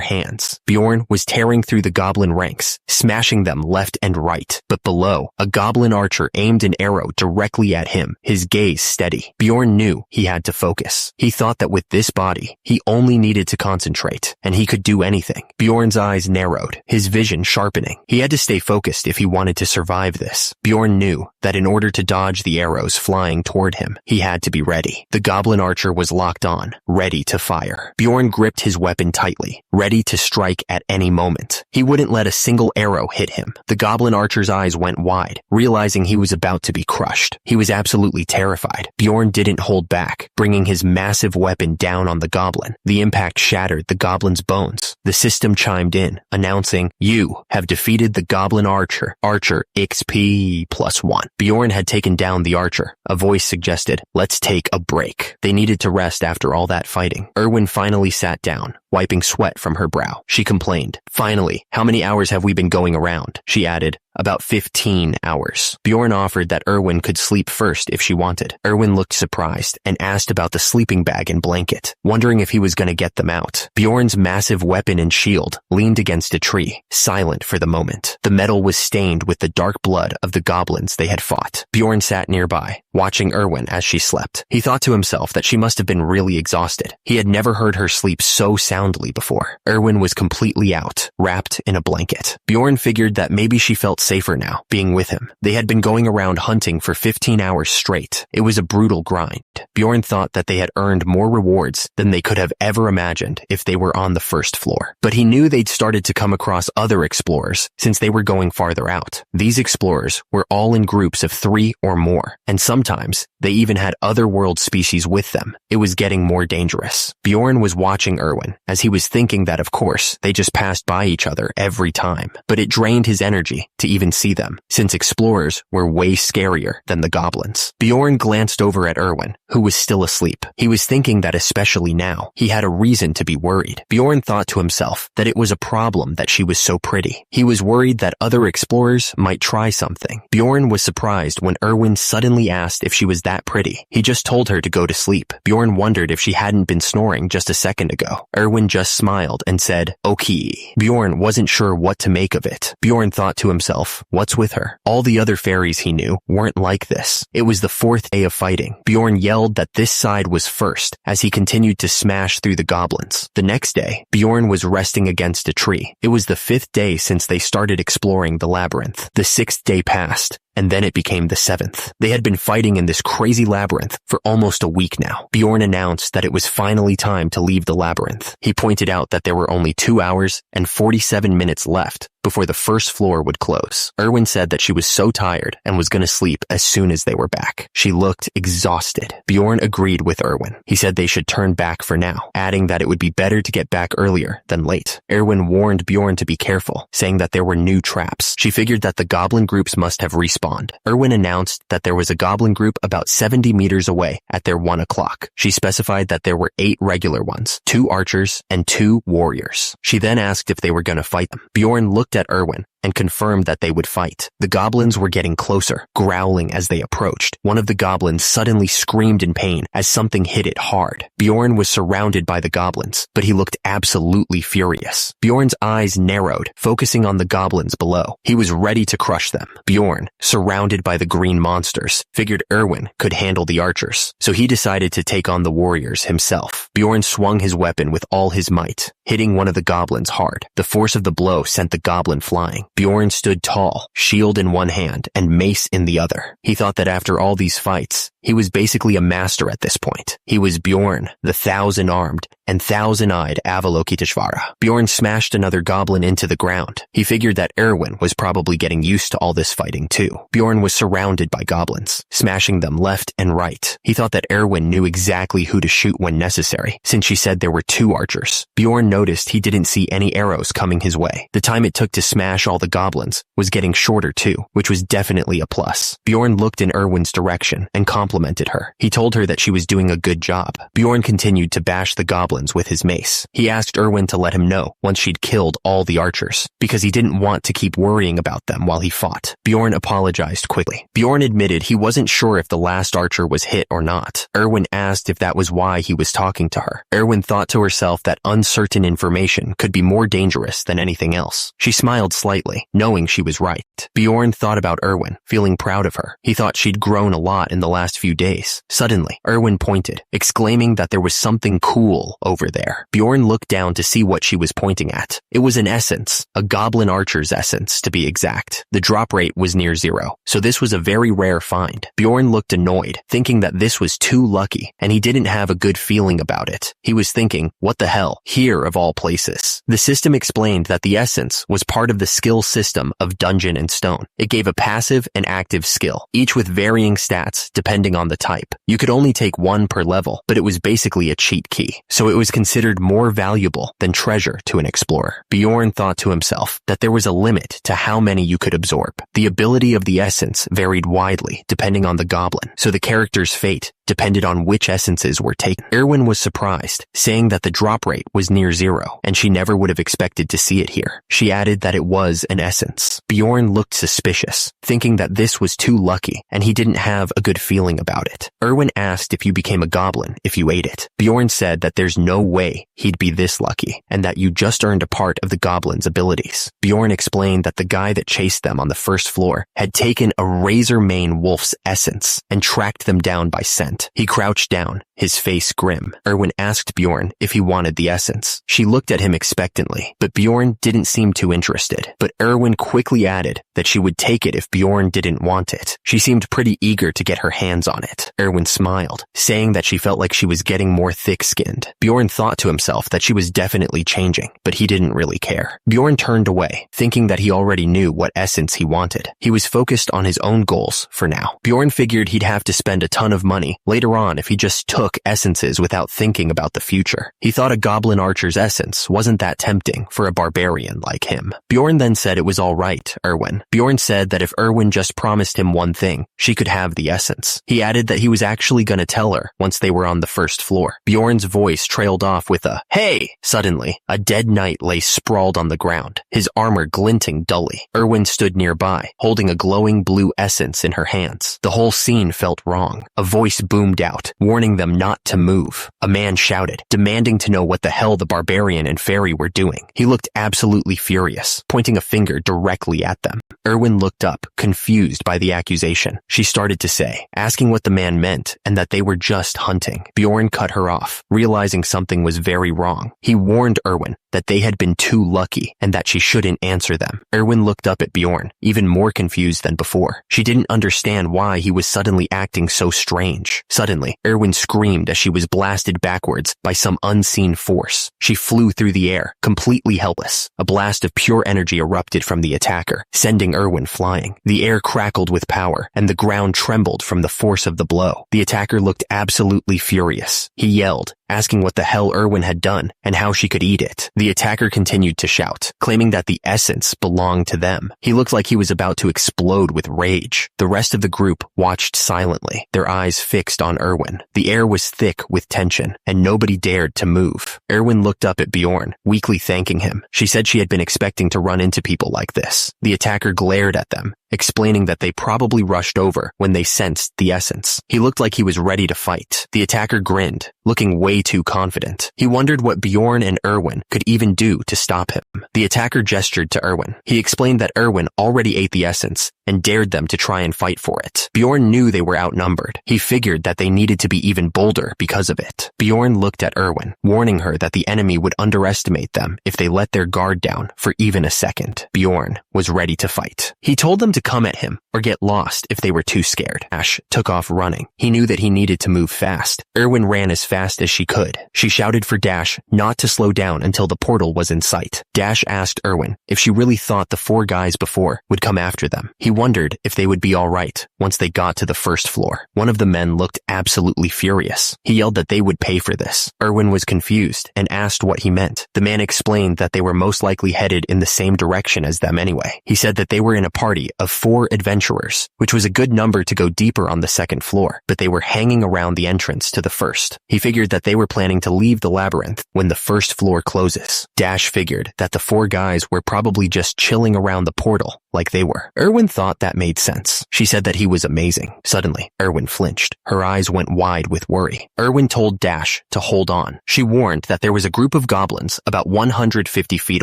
hands. Bjorn was tearing through the goblin ranks, smashing them left and right. But below, a goblin archer aimed an arrow directly at him, his gaze steady. Bjorn knew he had to focus. He thought that with this body, he only needed to concentrate, and he could do anything. Bjorn's eyes narrowed, his vision sharpening. He had to stay focused if he wanted to survive this. Bjorn knew that in order to dodge the arrows flying toward him, he had to be ready. The goblin archer was locked on, ready to fire. Bjorn gripped his weapon tightly, ready to strike at any moment. He wouldn't let a single arrow hit him. The goblin archer's eyes went wide, realizing he was about to be crushed. He was absolutely terrified. Bjorn didn't hold back, bringing his massive weapon down on the goblin. The impact shattered the goblin's bones. The system chimed in, announcing, "You have defeated the goblin archer. Archer XP +1. Bjorn had taken down the archer. A voice suggested, "Let's take a break." They needed to rest after all that fighting. Erwin finally sat down, wiping sweat from her brow. She complained, "Finally, how many hours have we been going around?" She added, "About 15 hours. Bjorn offered that Erwin could sleep first if she wanted. Erwin looked surprised and asked about the sleeping bag and blanket, wondering if he was going to get them out. Bjorn's massive weapon and shield leaned against a tree, silent for the moment. The metal was stained with the dark blood of the goblins they had fought. Bjorn sat nearby, watching Erwin as she slept. He thought to himself that she must have been really exhausted. He had never heard her sleep so soundly before. Erwin was completely out, wrapped in a blanket. Bjorn figured that maybe she felt safer now, being with him. They had been going around hunting for 15 hours straight. It was a brutal grind. Bjorn thought that they had earned more rewards than they could have ever imagined if they were on the first floor. But he knew they'd started to come across other explorers since they were going farther out. These explorers were all in groups of 3 or more, and sometimes they even had other world species with them. It was getting more dangerous. Bjorn was watching Erwin, as he was thinking that of course they just passed by each other every time. But it drained his energy to even see them, since explorers were way scarier than the goblins. Bjorn glanced over at Erwin, who was still asleep. He was thinking that especially now, he had a reason to be worried. Bjorn thought to himself that it was a problem that she was so pretty. He was worried that other explorers might try something. Bjorn was surprised when Erwin suddenly asked if she was that pretty. He just told her to go to sleep. Bjorn wondered if she hadn't been snoring just a second ago. Erwin just smiled and said, "Okay." Bjorn wasn't sure what to make of it. Bjorn thought to himself, what's with her? All the other fairies he knew weren't like this. It was the 4th day of fighting. Bjorn yelled that this side was first as he continued to smash through the goblins. The next day, Bjorn was resting against a tree. It was the 5th day since they started exploring the labyrinth. The 6th day passed, and then it became the 7th. They had been fighting in this crazy labyrinth for almost a week now. Bjorn announced that it was finally time to leave the labyrinth. He pointed out that there were only 2 hours and 47 minutes left before the first floor would close. Erwin said that she was so tired and was going to sleep as soon as they were back. She looked exhausted. Bjorn agreed with Erwin. He said they should turn back for now, adding that it would be better to get back earlier than late. Erwin warned Bjorn to be careful, saying that there were new traps. She figured that the goblin groups must have respawned. Erwin announced that there was a goblin group about 70 meters away at their 1 o'clock. She specified that there were 8 regular ones, 2 archers, and 2 warriors. She then asked if they were going to fight them. Bjorn looked at Erwin, and confirmed that they would fight. The goblins were getting closer, growling as they approached. One of the goblins suddenly screamed in pain as something hit it hard. Bjorn was surrounded by the goblins, but he looked absolutely furious. Bjorn's eyes narrowed, focusing on the goblins below. He was ready to crush them. Bjorn, surrounded by the green monsters, figured Erwin could handle the archers, so he decided to take on the warriors himself. Bjorn swung his weapon with all his might, hitting one of the goblins hard. The force of the blow sent the goblin flying. Bjorn stood tall, shield in one hand and mace in the other. He thought that after all these fights, he was basically a master at this point. He was Bjorn, the 1,000-armed and 1,000-eyed Avalokiteshvara. Bjorn smashed another goblin into the ground. He figured that Erwin was probably getting used to all this fighting too. Bjorn was surrounded by goblins, smashing them left and right. He thought that Erwin knew exactly who to shoot when necessary, since she said there were 2 archers. Bjorn noticed he didn't see any arrows coming his way. The time it took to smash all the goblins was getting shorter too, which was definitely a plus. Bjorn looked in Erwin's direction and complimented her. He told her that she was doing a good job. Bjorn continued to bash the goblins with his mace. He asked Erwin to let him know once she'd killed all the archers, because he didn't want to keep worrying about them while he fought. Bjorn apologized quickly. Bjorn admitted he wasn't sure if the last archer was hit or not. Erwin asked if that was why he was talking to her. Erwin thought to herself that uncertain information could be more dangerous than anything else. She smiled slightly, knowing she was right. Bjorn thought about Erwin, feeling proud of her. He thought she'd grown a lot in the last few days. Suddenly, Erwin pointed, exclaiming that there was something cool over there. Bjorn looked down to see what she was pointing at. It was an essence, a goblin archer's essence to be exact. The drop rate was near 0, so this was a very rare find. Bjorn looked annoyed, thinking that this was too lucky, and he didn't have a good feeling about it. He was thinking, what the hell, here of all places. The system explained that the essence was part of the skill system of Dungeon and Stone. It gave a passive and active skill, each with varying stats depending on the type. You could only take 1 per level, but it was basically a cheat key, so it was considered more valuable than treasure to an explorer. Bjorn thought to himself that there was a limit to how many you could absorb. The ability of the essence varied widely depending on the goblin, so the character's fate depended on which essences were taken. Erwin was surprised, saying that the drop rate was near 0, and she never would have expected to see it here. She added that it was an essence. Bjorn looked suspicious, thinking that this was too lucky, and he didn't have a good feeling about it. Erwin asked if you became a goblin if you ate it. Bjorn said that there's no way he'd be this lucky, and that you just earned a part of the goblin's abilities. Bjorn explained that the guy that chased them on the first floor had taken a razor mane wolf's essence and tracked them down by scent. He crouched down, his face grim. Erwin asked Bjorn if he wanted the essence. She looked at him expectantly, but Bjorn didn't seem too interested. But Erwin quickly added that she would take it if Bjorn didn't want it. She seemed pretty eager to get her hands on it. Erwin smiled, saying that she felt like she was getting more thick-skinned. Bjorn thought to himself that she was definitely changing, but he didn't really care. Bjorn turned away, thinking that he already knew what essence he wanted. He was focused on his own goals for now. Bjorn figured he'd have to spend a ton of money later on if he just took essences without thinking about the future. He thought a goblin archer's essence wasn't that tempting for a barbarian like him. Bjorn then said it was alright, Erwin. Bjorn said that if Erwin just promised him one thing, she could have the essence. He added that he was actually gonna tell her once they were on the first floor. Bjorn's voice trailed off with a, "Hey!" Suddenly, a dead knight lay sprawled on the ground, his armor glinting dully. Erwin stood nearby, holding a glowing blue essence in her hands. The whole scene felt wrong. A voice boomed out, warning them not to move. A man shouted, demanding to know what the hell the barbarian and fairy were doing. He looked absolutely furious, pointing a finger directly at them. Erwin looked up, confused by the accusation. She started to say, asking what the man meant and that they were just hunting. Bjorn cut her off, realizing something was very wrong. He warned Erwin that they had been too lucky and that she shouldn't answer them. Erwin looked up at Bjorn, even more confused than before. She didn't understand why he was suddenly acting so strange. Suddenly, Erwin screamed as she was blasted backwards by some unseen force. She flew through the air, completely helpless. A blast of pure energy erupted from the attacker, sending Erwin flying. The air crackled with power, and the ground trembled from the force of the blow. The attacker looked absolutely furious. He yelled, asking what the hell Erwin had done and how she could eat it. The attacker continued to shout, claiming that the essence belonged to them. He looked like he was about to explode with rage. The rest of the group watched silently, their eyes fixed on Erwin. The air was thick with tension, and nobody dared to move. Erwin looked up at Bjorn, weakly thanking him. She said she had been expecting to run into people like this. The attacker glared at them, explaining that they probably rushed over when they sensed the essence. He looked like he was ready to fight. The attacker grinned, looking way too confident. He wondered what Bjorn and Erwin could even do to stop him. The attacker gestured to Erwin. He explained that Erwin already ate the essence and dared them to try and fight for it. Bjorn knew they were outnumbered. He figured that they needed to be even bolder because of it. Bjorn looked at Erwin, warning her that the enemy would underestimate them if they let their guard down for even a second. Bjorn was ready to fight. He told them to come at him or get lost if they were too scared. Dash took off running. He knew that he needed to move fast. Erwin ran as fast as she could. She shouted for Dash not to slow down until the portal was in sight. Dash asked Erwin if she really thought the 4 guys before would come after them. He wondered if they would be all right once they got to the first floor. One of the men looked absolutely furious. He yelled that they would pay for this. Erwin was confused and asked what he meant. The man explained that they were most likely headed in the same direction as them anyway. He said that they were in a party of 4 adventurers, which was a good number to go deeper on the second floor, but they were hanging around the entrance to the first. He figured that they were planning to leave the labyrinth when the first floor closes. Dash figured that the 4 guys were probably just chilling around the portal like they were. Erwin thought that made sense. She said that he was amazing. Suddenly, Erwin flinched. Her eyes went wide with worry. Erwin told Dash to hold on. She warned that there was a group of goblins about 150 feet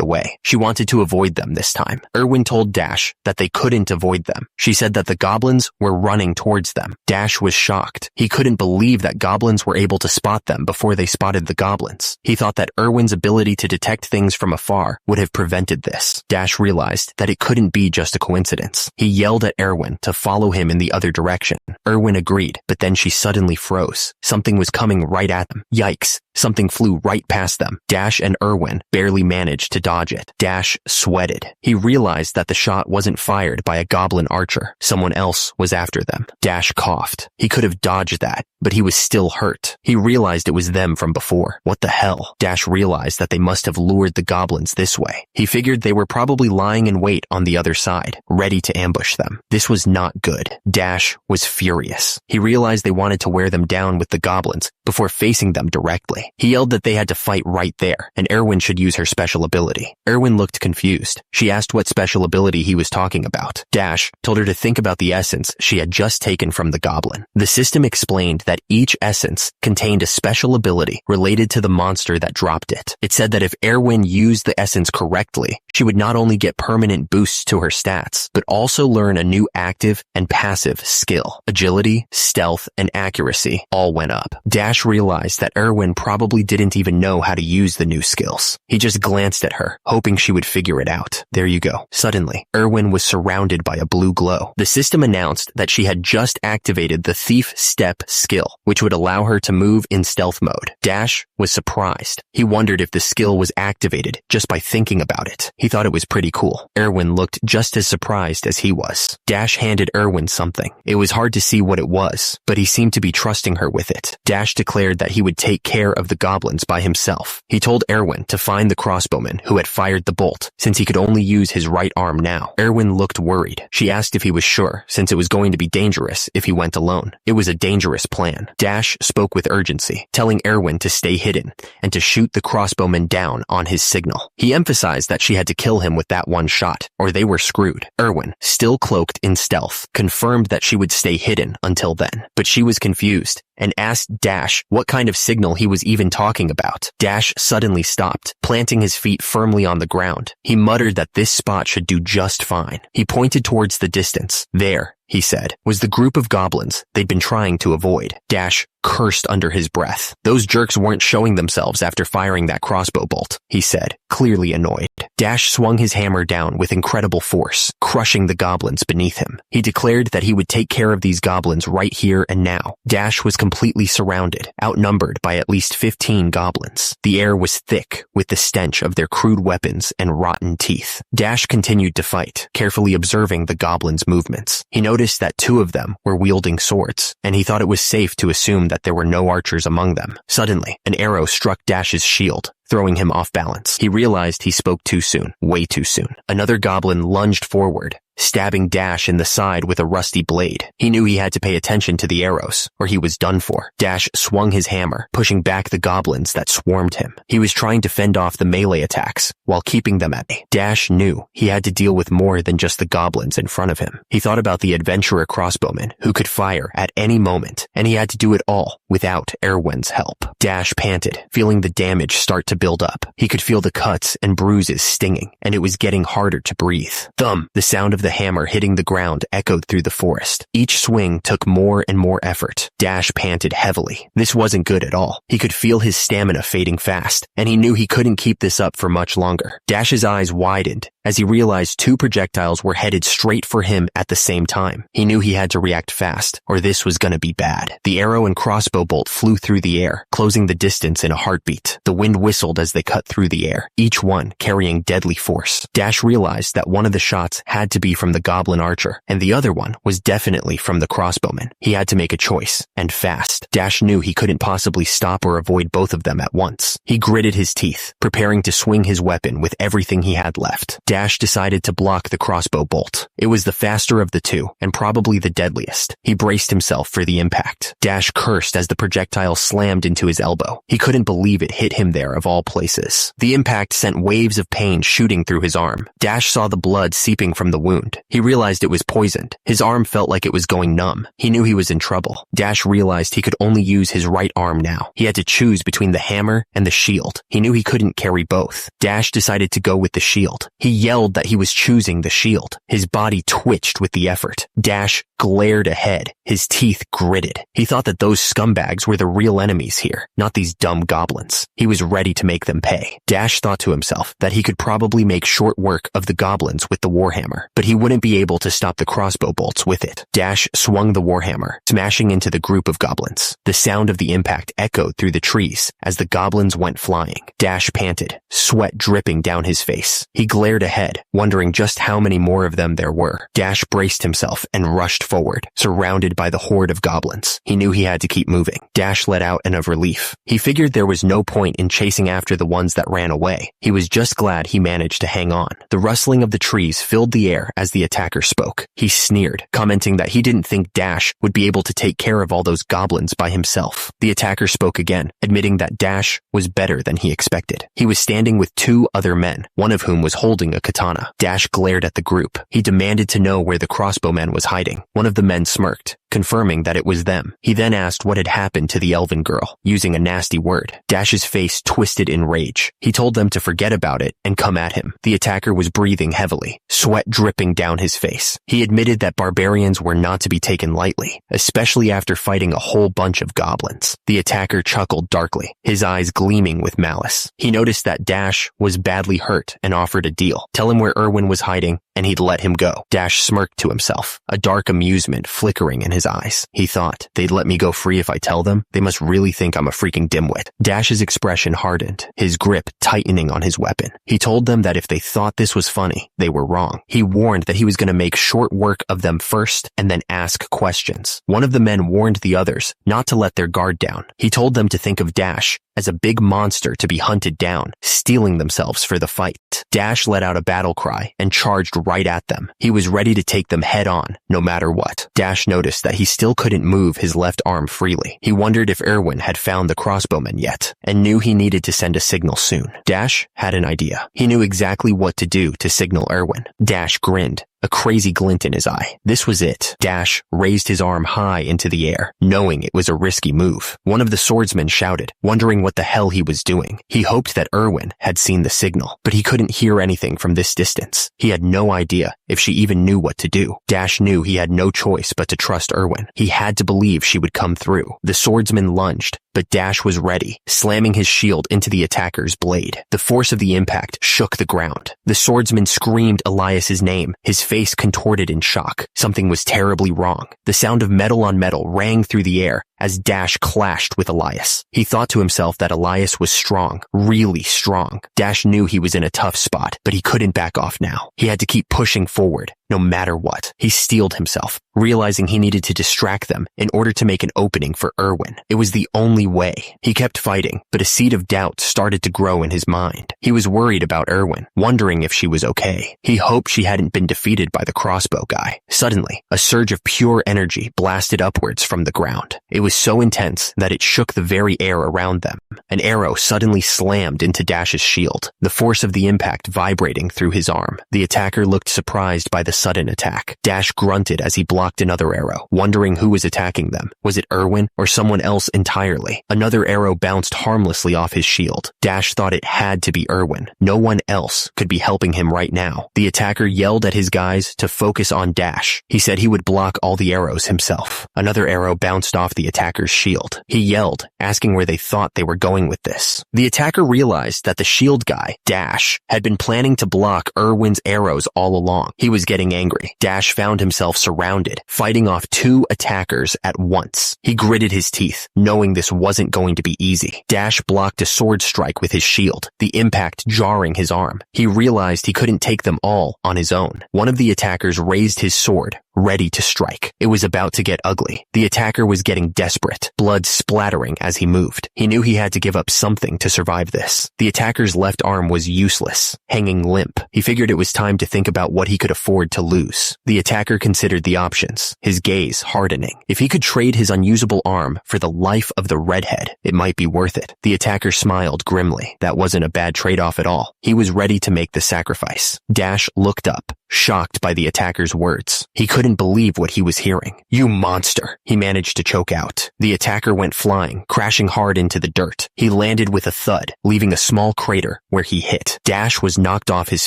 away. She wanted to avoid them this time. Erwin told Dash that they couldn't avoid them. She said that the goblins were running towards them. Dash was shocked. He couldn't believe that goblins were able to spot them before they spotted the goblins. He thought that Erwin's ability to detect things from afar would have prevented this. Dash realized that it couldn't be just a coincidence. He yelled at Erwin to follow him in the other direction. Erwin agreed, but then she suddenly froze. Something was coming right at them. Yikes. Something flew right past them. Dash and Erwin barely managed to dodge it. Dash sweated. He realized that the shot wasn't fired by a goblin archer. Someone else was after them. Dash coughed. He could have dodged that, but he was still hurt. He realized it was them from before. What the hell? Dash realized that they must have lured the goblins this way. He figured they were probably lying in wait on the other side, ready to ambush them. This was not good. Dash was furious. He realized they wanted to wear them down with the goblins before facing them directly. He yelled that they had to fight right there, and Erwin should use her special ability. Erwin looked confused. She asked what special ability he was talking about. Dash told her to think about the essence she had just taken from the goblin. The system explained that each essence contained a special ability related to the monster that dropped it. It said that if Erwin used the essence correctly, she would not only get permanent boosts to her stats, but also learn a new active and passive skill. Agility, stealth, and accuracy all went up. Dash realized that Erwin probably didn't even know how to use the new skills. He just glanced at her, hoping she would figure it out. There you go. Suddenly, Erwin was surrounded by a blue glow. The system announced that she had just activated the Thief Step skill, which would allow her to move in stealth mode. Dash was surprised. He wondered if the skill was activated just by thinking about it. He thought it was pretty cool. Erwin looked just as surprised as he was. Dash handed Erwin something. It was hard to see what it was, but he seemed to be trusting her with it. Dash declared that he would take care of the goblins by himself. He told Erwin to find the crossbowman who had fired the bolt, since he could only use his right arm now. Erwin looked worried. She asked if he was sure, since it was going to be dangerous if he went alone. It was a dangerous plan. Dash spoke with urgency, telling Erwin to stay hidden and to shoot the crossbowman down on his signal. He emphasized that she had to kill him with that one shot, or they were screwed. Erwin, still cloaked in stealth, confirmed that she would stay hidden until then, but she was confused and asked Dash what kind of signal he was even talking about. Dash suddenly stopped, planting his feet firmly on the ground. He muttered that this spot should do just fine. He pointed towards the distance. There, he said, was the group of goblins they'd been trying to avoid. Dash cursed under his breath. Those jerks weren't showing themselves after firing that crossbow bolt, he said, clearly annoyed. Dash swung his hammer down with incredible force, crushing the goblins beneath him. He declared that he would take care of these goblins right here and now. Dash was completely surrounded, outnumbered by at least 15 goblins. The air was thick with the stench of their crude weapons and rotten teeth. Dash continued to fight, carefully observing the goblins' movements. He noticed that 2 of them were wielding swords, and he thought it was safe to assume that that there were no archers among them. Suddenly, an arrow struck Dash's shield, throwing him off balance. He realized he spoke too soon, way too soon. Another goblin lunged forward, stabbing Dash in the side with a rusty blade. He knew he had to pay attention to the arrows, or he was done for. Dash swung his hammer, pushing back the goblins that swarmed him. He was trying to fend off the melee attacks, while keeping them at bay. Dash knew he had to deal with more than just the goblins in front of him. He thought about the adventurer crossbowman, who could fire at any moment, and he had to do it all without Erwin's help. Dash panted, feeling the damage start to build up. He could feel the cuts and bruises stinging, and it was getting harder to breathe. Thump! The sound of the hammer hitting the ground echoed through the forest. Each swing took more and more effort. Dash panted heavily. This wasn't good at all. He could feel his stamina fading fast, and he knew he couldn't keep this up for much longer. Dash's eyes widened as he realized two projectiles were headed straight for him at the same time. He knew he had to react fast, or this was gonna be bad. The arrow and crossbow bolt flew through the air, closing the distance in a heartbeat. The wind whistled as they cut through the air, each one carrying deadly force. Dash realized that one of the shots had to be from the goblin archer, and the other one was definitely from the crossbowman. He had to make a choice, and fast. Dash knew he couldn't possibly stop or avoid both of them at once. He gritted his teeth, preparing to swing his weapon with everything he had left. Dash decided to block the crossbow bolt. It was the faster of the two, and probably the deadliest. He braced himself for the impact. Dash cursed as the projectile slammed into his elbow. He couldn't believe it hit him there of all places. The impact sent waves of pain shooting through his arm. Dash saw the blood seeping from the wound. He realized it was poisoned. His arm felt like it was going numb. He knew he was in trouble. Dash realized he could only use his right arm now. He had to choose between the hammer and the shield. He knew he couldn't carry both. Dash decided to go with the shield. He yelled that he was choosing the shield. His body twitched with the effort. Dash glared ahead, his teeth gritted. He thought that those scumbags were the real enemies here, not these dumb goblins. He was ready to make them pay. Dash thought to himself that he could probably make short work of the goblins with the warhammer, but he wouldn't be able to stop the crossbow bolts with it. Dash swung the warhammer, smashing into the group of goblins. The sound of the impact echoed through the trees as the goblins went flying. Dash panted, sweat dripping down his face. He glared ahead, wondering just how many more of them there were. Dash braced himself and rushed forward, surrounded by the horde of goblins. He knew he had to keep moving. Dash let out an of relief. He figured there was no point in chasing after the ones that ran away. He was just glad he managed to hang on. The rustling of the trees filled the air as the attacker spoke. He sneered, commenting that he didn't think Dash would be able to take care of all those goblins by himself. The attacker spoke again, admitting that Dash was better than he expected. He was standing with two other men, one of whom was holding a katana. Dash glared at the group. He demanded to know where the crossbowman was hiding. One of the men smirked, confirming that it was them. He then asked what had happened to the elven girl, using a nasty word. Dash's face twisted in rage. He told them to forget about it and come at him. The attacker was breathing heavily, sweat dripping down his face. He admitted that barbarians were not to be taken lightly, especially after fighting a whole bunch of goblins. The attacker chuckled darkly, his eyes gleaming with malice. He noticed that Dash was badly hurt and offered a deal. Tell him where Erwin was hiding, and he'd let him go. Dash smirked to himself, a dark amusement flickering in his eyes. He thought, they'd let me go free if I tell them? They must really think I'm a freaking dimwit. Dash's expression hardened, his grip tightening on his weapon. He told them that if they thought this was funny, they were wrong. He warned that he was going to make short work of them first and then ask questions. One of the men warned the others not to let their guard down. He told them to think of Dash as a big monster to be hunted down, steeling themselves for the fight. Dash let out a battle cry and charged right at them. He was ready to take them head on, no matter what. Dash noticed that he still couldn't move his left arm freely. He wondered if Erwin had found the crossbowman yet, and knew he needed to send a signal soon. Dash had an idea. He knew exactly what to do to signal Erwin. Dash grinned, a crazy glint in his eye. This was it. Dash raised his arm high into the air, knowing it was a risky move. One of the swordsmen shouted, wondering what the hell he was doing. He hoped that Erwin had seen the signal, but he couldn't hear anything from this distance. He had no idea if she even knew what to do. Dash knew he had no choice but to trust Erwin. He had to believe she would come through. The swordsman lunged, but Dash was ready, slamming his shield into the attacker's blade. The force of the impact shook the ground. The swordsman screamed Elias's name, his face contorted in shock. Something was terribly wrong. The sound of metal on metal rang through the air as Dash clashed with Elias. He thought to himself that Elias was strong, really strong. Dash knew he was in a tough spot, but he couldn't back off now. He had to keep pushing forward, no matter what. He steeled himself, realizing he needed to distract them in order to make an opening for Erwin. It was the only way. He kept fighting, but a seed of doubt started to grow in his mind. He was worried about Erwin, wondering if she was okay. He hoped she hadn't been defeated by the crossbow guy. Suddenly, a surge of pure energy blasted upwards from the ground. It was so intense that it shook the very air around them. An arrow suddenly slammed into Dash's shield, the force of the impact vibrating through his arm. The attacker looked surprised by the sudden attack. Dash grunted as he blocked another arrow, wondering who was attacking them. Was it Erwin or someone else entirely? Another arrow bounced harmlessly off his shield. Dash thought it had to be Erwin. No one else could be helping him right now. The attacker yelled at his guys to focus on Dash. He said he would block all the arrows himself. Another arrow bounced off the attacker's shield. He yelled, asking where they thought they were going with this. The attacker realized that the shield guy, Dash, had been planning to block Erwin's arrows all along. He was getting angry. Dash found himself surrounded, fighting off two attackers at once. He gritted his teeth, knowing this wasn't going to be easy. Dash blocked a sword strike with his shield, the impact jarring his arm. He realized he couldn't take them all on his own. One of the attackers raised his sword, ready to strike. It was about to get ugly. The attacker was getting desperate, blood splattering as he moved. He knew he had to give up something to survive this. The attacker's left arm was useless, hanging limp. He figured it was time to think about what he could afford to lose. The attacker considered the options, his gaze hardening. If he could trade his unusable arm for the life of the redhead, it might be worth it. The attacker smiled grimly. That wasn't a bad trade-off at all. He was ready to make the sacrifice. Dash looked up, shocked by the attacker's words. He couldn't believe what he was hearing. "You monster," he managed to choke out. The attacker went flying, crashing hard into the dirt. He landed with a thud, leaving a small crater where he hit. Dash was knocked off his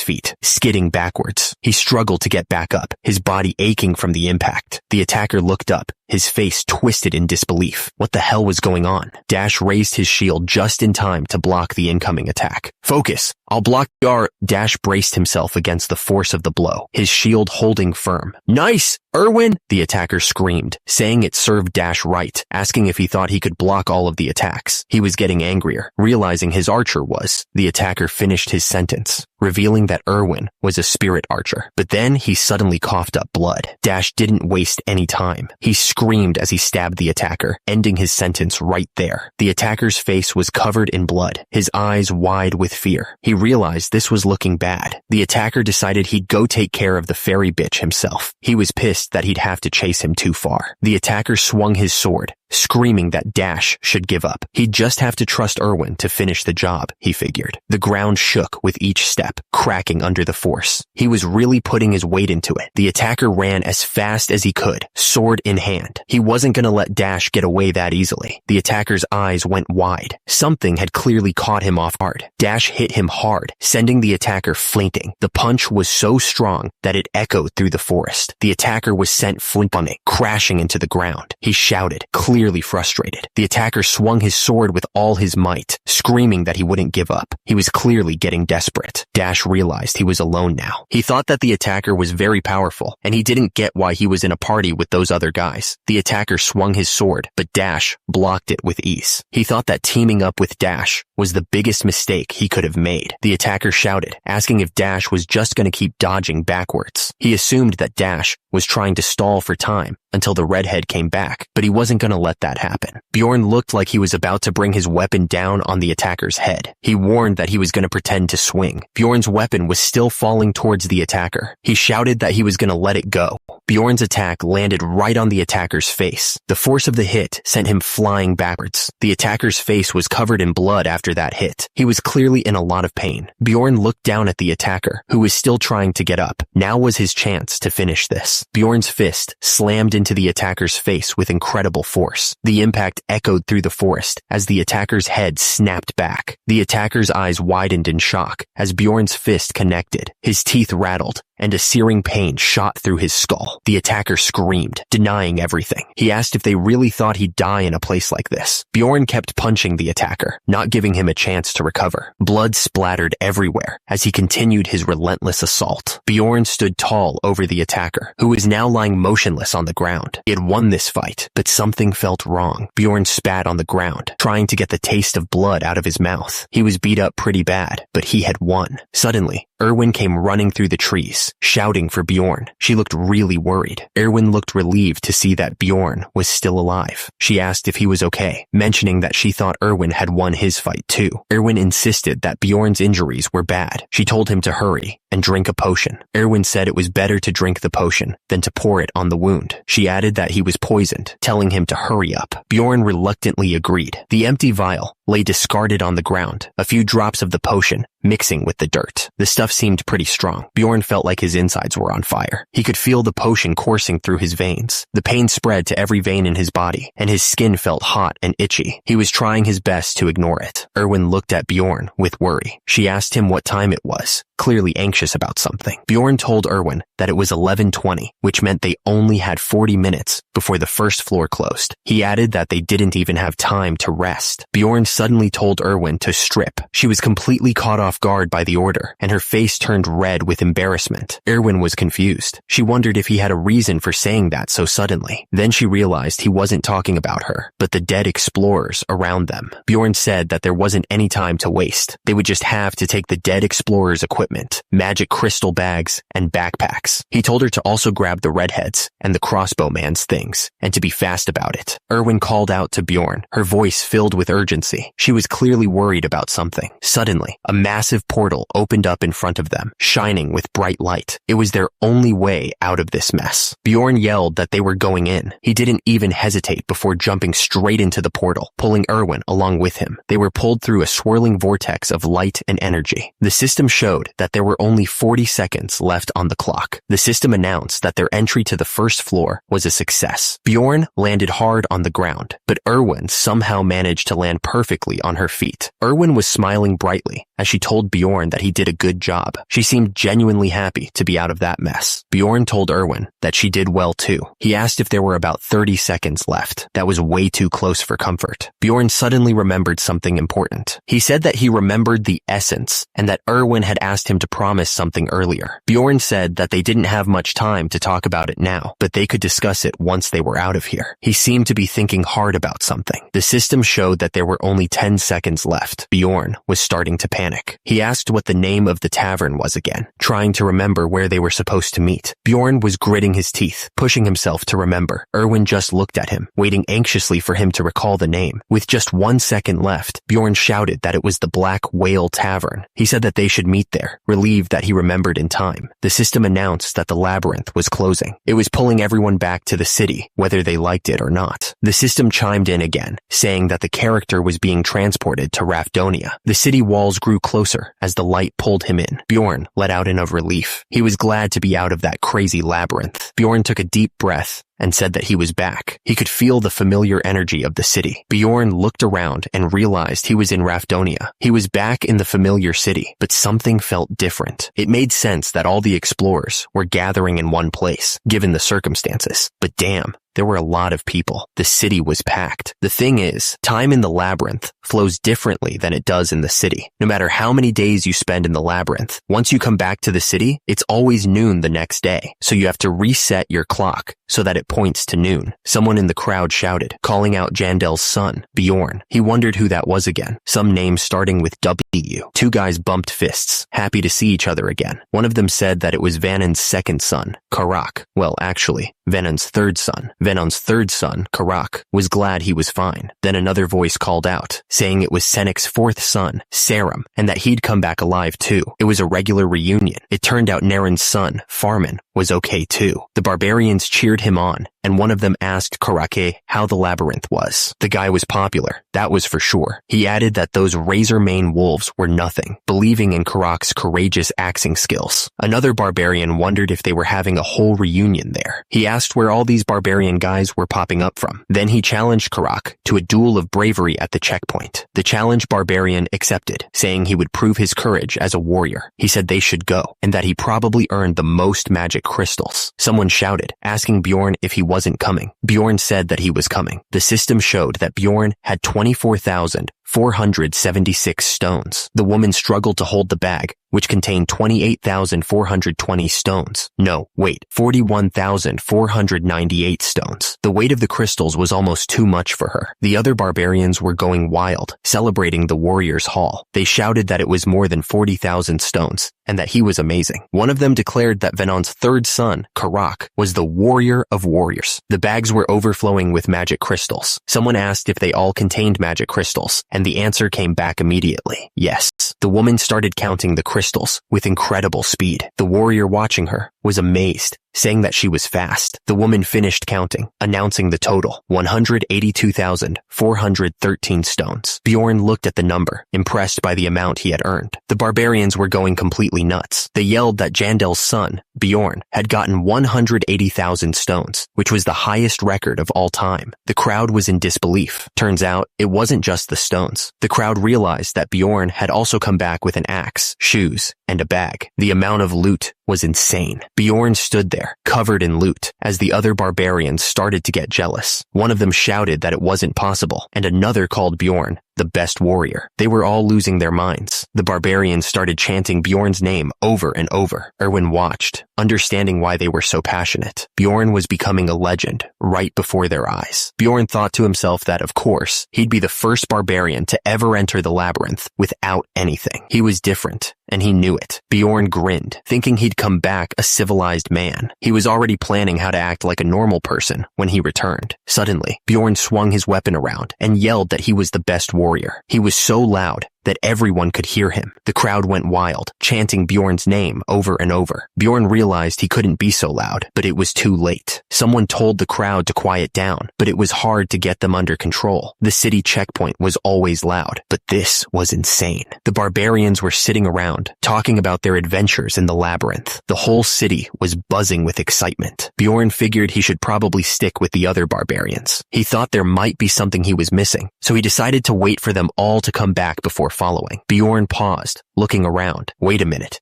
feet, skidding backwards. He struggled to get back up, his body aching from the impact. The attacker looked up, his face twisted in disbelief. What the hell was going on? Dash raised his shield just in time to block the incoming attack. "Focus! I'll block your—" Dash braced himself against the force of the blow, his shield holding firm. "Nice! Erwin!" the attacker screamed, saying it served Dash right, asking if he thought he could block all of the attacks. He was getting angrier, realizing his archer was. The attacker finished his sentence, revealing that Erwin was a spirit archer. But then he suddenly coughed up blood. Dash didn't waste any time. He screamed as he stabbed the attacker, ending his sentence right there. The attacker's face was covered in blood, his eyes wide with fear. He realized this was looking bad. The attacker decided he'd go take care of the fairy bitch himself. He was pissed that he'd have to chase him too far. The attacker swung his sword, screaming that Dash should give up. He'd just have to trust Erwin to finish the job, he figured. The ground shook with each step, cracking under the force. He was really putting his weight into it. The attacker ran as fast as he could, sword in hand. He wasn't going to let Dash get away that easily. The attacker's eyes went wide. Something had clearly caught him off guard. Dash hit him hard, sending the attacker fainting. The punch was so strong that it echoed through the forest. The attacker was sent flipping, crashing into the ground. He shouted, clearly frustrated. The attacker swung his sword with all his might, screaming that he wouldn't give up. He was clearly getting desperate. Dash realized he was alone now. He thought that the attacker was very powerful, and he didn't get why he was in a party with those other guys. The attacker swung his sword, but Dash blocked it with ease. He thought that teaming up with Dash was the biggest mistake he could have made. The attacker shouted, asking if Dash was just going to keep dodging backwards. He assumed that Dash was trying to stall for time until the redhead came back, but he wasn't going to let that happen. Bjorn looked like he was about to bring his weapon down on the attacker's head. He warned that he was going to pretend to swing. Bjorn's weapon was still falling towards the attacker. He shouted that he was going to let it go. Bjorn's attack landed right on the attacker's face. The force of the hit sent him flying backwards. The attacker's face was covered in blood after that hit. He was clearly in a lot of pain. Bjorn looked down at the attacker, who was still trying to get up. Now was his chance to finish this. Bjorn's fist slammed into the attacker's face with incredible force. The impact echoed through the forest as the attacker's head snapped back. The attacker's eyes widened in shock as Bjorn's fist connected. His teeth rattled and a searing pain shot through his skull. The attacker screamed, denying everything. He asked if they really thought he'd die in a place like this. Bjorn kept punching the attacker, not giving him a chance to recover. Blood splattered everywhere as he continued his relentless assault. Bjorn stood tall over the attacker, who was now lying motionless on the ground. He had won this fight, but something felt wrong. Bjorn spat on the ground, trying to get the taste of blood out of his mouth. He was beat up pretty bad, but he had won. Suddenly, Erwin came running through the trees, shouting for Bjorn. She looked really worried. Erwin looked relieved to see that Bjorn was still alive. She asked if he was okay, mentioning that she thought Erwin had won his fight too. Erwin insisted that Bjorn's injuries were bad. She told him to hurry and drink a potion. Erwin said it was better to drink the potion than to pour it on the wound. She added that he was poisoned, telling him to hurry up. Bjorn reluctantly agreed. The empty vial lay discarded on the ground, a few drops of the potion mixing with the dirt. The stuff seemed pretty strong. Bjorn felt like his insides were on fire. He could feel the potion coursing through his veins. The pain spread to every vein in his body, and his skin felt hot and itchy. He was trying his best to ignore it. Erwin looked at Bjorn with worry. She asked him what time it was, clearly anxious about something. Bjorn told Erwin that it was 11:20, which meant they only had 40 minutes before the first floor closed. He added that they didn't even have time to rest. Bjorn suddenly told Erwin to strip. She was completely caught off guard by the order, and her face turned red with embarrassment. Erwin was confused. She wondered if he had a reason for saying that so suddenly. Then she realized he wasn't talking about her, but the dead explorers around them. Bjorn said that there wasn't any time to waste. They would just have to take the dead explorers' equipment, magic crystal bags, and backpacks. He told her to also grab the redheads and the crossbowman's things, and to be fast about it. Erwin called out to Bjorn, her voice filled with urgency. She was clearly worried about something. Suddenly, a massive portal opened up in front of them, shining with bright light. It was their only way out of this mess. Bjorn yelled that they were going in. He didn't even hesitate before jumping straight into the portal, pulling Erwin along with him. They were pulled through a swirling vortex of light and energy. The system showed that there were only 40 seconds left on the clock. The system announced that their entry to the first floor was a success. Bjorn landed hard on the ground, but Erwin somehow managed to land perfectly on her feet. Erwin was smiling brightly as she told Bjorn that he did a good job. She seemed genuinely happy to be out of that mess. Bjorn told Erwin that she did well too. He asked if there were about 30 seconds left. That was way too close for comfort. Bjorn suddenly remembered something important. He said that he remembered the essence and that Erwin had asked him to promise something earlier. Bjorn said that they didn't have much time to talk about it now, but they could discuss it once they were out of here. He seemed to be thinking hard about something. The system showed that there were only 10 seconds left. Bjorn was starting to panic. He asked what the name of the tavern was again, trying to remember where they were supposed to meet. Bjorn was gritting his teeth, pushing himself to remember. Erwin just looked at him, waiting anxiously for him to recall the name. With just 1 second left, Bjorn shouted that it was the Black Whale Tavern. He said that they should meet there, relieved that he remembered in time. The system announced that the labyrinth was closing. It was pulling everyone back to the city, whether they liked it or not. The system chimed in again, saying that the character was being transported to Rafdonia. The city walls grew closer as the light pulled him in. Bjorn let out in of relief. He was glad to be out of that crazy labyrinth. Bjorn took a deep breath and said that he was back. He could feel the familiar energy of the city. Bjorn looked around and realized he was in Rafdonia. He was back in the familiar city, but something felt different. It made sense that all the explorers were gathering in one place, given the circumstances. But damn, there were a lot of people. The city was packed. The thing is, time in the labyrinth flows differently than it does in the city. No matter how many days you spend in the labyrinth, once you come back to the city, it's always noon the next day. So you have to reset your clock so that it points to noon. Someone in the crowd shouted, calling out Jandel's son, Bjorn. He wondered who that was again. Some name starting with W. Two guys bumped fists, happy to see each other again. One of them said that it was Vanon's second son, Karak. Well, actually, Venon's third son. Venon's third son, Karak, was glad he was fine. Then another voice called out, saying it was Senec's fourth son, Sarum, and that he'd come back alive too. It was a regular reunion. It turned out Naren's son, Farman, was okay too. The barbarians cheered him on and one of them asked Karake how the labyrinth was. The guy was popular, that was for sure. He added that those razor-mane wolves were nothing, believing in Karake's courageous axing skills. Another barbarian wondered if they were having a whole reunion there. He asked where all these barbarian guys were popping up from. Then he challenged Karake to a duel of bravery at the checkpoint. The challenged barbarian accepted, saying he would prove his courage as a warrior. He said they should go, and that he probably earned the most magic crystals. Someone shouted, asking Bjorn if he wasn't coming. Bjorn said that he was coming. The system showed that Bjorn had 24,476 stones. The woman struggled to hold the bag, which contained 28,420 stones. No, wait, 41,498 stones. The weight of the crystals was almost too much for her. The other barbarians were going wild, celebrating the warrior's haul. They shouted that it was more than 40,000 stones, and that he was amazing. One of them declared that Venon's third son, Karake, was the warrior of warriors. The bags were overflowing with magic crystals. Someone asked if they all contained magic crystals, and the answer came back immediately. Yes. The woman started counting the crystals with incredible speed. The warrior watching her was amazed, saying that she was fast. The woman finished counting, announcing the total, 182,413 stones. Bjorn looked at the number, impressed by the amount he had earned. The barbarians were going completely nuts. They yelled that Jandel's son, Bjorn, had gotten 180,000 stones, which was the highest record of all time. The crowd was in disbelief. Turns out, it wasn't just the stones. The crowd realized that Bjorn had also come back with an axe, shoes, and a bag. The amount of loot was insane. Bjorn stood there, covered in loot, as the other barbarians started to get jealous. One of them shouted that it wasn't possible, and another called Bjorn the best warrior. They were all losing their minds. The barbarians started chanting Bjorn's name over and over. Erwin watched, understanding why they were so passionate. Bjorn was becoming a legend right before their eyes. Bjorn thought to himself that, of course, he'd be the first barbarian to ever enter the labyrinth without anything. He was different, and he knew it. Bjorn grinned, thinking he'd come back a civilized man. He was already planning how to act like a normal person when he returned. Suddenly, Bjorn swung his weapon around and yelled that he was the best warrior. He was so loud that everyone could hear him. The crowd went wild, chanting Bjorn's name over and over. Bjorn realized he couldn't be so loud, but it was too late. Someone told the crowd to quiet down, but it was hard to get them under control. The city checkpoint was always loud, but this was insane. The barbarians were sitting around, talking about their adventures in the labyrinth. The whole city was buzzing with excitement. Bjorn figured he should probably stick with the other barbarians. He thought there might be something he was missing, so he decided to wait for them all to come back before following. Bjorn paused, looking around. Wait a minute.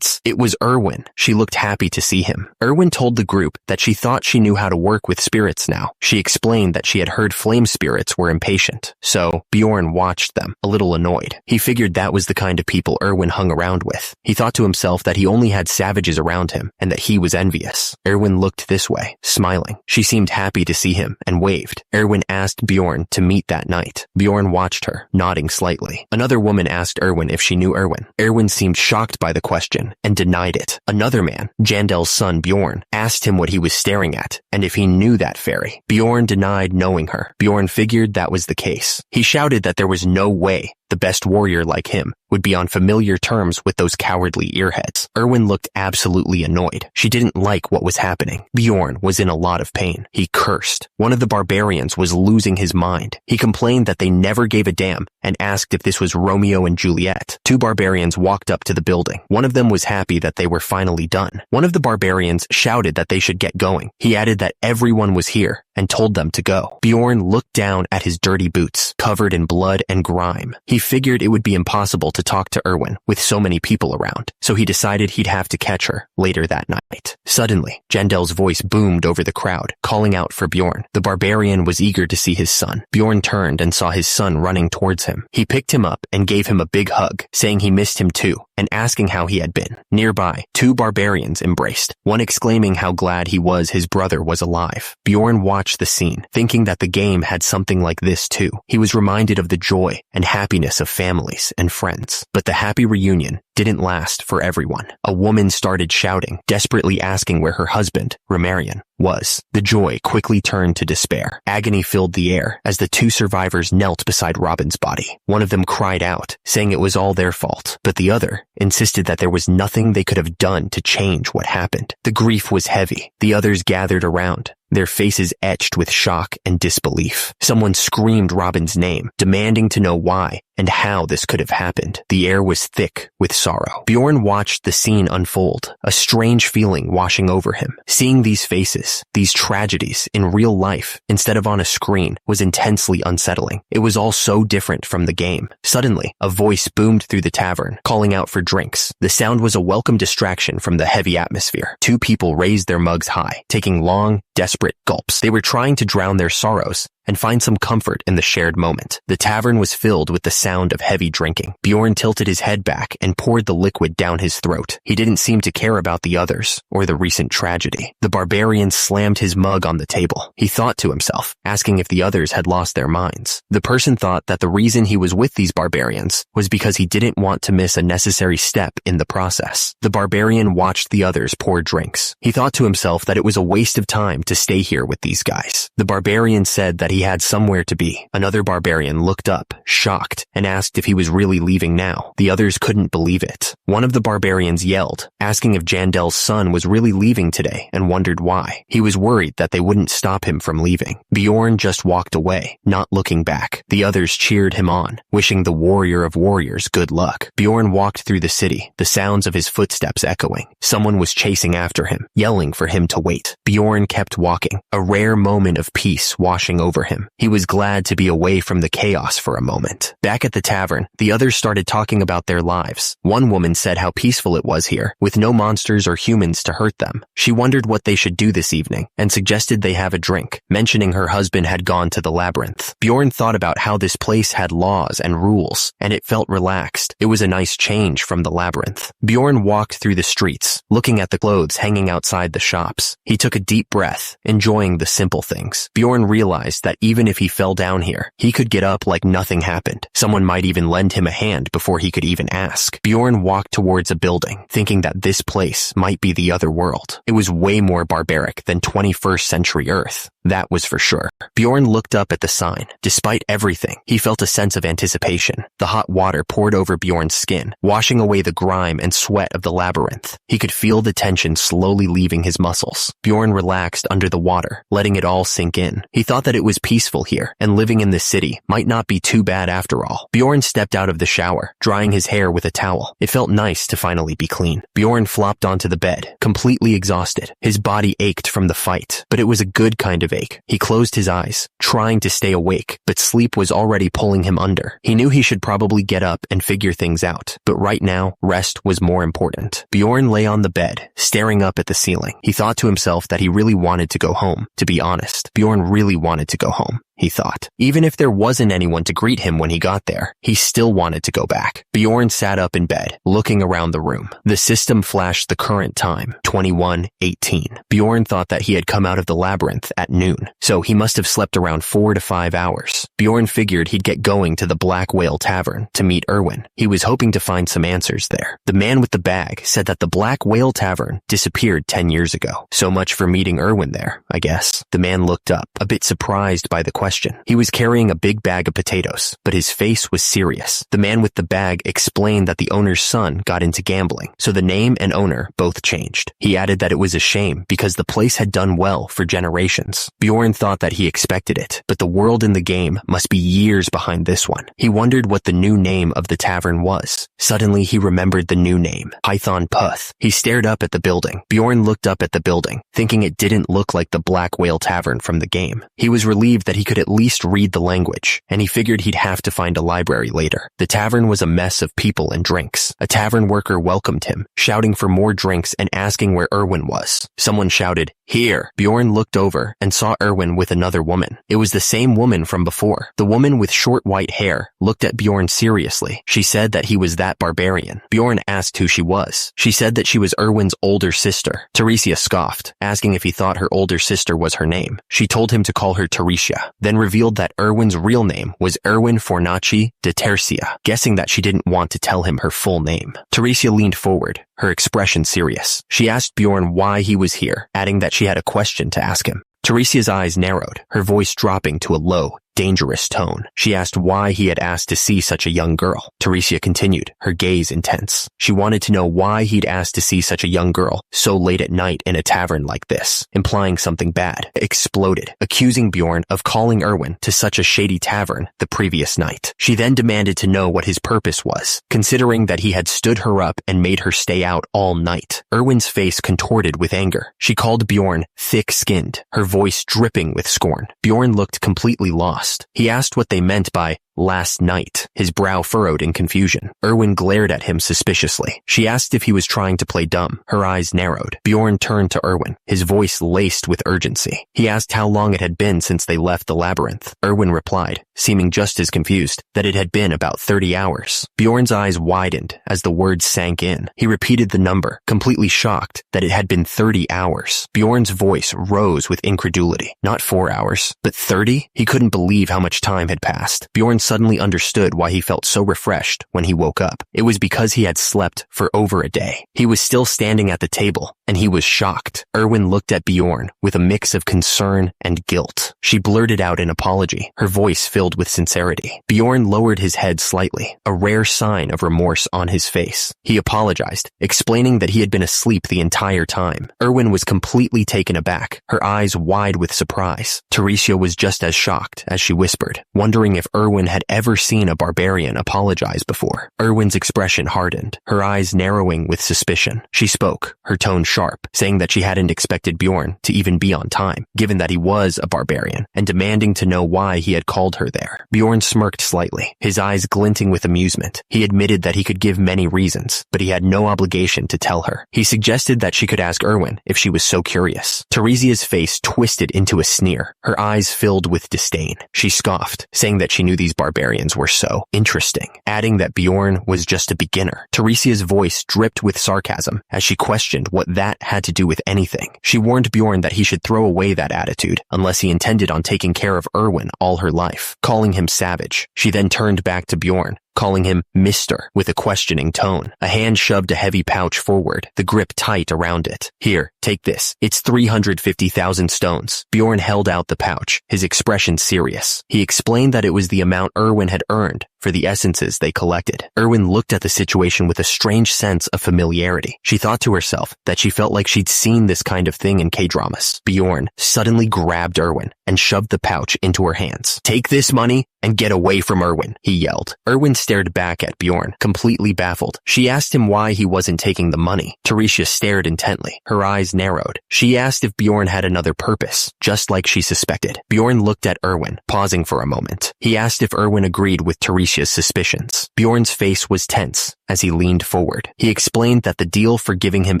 It was Erwin. She looked happy to see him. Erwin told the group that she thought she knew how to work with spirits now. She explained that she had heard flame spirits were impatient. So, Bjorn watched them, a little annoyed. He figured that was the kind of people Erwin hung around with. He thought to himself that he only had savages around him, and that he was envious. Erwin looked this way, smiling. She seemed happy to see him, and waved. Erwin asked Bjorn to meet that night. Bjorn watched her, nodding slightly. Another woman asked Erwin if she knew Erwin. Erwin seemed shocked by the question and denied it. Another man, Jandel's son Bjorn, asked him what he was staring at and if he knew that fairy. Bjorn denied knowing her. Bjorn figured that was the case. He shouted that there was no way the best warrior like him would be on familiar terms with those cowardly earheads. Erwin looked absolutely annoyed. She didn't like what was happening. Bjorn was in a lot of pain. He cursed. One of the barbarians was losing his mind. He complained that they never gave a damn and asked if this was Romeo and Juliet. Two barbarians walked up to the building. One of them was happy that they were finally done. One of the barbarians shouted that they should get going. He added that everyone was here and told them to go. Bjorn looked down at his dirty boots, covered in blood and grime. He figured it would be impossible to talk to Erwin with so many people around, so he decided he'd have to catch her later that night. Suddenly, Jandel's voice boomed over the crowd, calling out for Bjorn. The barbarian was eager to see his son. Bjorn turned and saw his son running towards him. He picked him up and gave him a big hug, saying he missed him too, and asking how he had been. Nearby, two barbarians embraced, one exclaiming how glad he was his brother was alive. Bjorn watched the scene, thinking that the game had something like this too. He was reminded of the joy and happiness of families and friends. But the happy reunion didn't last for everyone. A woman started shouting, desperately asking where her husband, Romarian, was. The joy quickly turned to despair. Agony filled the air as the two survivors knelt beside Robin's body. One of them cried out, saying it was all their fault, but the other insisted that there was nothing they could have done to change what happened. The grief was heavy. The others gathered around, their faces etched with shock and disbelief. Someone screamed Robin's name, demanding to know why and how this could have happened. The air was thick with sorrow. Bjorn watched the scene unfold, a strange feeling washing over him. Seeing these faces, these tragedies in real life instead of on a screen was intensely unsettling. It was all so different from the game. Suddenly, a voice boomed through the tavern, calling out for drinks. The sound was a welcome distraction from the heavy atmosphere. Two people raised their mugs high, taking long, desperate gulps. They were trying to drown their sorrows and find some comfort in the shared moment. The tavern was filled with the sound of heavy drinking. Bjorn tilted his head back and poured the liquid down his throat. He didn't seem to care about the others or the recent tragedy. The barbarian slammed his mug on the table. He thought to himself, asking if the others had lost their minds. The person thought that the reason he was with these barbarians was because he didn't want to miss a necessary step in the process. The barbarian watched the others pour drinks. He thought to himself that it was a waste of time to stay here with these guys. The barbarian said that he had somewhere to be. Another barbarian looked up, shocked, and asked if he was really leaving now. The others couldn't believe it. One of the barbarians yelled, asking if Jandel's son was really leaving today and wondered why. He was worried that they wouldn't stop him from leaving. Bjorn just walked away, not looking back. The others cheered him on, wishing the warrior of warriors good luck. Bjorn walked through the city, the sounds of his footsteps echoing. Someone was chasing after him, yelling for him to wait. Bjorn kept walking, a rare moment of peace washing over him. He was glad to be away from the chaos for a moment. Back at the tavern, the others started talking about their lives. One woman said how peaceful it was here, with no monsters or humans to hurt them. She wondered what they should do this evening, and suggested they have a drink, mentioning her husband had gone to the labyrinth. Bjorn thought about how this place had laws and rules, and it felt relaxed. It was a nice change from the labyrinth. Bjorn walked through the streets, looking at the clothes hanging outside the shops. He took a deep breath, enjoying the simple things. Bjorn realized that even if he fell down here, he could get up like nothing happened. Someone might even lend him a hand before he could even ask. Bjorn walked towards a building, thinking that this place might be the other world. It was way more barbaric than 21st century Earth. That was for sure. Bjorn looked up at the sign. Despite everything, he felt a sense of anticipation. The hot water poured over Bjorn's skin, washing away the grime and sweat of the labyrinth. He could feel the tension slowly leaving his muscles. Bjorn relaxed under the water, letting it all sink in. He thought that it was peaceful here, and living in this city might not be too bad after all. Bjorn stepped out of the shower, drying his hair with a towel. It felt nice to finally be clean. Bjorn flopped onto the bed, completely exhausted. His body ached from the fight, but it was a good kind of ache. He closed his eyes, trying to stay awake, but sleep was already pulling him under. He knew he should probably get up and figure things out, but right now, rest was more important. Bjorn lay on the bed, staring up at the ceiling. He thought to himself that he really wanted to go home. To be honest, Bjorn really wanted to go home. He thought. Even if there wasn't anyone to greet him when he got there, he still wanted to go back. Bjorn sat up in bed, looking around the room. The system flashed the current time, 21:18. Bjorn thought that he had come out of the labyrinth at noon, so he must have slept around 4 to 5 hours. Bjorn figured he'd get going to the Black Whale Tavern to meet Erwin. He was hoping to find some answers there. The man with the bag said that the Black Whale Tavern disappeared 10 years ago. So much for meeting Erwin there, I guess. The man looked up, a bit surprised by the question. He was carrying a big bag of potatoes, but his face was serious. The man with the bag explained that the owner's son got into gambling, so the name and owner both changed. He added that it was a shame because the place had done well for generations. Bjorn thought that he expected it, but the world in the game must be years behind this one. He wondered what the new name of the tavern was. Suddenly he remembered the new name, Python Puth. He stared up at the building. Bjorn looked up at the building, thinking it didn't look like the Black Whale Tavern from the game. He was relieved that he could at least read the language, and he figured he'd have to find a library later. The tavern was a mess of people and drinks. A tavern worker welcomed him, shouting for more drinks and asking where Erwin was. Someone shouted, "Here!" Bjorn looked over and saw Erwin with another woman. It was the same woman from before. The woman with short white hair looked at Bjorn seriously. She said that he was that barbarian. Bjorn asked who she was. She said that she was Erwin's older sister. Teresia scoffed, asking if he thought her older sister was her name. She told him to call her Teresia. then revealed that Erwin's real name was Erwin Fornaci de Tercia, guessing that she didn't want to tell him her full name. Teresia leaned forward, her expression serious. She asked Bjorn why he was here, adding that she had a question to ask him. Teresia's eyes narrowed, her voice dropping to a low, dangerous tone. She asked why he had asked to see such a young girl. Teresia continued, her gaze intense. She wanted to know why he'd asked to see such a young girl so late at night in a tavern like this, implying something bad. Exploded, accusing Bjorn of calling Erwin to such a shady tavern the previous night. She then demanded to know what his purpose was, considering that he had stood her up and made her stay out all night. Erwin's face contorted with anger. She called Bjorn thick-skinned, her voice dripping with scorn. Bjorn looked completely lost. He asked what they meant by last night, his brow furrowed in confusion. Erwin glared at him suspiciously. She asked if he was trying to play dumb. Her eyes narrowed. Bjorn turned to Erwin, his voice laced with urgency. He asked how long it had been since they left the labyrinth. Erwin replied, seeming just as confused, that it had been about 30 hours. Bjorn's eyes widened as the words sank in. He repeated the number, completely shocked that it had been 30 hours. Bjorn's voice rose with incredulity. Not 4 hours, but 30? He couldn't believe how much time had passed. Bjorn suddenly understood why he felt so refreshed when he woke up. It was because he had slept for over a day. He was still standing at the table, and he was shocked. Erwin looked at Bjorn with a mix of concern and guilt. She blurted out an apology, her voice filled with sincerity. Bjorn lowered his head slightly, a rare sign of remorse on his face. He apologized, explaining that he had been asleep the entire time. Erwin was completely taken aback, her eyes wide with surprise. Teresia was just as shocked as she whispered, wondering if Erwin had ever seen a barbarian apologize before. Erwin's expression hardened, her eyes narrowing with suspicion. She spoke, her tone sharp, saying that she hadn't expected Bjorn to even be on time, given that he was a barbarian, and demanding to know why he had called her there. Bjorn smirked slightly, his eyes glinting with amusement. He admitted that he could give many reasons, but he had no obligation to tell her. He suggested that she could ask Erwin if she was so curious. Teresia's face twisted into a sneer, her eyes filled with disdain. She scoffed, saying that she knew these barbarians were so interesting, adding that Bjorn was just a beginner. Teresia's voice dripped with sarcasm as she questioned what that had to do with anything. She warned Bjorn that he should throw away that attitude unless he intended on taking care of Erwin all her life, calling him savage. She then turned back to Bjorn, calling him Mr. with a questioning tone. A hand shoved a heavy pouch forward, the grip tight around it. Here, take this. It's 350,000 stones. Bjorn held out the pouch, his expression serious. He explained that it was the amount Erwin had earned for the essences they collected. Erwin looked at the situation with a strange sense of familiarity. She thought to herself that she felt like she'd seen this kind of thing in K-dramas. Bjorn suddenly grabbed Erwin and shoved the pouch into her hands. Take this money and get away from Erwin, he yelled. Erwin stared back at Bjorn, completely baffled. She asked him why he wasn't taking the money. Teresia stared intently, her eyes narrowed. She asked if Bjorn had another purpose, just like she suspected. Bjorn looked at Erwin, pausing for a moment. He asked if Erwin agreed with Teresia's suspicions. Bjorn's face was tense as he leaned forward. He explained that the deal for giving him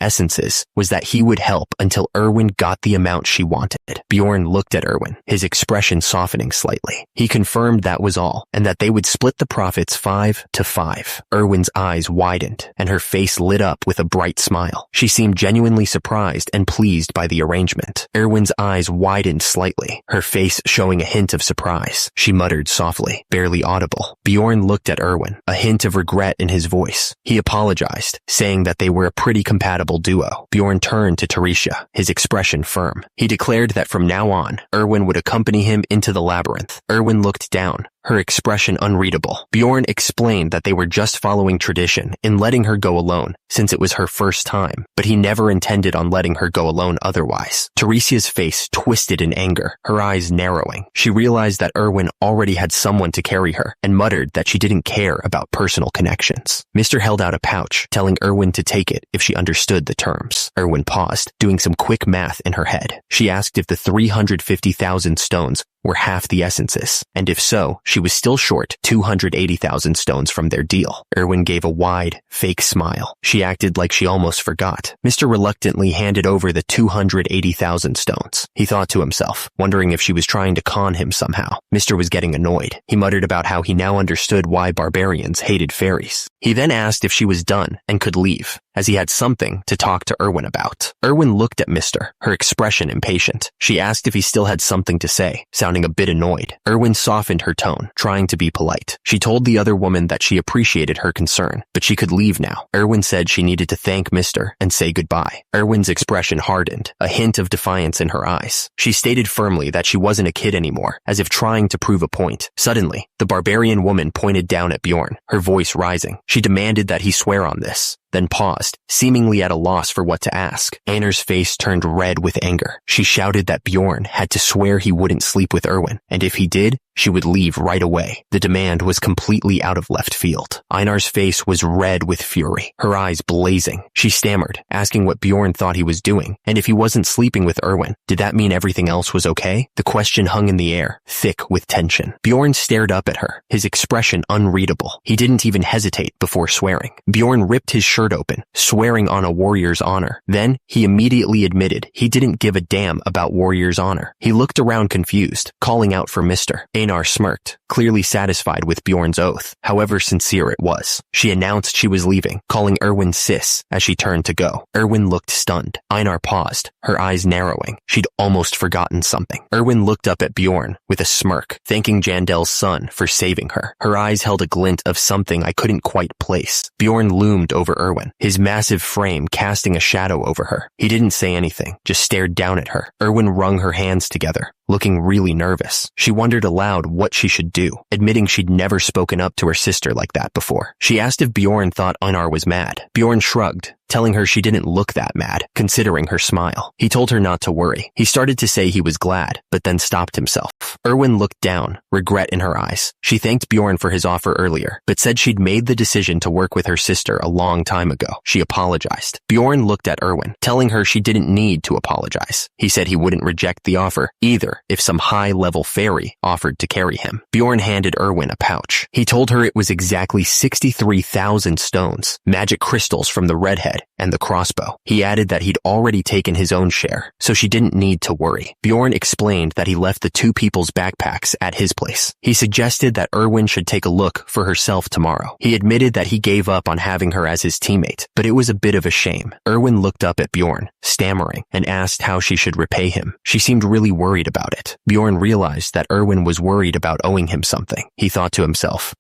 essences was that he would help until Erwin got the amount she wanted. Bjorn looked at Erwin, his expression softening slightly. He confirmed that was all, and that they would split the profits 5 to 5. Erwin's eyes widened, and her face lit up with a bright smile. She seemed genuinely surprised and pleased by the arrangement. Erwin's eyes widened slightly, her face showing a hint of surprise. She muttered softly, barely audible. Bjorn looked at Erwin, a hint of regret in his voice. He apologized, saying that they were a pretty compatible duo. Bjorn turned to Teresia, his expression firm. He declared that from now on, Erwin would accompany him into the labyrinth. Erwin looked down, her expression unreadable. Bjorn explained that they were just following tradition in letting her go alone, since it was her first time, but he never intended on letting her go alone otherwise. Teresia's face twisted in anger, her eyes narrowing. She realized that Erwin already had someone to carry her, and muttered that she didn't care about personal connections. Mr. held out a pouch, telling Erwin to take it if she understood the terms. Erwin paused, doing some quick math in her head. She asked if the 350,000 stones were half the essences, and if so, she was still short 280,000 stones from their deal. Erwin gave a wide, fake smile. She acted like she almost forgot. Mr. reluctantly handed over the 280,000 stones. He thought to himself, wondering if she was trying to con him somehow. Mr. was getting annoyed. He muttered about how he now understood why barbarians hated fairies. He then asked if she was done and could leave, as he had something to talk to Erwin about. Erwin looked at Mr., her expression impatient. She asked if he still had something to say, sounding sounding a bit annoyed. Erwin softened her tone, trying to be polite. She told the other woman that she appreciated her concern, but she could leave now. Erwin said she needed to thank Mr. and say goodbye. Erwin's expression hardened, a hint of defiance in her eyes. She stated firmly that she wasn't a kid anymore, as if trying to prove a point. Suddenly, the barbarian woman pointed down at Bjorn, her voice rising. She demanded that he swear on this, then paused, seemingly at a loss for what to ask. Einer's face turned red with anger. She shouted that Bjorn had to swear he wouldn't sleep with Erwin, and if he did, she would leave right away. The demand was completely out of left field. Einar's face was red with fury, her eyes blazing. She stammered, asking what Bjorn thought he was doing, and if he wasn't sleeping with Erwin, did that mean everything else was okay? The question hung in the air, thick with tension. Bjorn stared up at her, his expression unreadable. He didn't even hesitate before swearing. Bjorn ripped his shirt open, swearing on a warrior's honor. Then, he immediately admitted he didn't give a damn about warrior's honor. He looked around confused, calling out for Mr. Einar smirked, clearly satisfied with Bjorn's oath, however sincere it was. She announced she was leaving, calling Erwin sis as she turned to go. Erwin looked stunned. Einar paused, her eyes narrowing. She'd almost forgotten something. Erwin looked up at Bjorn with a smirk, thanking Jandel's son for saving her. Her eyes held a glint of something I couldn't quite place. Bjorn loomed over Erwin, his massive frame casting a shadow over her. He didn't say anything, just stared down at her. Erwin wrung her hands together, looking really nervous. She wondered aloud what she should do, admitting she'd never spoken up to her sister like that before. She asked if Bjorn thought Einar was mad. Bjorn shrugged, telling her she didn't look that mad, considering her smile. He told her not to worry. He started to say he was glad, but then stopped himself. Erwin looked down, regret in her eyes. She thanked Bjorn for his offer earlier, but said she'd made the decision to work with her sister a long time ago. She apologized. Bjorn looked at Erwin, telling her she didn't need to apologize. He said he wouldn't reject the offer, either, if some high-level fairy offered to carry him. Bjorn handed Erwin a pouch. He told her it was exactly 63,000 stones, magic crystals from the redhead and the crossbow. He added that he'd already taken his own share, so she didn't need to worry. Bjorn explained that he left the two people's backpacks at his place. He suggested that Erwin should take a look for herself tomorrow. He admitted that he gave up on having her as his teammate, but it was a bit of a shame. Erwin looked up at Bjorn, stammering, and asked how she should repay him. She seemed really worried about it. Bjorn realized that Erwin was worried about owing him something. He thought to himself,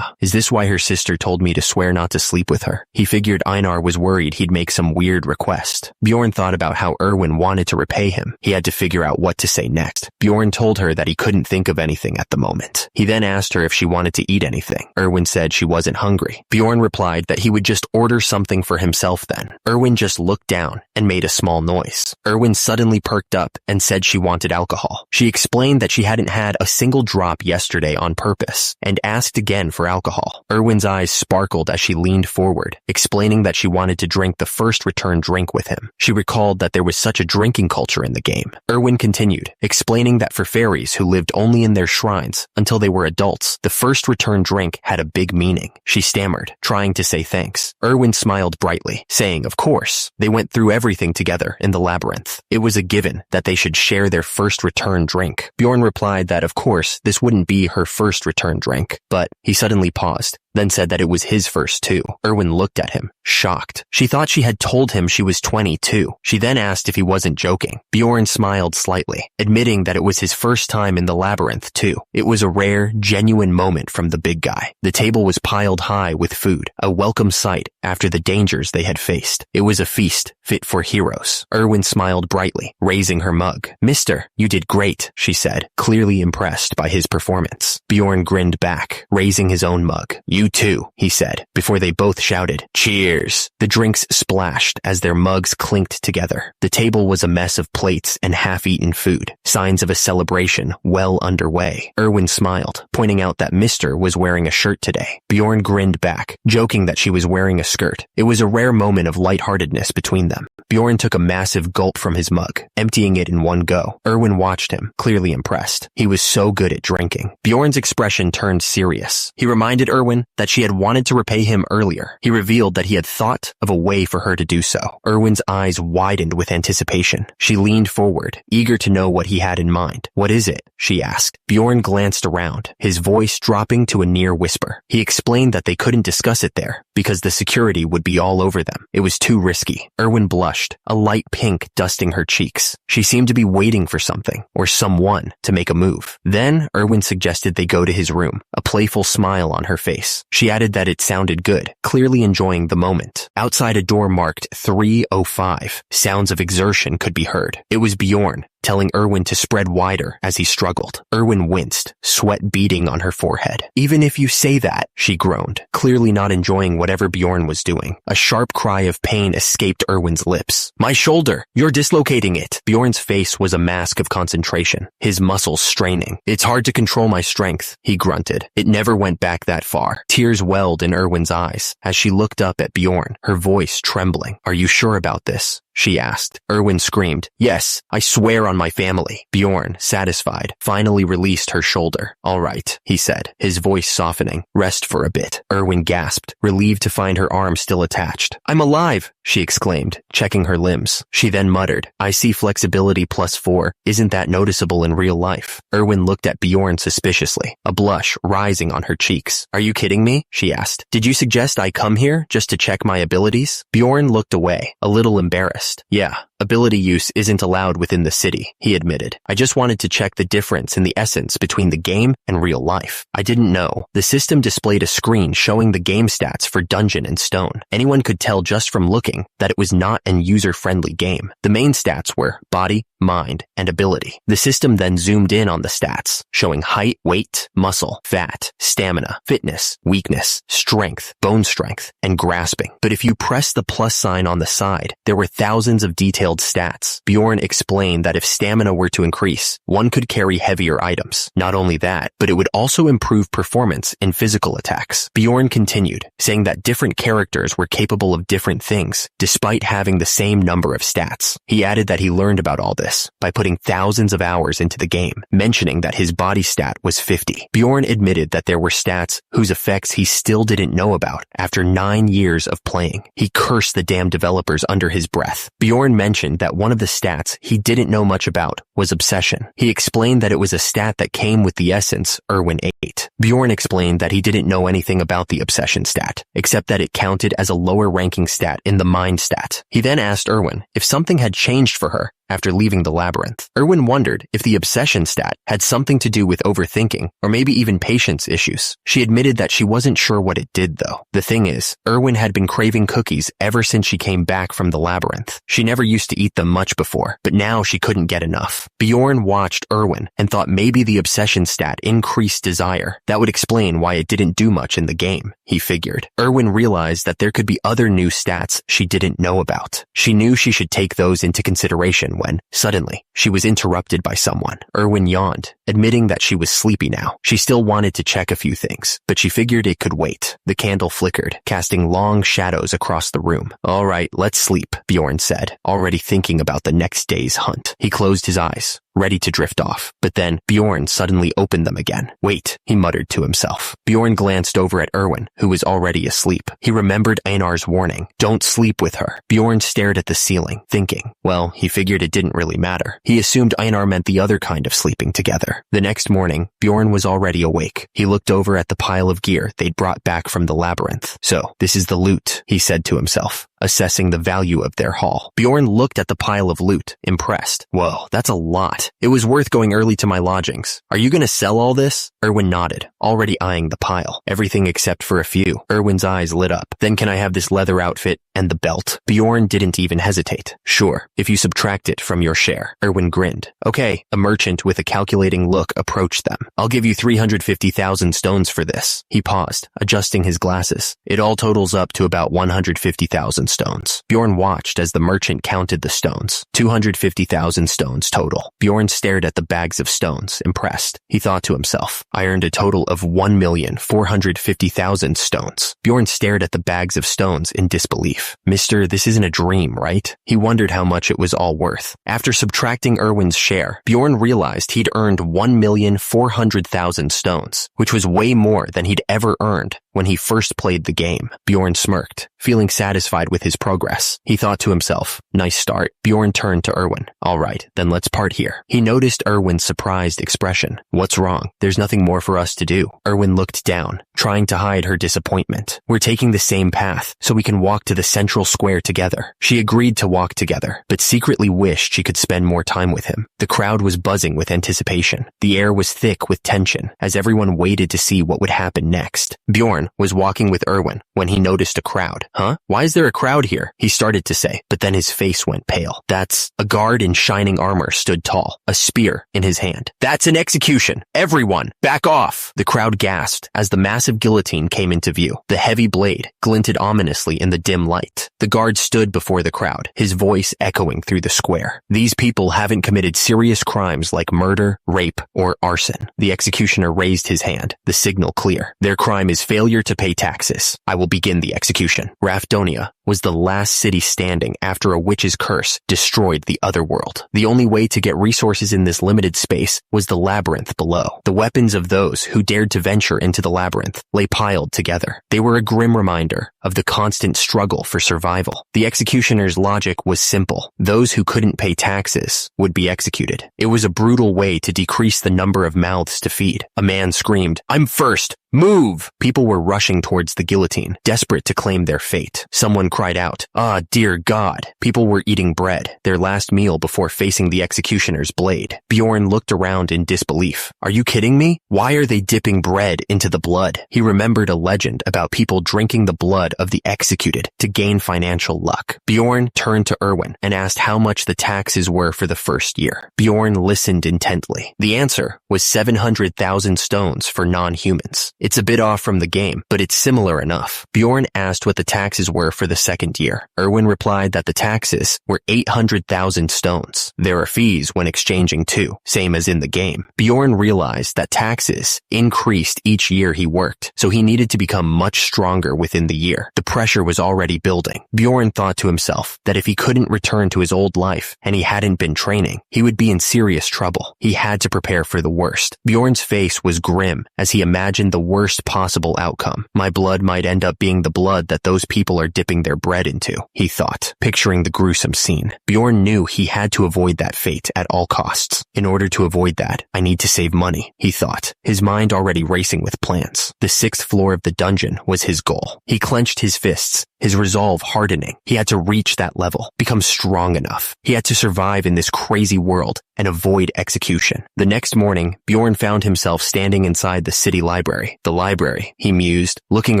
is this why her sister told me to swear not to sleep with her? He figured Einar was worried he'd make some weird request. Bjorn thought about how Erwin wanted to repay him. He had to figure out what to say next. Bjorn told her that he couldn't think of anything at the moment. He then asked her if she wanted to eat anything. Erwin said she wasn't hungry. Bjorn replied that he would just order something for himself then. Erwin just looked down and made a small noise. Erwin suddenly perked up and said she wanted alcohol. She explained that she hadn't had a single drop yesterday on purpose and asked again for alcohol. Erwin's eyes sparkled as she leaned forward, explaining that she wanted to drink the first return drink with him. She recalled that there was such a drinking culture in the game. Erwin continued, explaining that for fairies who lived only in their shrines until they were adults, the first return drink had a big meaning. She stammered, trying to say thanks. Erwin smiled brightly, saying, of course. They went through everything together in the labyrinth. It was a given that they should share their first return drink. Bjorn replied that, of course, this wouldn't be her first return drink, but he suddenly paused, then said that it was his first too. Erwin looked at him, shocked. She thought she had told him she was 22. She then asked if he wasn't joking. Bjorn smiled slightly, admitting that it was his first time in the labyrinth too. It was a rare, genuine moment from the big guy. The table was piled high with food, a welcome sight after the dangers they had faced. It was a feast fit for heroes. Erwin smiled brightly, raising her mug. Mister, you did great, she said, clearly impressed by his performance. Bjorn grinned back, raising his own mug. You too, he said, before they both shouted, cheers. The drinks splashed as their mugs clinked together. The table was a mess of plates and half-eaten food, signs of a celebration well underway. Erwin smiled, pointing out that Mr. was wearing a shirt today. Bjorn grinned back, joking that she was wearing a skirt. It was a rare moment of lightheartedness between them. Bjorn took a massive gulp from his mug, emptying it in one go. Erwin watched him, clearly impressed. He was so good at drinking. Bjorn's expression turned serious. He reminded Erwin that she had wanted to repay him earlier. He revealed that he had thought of a way for her to do so. Erwin's eyes widened with anticipation. She leaned forward, eager to know what he he had in mind. What is it? She asked. Bjorn glanced around, his voice dropping to a near whisper. He explained that they couldn't discuss it there because the security would be all over them. It was too risky. Erwin blushed, a light pink dusting her cheeks. She seemed to be waiting for something or someone to make a move. Then Erwin suggested they go to his room, a playful smile on her face. She added that it sounded good, clearly enjoying the moment. Outside a door marked 305, sounds of exertion could be heard. It was Bjorn, telling Erwin to spread wider as he struggled. Erwin winced, sweat beading on her forehead. Even if you say that, she groaned, clearly not enjoying whatever Bjorn was doing. A sharp cry of pain escaped Erwin's lips. My shoulder! You're dislocating it! Bjorn's face was a mask of concentration, his muscles straining. It's hard to control my strength, he grunted. It never went back that far. Tears welled in Erwin's eyes as she looked up at Bjorn, her voice trembling. Are you sure about this? She asked. Erwin screamed, yes, I swear on my family. Bjorn, satisfied, finally released her shoulder. All right, he said, his voice softening. Rest for a bit. Erwin gasped, relieved to find her arm still attached. I'm alive, she exclaimed, checking her limbs. She then muttered, I see flexibility +4. Isn't that noticeable in real life? Erwin looked at Bjorn suspiciously, a blush rising on her cheeks. Are you kidding me? She asked. Did you suggest I come here just to check my abilities? Bjorn looked away, a little embarrassed. Yeah, ability use isn't allowed within the city, he admitted. I just wanted to check the difference in the essence between the game and real life. I didn't know. The system displayed a screen showing the game stats for Dungeon and Stone. Anyone could tell just from looking that it was not an user-friendly game. The main stats were body, mind, and ability. The system then zoomed in on the stats, showing height, weight, muscle, fat, stamina, fitness, weakness, strength, bone strength, and grasping. But if you press the plus sign on the side, there were thousands of detailed stats. Bjorn explained that if stamina were to increase, one could carry heavier items. Not only that, but it would also improve performance in physical attacks. Bjorn continued, saying that different characters were capable of different things, despite having the same number of stats. He added that he learned about all this by putting thousands of hours into the game, mentioning that his body stat was 50. Bjorn admitted that there were stats whose effects he still didn't know about after 9 years of playing. He cursed the damn developers under his breath. Bjorn mentioned that one of the stats he didn't know much about was obsession. He explained that it was a stat that came with the essence Erwin ate. Bjorn explained that he didn't know anything about the obsession stat, except that it counted as a lower ranking stat in the mind stat. He then asked Erwin if something had changed for her after leaving the labyrinth. Erwin wondered if the obsession stat had something to do with overthinking or maybe even patience issues. She admitted that she wasn't sure what it did though. The thing is, Erwin had been craving cookies ever since she came back from the labyrinth. She never used to eat them much before, but now she couldn't get enough. Bjorn watched Erwin and thought maybe the obsession stat increased desire. That would explain why it didn't do much in the game, he figured. Erwin realized that there could be other new stats she didn't know about. She knew she should take those into consideration when, suddenly, she was interrupted by someone. Erwin yawned, admitting that she was sleepy now. She still wanted to check a few things, but she figured it could wait. The candle flickered, casting long shadows across the room. All right, let's sleep, Bjorn said, already thinking about the next day's hunt. He closed his eyes, ready to drift off. But then Bjorn suddenly opened them again. Wait, he muttered to himself. Bjorn glanced over at Erwin, who was already asleep. He remembered Einar's warning, don't sleep with her. Bjorn stared at the ceiling, thinking. Well, he figured it didn't really matter. He assumed Einar meant the other kind of sleeping together. The next morning, Bjorn was already awake. He looked over at the pile of gear they'd brought back from the labyrinth. So, this is the loot, he said to himself, assessing the value of their haul. Bjorn looked at the pile of loot, impressed. Whoa, that's a lot. It was worth going early to my lodgings. Are you gonna sell all this? Erwin nodded, already eyeing the pile. Everything except for a few. Erwin's eyes lit up. Then can I have this leather outfit and the belt? Bjorn didn't even hesitate. Sure, if you subtract it from your share. Erwin grinned. Okay, a merchant with a calculating look approached them. I'll give you 350,000 stones for this. He paused, adjusting his glasses. It all totals up to about 150,000 stones. Bjorn watched as the merchant counted the stones. 250,000 stones total. Bjorn stared at the bags of stones, impressed. He thought to himself, I earned a total of 1,450,000 stones. Bjorn stared at the bags of stones in disbelief. disbelief. Mister, this isn't a dream, right? He wondered how much it was all worth. After subtracting Erwin's share, Bjorn realized he'd earned 1,400,000 stones, which was way more than he'd ever earned when he first played the game. Bjorn smirked, feeling satisfied with his progress. He thought to himself, nice start. Bjorn turned to Erwin. All right, then let's part here. He noticed Erwin's surprised expression. What's wrong? There's nothing more for us to do. Erwin looked down, trying to hide her disappointment. We're taking the same path, so we can walk to the central square together. She agreed to walk together, but secretly wished she could spend more time with him. The crowd was buzzing with anticipation. The air was thick with tension, as everyone waited to see what would happen next. Bjorn was walking with Erwin when he noticed a crowd. Huh? Why is there a crowd here? He started to say, but then his face went pale. That's a guard in shining armor stood tall, a spear in his hand. That's an execution. Everyone, back off. The crowd gasped as the massive guillotine came into view. The heavy blade glinted ominously in the dim light. The guard stood before the crowd, his voice echoing through the square. These people haven't committed serious crimes like murder, rape, or arson. The executioner raised his hand, the signal clear. Their crime is failure to pay taxes. I will begin the execution. Rafdonia was the last city standing after a witch's curse destroyed the other world. The only way to get resources in this limited space was the labyrinth below. The weapons of those who dared to venture into the labyrinth lay piled together. They were a grim reminder of the constant struggle for survival. The executioner's logic was simple. Those who couldn't pay taxes would be executed. It was a brutal way to decrease the number of mouths to feed. A man screamed, "I'm first! Move!" People were rushing towards the guillotine, desperate to claim their fate. Someone cried out, "Ah, dear God." People were eating bread, their last meal before facing the executioner's blade. Bjorn looked around in disbelief. Are you kidding me? Why are they dipping bread into the blood? He remembered a legend about people drinking the blood of the executed to gain financial luck. Bjorn turned to Erwin and asked how much the taxes were for the first year. Bjorn listened intently. The answer was 700,000 stones for non-humans. It's a bit off from the game, but it's similar enough. Bjorn asked what the taxes were for the second year. Erwin replied that the taxes were 800,000 stones. There are fees when exchanging too, same as in the game. Bjorn realized that taxes increased each year he worked, so he needed to become much stronger within the year. The pressure was already building. Bjorn thought to himself that if he couldn't return to his old life and he hadn't been training, he would be in serious trouble. He had to prepare for the worst. Bjorn's face was grim as he imagined the worst possible outcome. My blood might end up being the blood that those people are dipping their bread into, he thought, picturing the gruesome scene. Bjorn knew he had to avoid that fate at all costs. In order to avoid that, I need to save money, he thought, his mind already racing with plans. The 6th floor of the dungeon was his goal. He clenched his fists, his resolve hardening. He had to reach that level, become strong enough. He had to survive in this crazy world and avoid execution. The next morning, Bjorn found himself standing inside the city library. The library, he mused, looking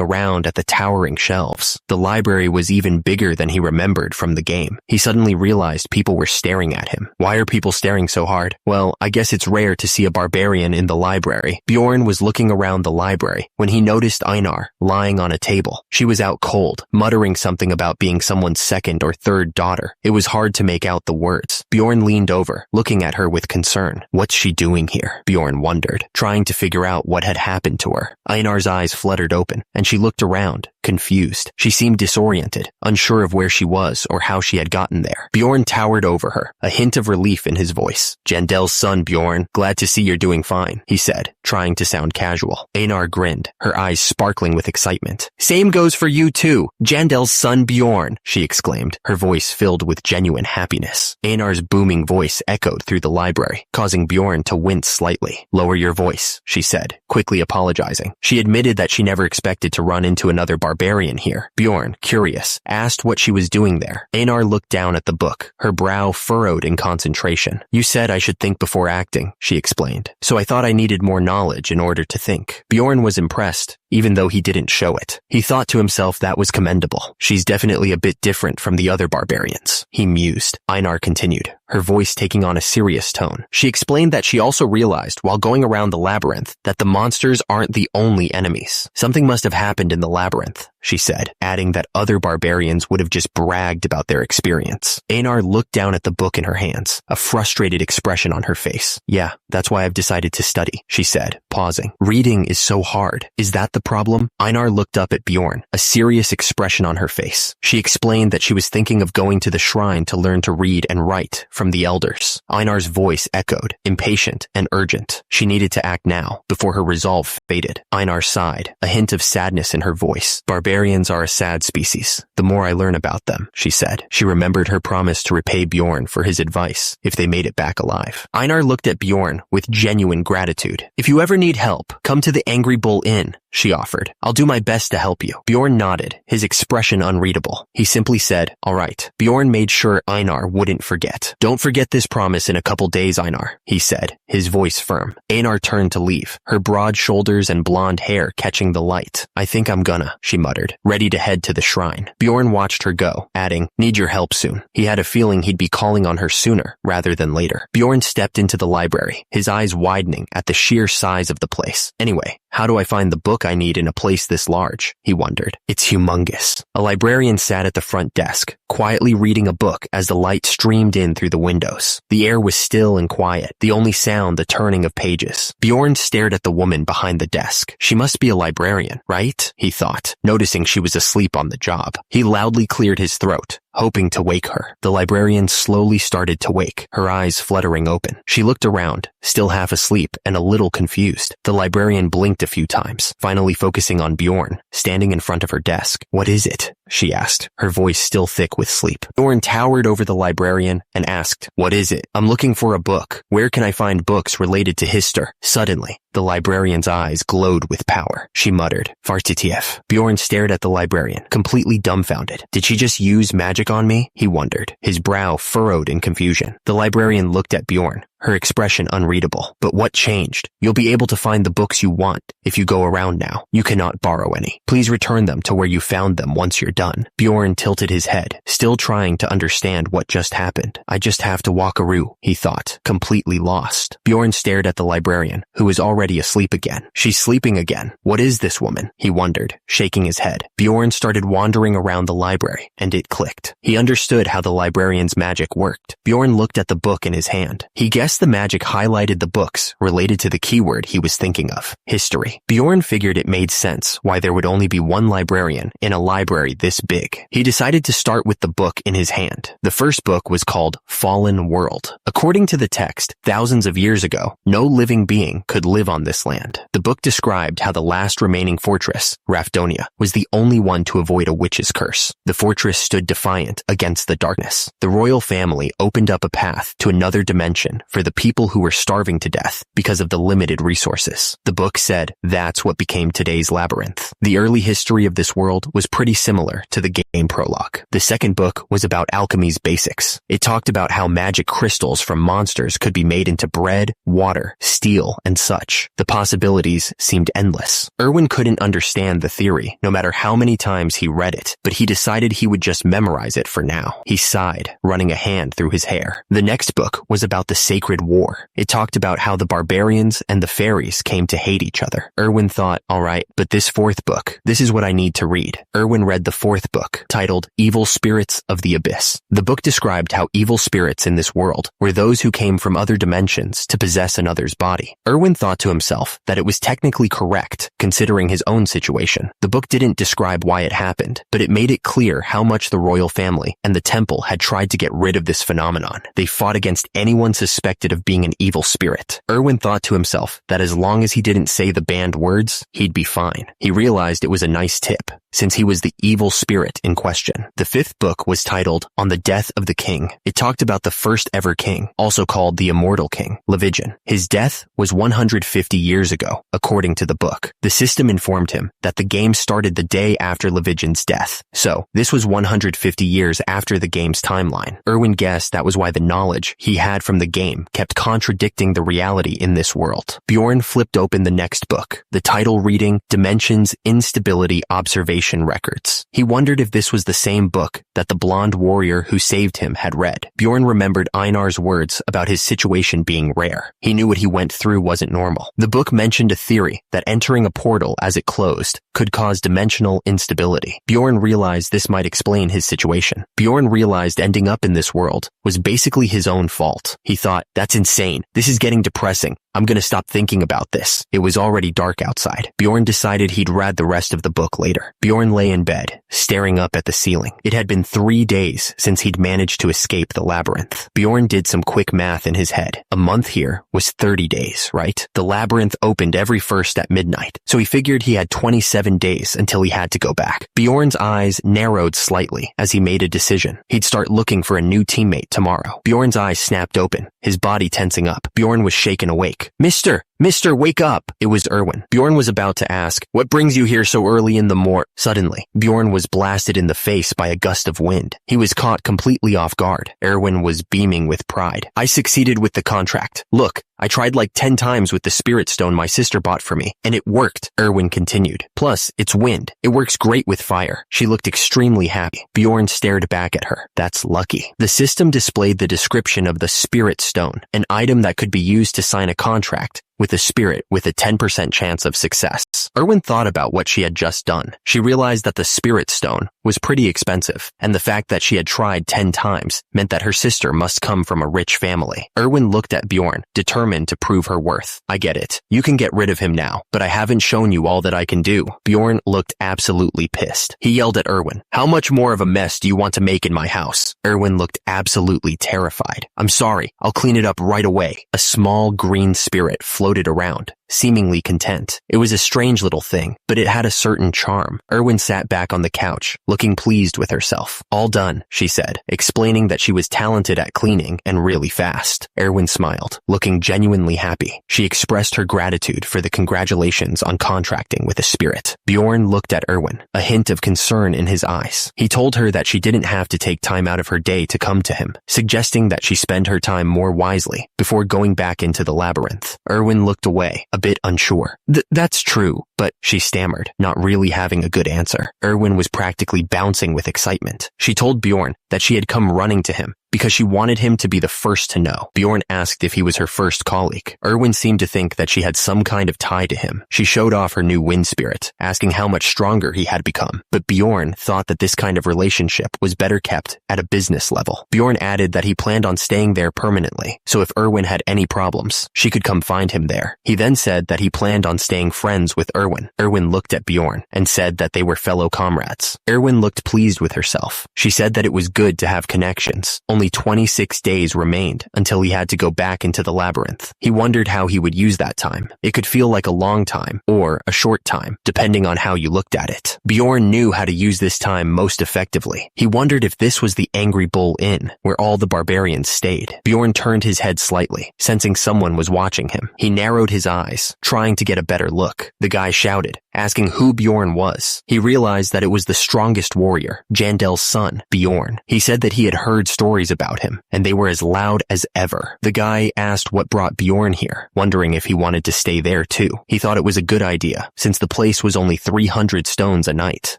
around at the towering shelves. The library was even bigger than he remembered from the game. He suddenly realized people were staring at him. Why are people staring so hard? Well, I guess it's rare to see a barbarian in the library. Bjorn was looking around the library when he noticed Einar lying on a table. She was out cold, muttering something about being someone's second or third daughter. It was hard to make out the words. Bjorn leaned over, looking at her with concern. What's she doing here? Bjorn wondered, trying to figure out what had happened to her. Einar's eyes fluttered open, and she looked around, confused. She seemed disoriented, unsure of where she was or how she had gotten there. Bjorn towered over her, a hint of relief in his voice. Jandel's son, Bjorn. Glad to see you're doing fine, he said, trying to sound casual. Einar grinned, her eyes sparkling with excitement. Same goes for you too, Jandel's son Bjorn, she exclaimed, her voice filled with genuine happiness. Einar's booming voice echoed through the library, causing Bjorn to wince slightly. Lower your voice, she said, quickly apologizing. She admitted that she never expected to run into another barbarian here. Bjorn, curious, asked what she was doing there. Einar looked down at the book, her brow furrowed in concentration. You said I should think before acting, she explained, so I thought I needed more knowledge in order to think. Bjorn was impressed, even though he didn't show it. He thought to himself that was commendable. She's definitely a bit different from the other barbarians, he mused. Einar continued, her voice taking on a serious tone. She explained that she also realized while going around the labyrinth that the monsters aren't the only enemies. Something must have happened in the labyrinth, she said, adding that other barbarians would have just bragged about their experience. Einar looked down at the book in her hands, a frustrated expression on her face. Yeah, that's why I've decided to study, she said, pausing. Reading is so hard. Is that the problem? Einar looked up at Bjorn, a serious expression on her face. She explained that she was thinking of going to the shrine to learn to read and write from the elders. Einar's voice echoed, impatient and urgent. She needed to act now, before her resolve faded. Einar sighed, a hint of sadness in her voice. Barbarians are a sad species. The more I learn about them, she said. She remembered her promise to repay Bjorn for his advice if they made it back alive. Einar looked at Bjorn with genuine gratitude. If you ever need help, come to the Angry Bull Inn, she offered. I'll do my best to help you. Bjorn nodded, his expression unreadable. He simply said, all right. Bjorn made sure Einar wouldn't forget. Don't forget this promise in a couple days, Einar, he said, his voice firm. Einar turned to leave, her broad shoulders and blonde hair catching the light. I think I'm gonna, she muttered, ready to head to the shrine. Bjorn watched her go, adding, need your help soon. He had a feeling he'd be calling on her sooner rather than later. Bjorn stepped into the library, his eyes widening at the sheer size of the place. Anyway, how do I find the book I need in a place this large? He wondered. It's humongous. A librarian sat at the front desk, quietly reading a book as the light streamed in through the windows. The air was still and quiet, the only sound the turning of pages. Bjorn stared at the woman behind the desk. She must be a librarian, right? He thought, noticing she was asleep on the job. He loudly cleared his throat, hoping to wake her. The librarian slowly started to wake, her eyes fluttering open. She looked around, still half asleep and a little confused. The librarian blinked a few times, finally focusing on Bjorn, standing in front of her desk. What is it? She asked, her voice still thick with sleep. Bjorn towered over the librarian and asked, what is it? I'm looking for a book. Where can I find books related to Hister? Suddenly, the librarian's eyes glowed with power. She muttered, Fartitiev. Bjorn stared at the librarian, completely dumbfounded. Did she just use magic on me? He wondered, his brow furrowed in confusion. The librarian looked at Bjorn, her expression unreadable. But what changed? You'll be able to find the books you want if you go around now. You cannot borrow any. Please return them to where you found them once you're done. Bjorn tilted his head, still trying to understand what just happened. I just have to walkaroo, he thought, completely lost. Bjorn stared at the librarian, who was already asleep again. She's sleeping again. What is this woman? He wondered, shaking his head. Bjorn started wandering around the library, and it clicked. He understood how the librarian's magic worked. Bjorn looked at the book in his hand. He guessed the magic highlighted the books related to the keyword he was thinking of, history. Bjorn figured it made sense why there would only be one librarian in a library this big. He decided to start with the book in his hand. The first book was called Fallen World. According to the text, thousands of years ago, no living being could live on this land. The book described how the last remaining fortress, Rafdonia, was the only one to avoid a witch's curse. The fortress stood defiant against the darkness. The royal family opened up a path to another dimension for the people who were starving to death because of the limited resources. The book said that's what became today's labyrinth. The early history of this world was pretty similar to the game prologue. The second book was about alchemy's basics. It talked about how magic crystals from monsters could be made into bread, water, steel, and such. The possibilities seemed endless. Erwin couldn't understand the theory, no matter how many times he read it, but he decided he would just memorize it for now. He sighed, running a hand through his hair. The next book was about the Sacred War. It talked about how the barbarians and the fairies came to hate each other. Erwin thought, all right, but this fourth book, this is what I need to read. Erwin read the fourth book, titled Evil Spirits of the Abyss. The book described how evil spirits in this world were those who came from other dimensions to possess another's body. Erwin thought to himself that it was technically correct, considering his own situation. The book didn't describe why it happened, but it made it clear how much the royal family and the temple had tried to get rid of this phenomenon. They fought against anyone suspected of being an evil spirit. Erwin thought to himself that as long as he didn't say the banned words, he'd be fine. He realized it was a nice tip, since he was the evil spirit in question. The fifth book was titled On the Death of the King. It talked about the first ever king, also called the Immortal King, Levigen. His death was 150 years ago, according to the book. The system informed him that the game started the day after Levigen's death, so this was 150 years after the game's timeline. Erwin guessed that was why the knowledge he had from the game kept contradicting the reality in this world. Bjorn flipped open the next book, the title reading Dimensions Instability Observation Records. He wondered if this was the same book that the blonde warrior who saved him had read. Bjorn remembered Einar's words about his situation being rare. He knew what he went through wasn't normal. The book mentioned a theory that entering a portal as it closed could cause dimensional instability. Bjorn realized this might explain his situation. Bjorn realized ending up in this world was basically his own fault. He thought, That's insane. This is getting depressing. I'm gonna stop thinking about this. It was already dark outside. Bjorn decided he'd read the rest of the book later. Bjorn lay in bed, staring up at the ceiling. It had been 3 days since he'd managed to escape the labyrinth. Bjorn did some quick math in his head. A month here was 30 days, right? The labyrinth opened every first at midnight, so he figured he had 27 days until he had to go back. Bjorn's eyes narrowed slightly as he made a decision. He'd start looking for a new teammate tomorrow. Bjorn's eyes snapped open, his body tensing up. Bjorn was shaken awake. Mister, wake up! It was Erwin. Bjorn was about to ask, what brings you here so early in the morning? Suddenly, Bjorn was blasted in the face by a gust of wind. He was caught completely off guard. Erwin was beaming with pride. I succeeded with the contract. Look, I tried like 10 times with the spirit stone my sister bought for me, and it worked, Erwin continued. Plus, it's wind. It works great with fire. She looked extremely happy. Bjorn stared back at her. That's lucky. The system displayed the description of the spirit stone, an item that could be used to sign a contract with a spirit with a 10% chance of success. Erwin thought about what she had just done. She realized that the spirit stone was pretty expensive, and the fact that she had tried 10 times meant that her sister must come from a rich family. Erwin looked at Bjorn, determined to prove her worth. I get it. You can get rid of him now, but I haven't shown you all that I can do. Bjorn looked absolutely pissed. He yelled at Erwin, how much more of a mess do you want to make in my house? Erwin looked absolutely terrified. I'm sorry. I'll clean it up right away. A small green spirit floated around, seemingly content. It was a strange little thing, but it had a certain charm. Erwin sat back on the couch, looking pleased with herself. All done, she said, explaining that she was talented at cleaning and really fast. Erwin smiled, looking genuinely happy. She expressed her gratitude for the congratulations on contracting with a spirit. Bjorn looked at Erwin, a hint of concern in his eyes. He told her that she didn't have to take time out of her day to come to him, suggesting that she spend her time more wisely before going back into the labyrinth. Erwin looked away, a bit unsure. That's true, but she stammered, not really having a good answer. Erwin was practically bouncing with excitement. She told Bjorn that she had come running to him because she wanted him to be the first to know. Bjorn asked if he was her first colleague. Erwin seemed to think that she had some kind of tie to him. She showed off her new wind spirit, asking how much stronger he had become. But Bjorn thought that this kind of relationship was better kept at a business level. Bjorn added that he planned on staying there permanently, so if Erwin had any problems, she could come find him there. He then said that he planned on staying friends with Erwin. Erwin looked at Bjorn and said that they were fellow comrades. Erwin looked pleased with herself. She said that it was good to have connections. Only 26 days remained until he had to go back into the labyrinth. He wondered how he would use that time. It could feel like a long time or a short time, depending on how you looked at it. Bjorn knew how to use this time most effectively. He wondered if this was the Angry Bull Inn, where all the barbarians stayed. Bjorn turned his head slightly, sensing someone was watching him. He narrowed his eyes, trying to get a better look. The guy shouted, asking who Bjorn was. He realized that it was the strongest warrior, Jandel's son, Bjorn. He said that he had heard stories about him, and they were as loud as ever. The guy asked what brought Bjorn here, wondering if he wanted to stay there too. He thought it was a good idea, since the place was only 300 stones a night.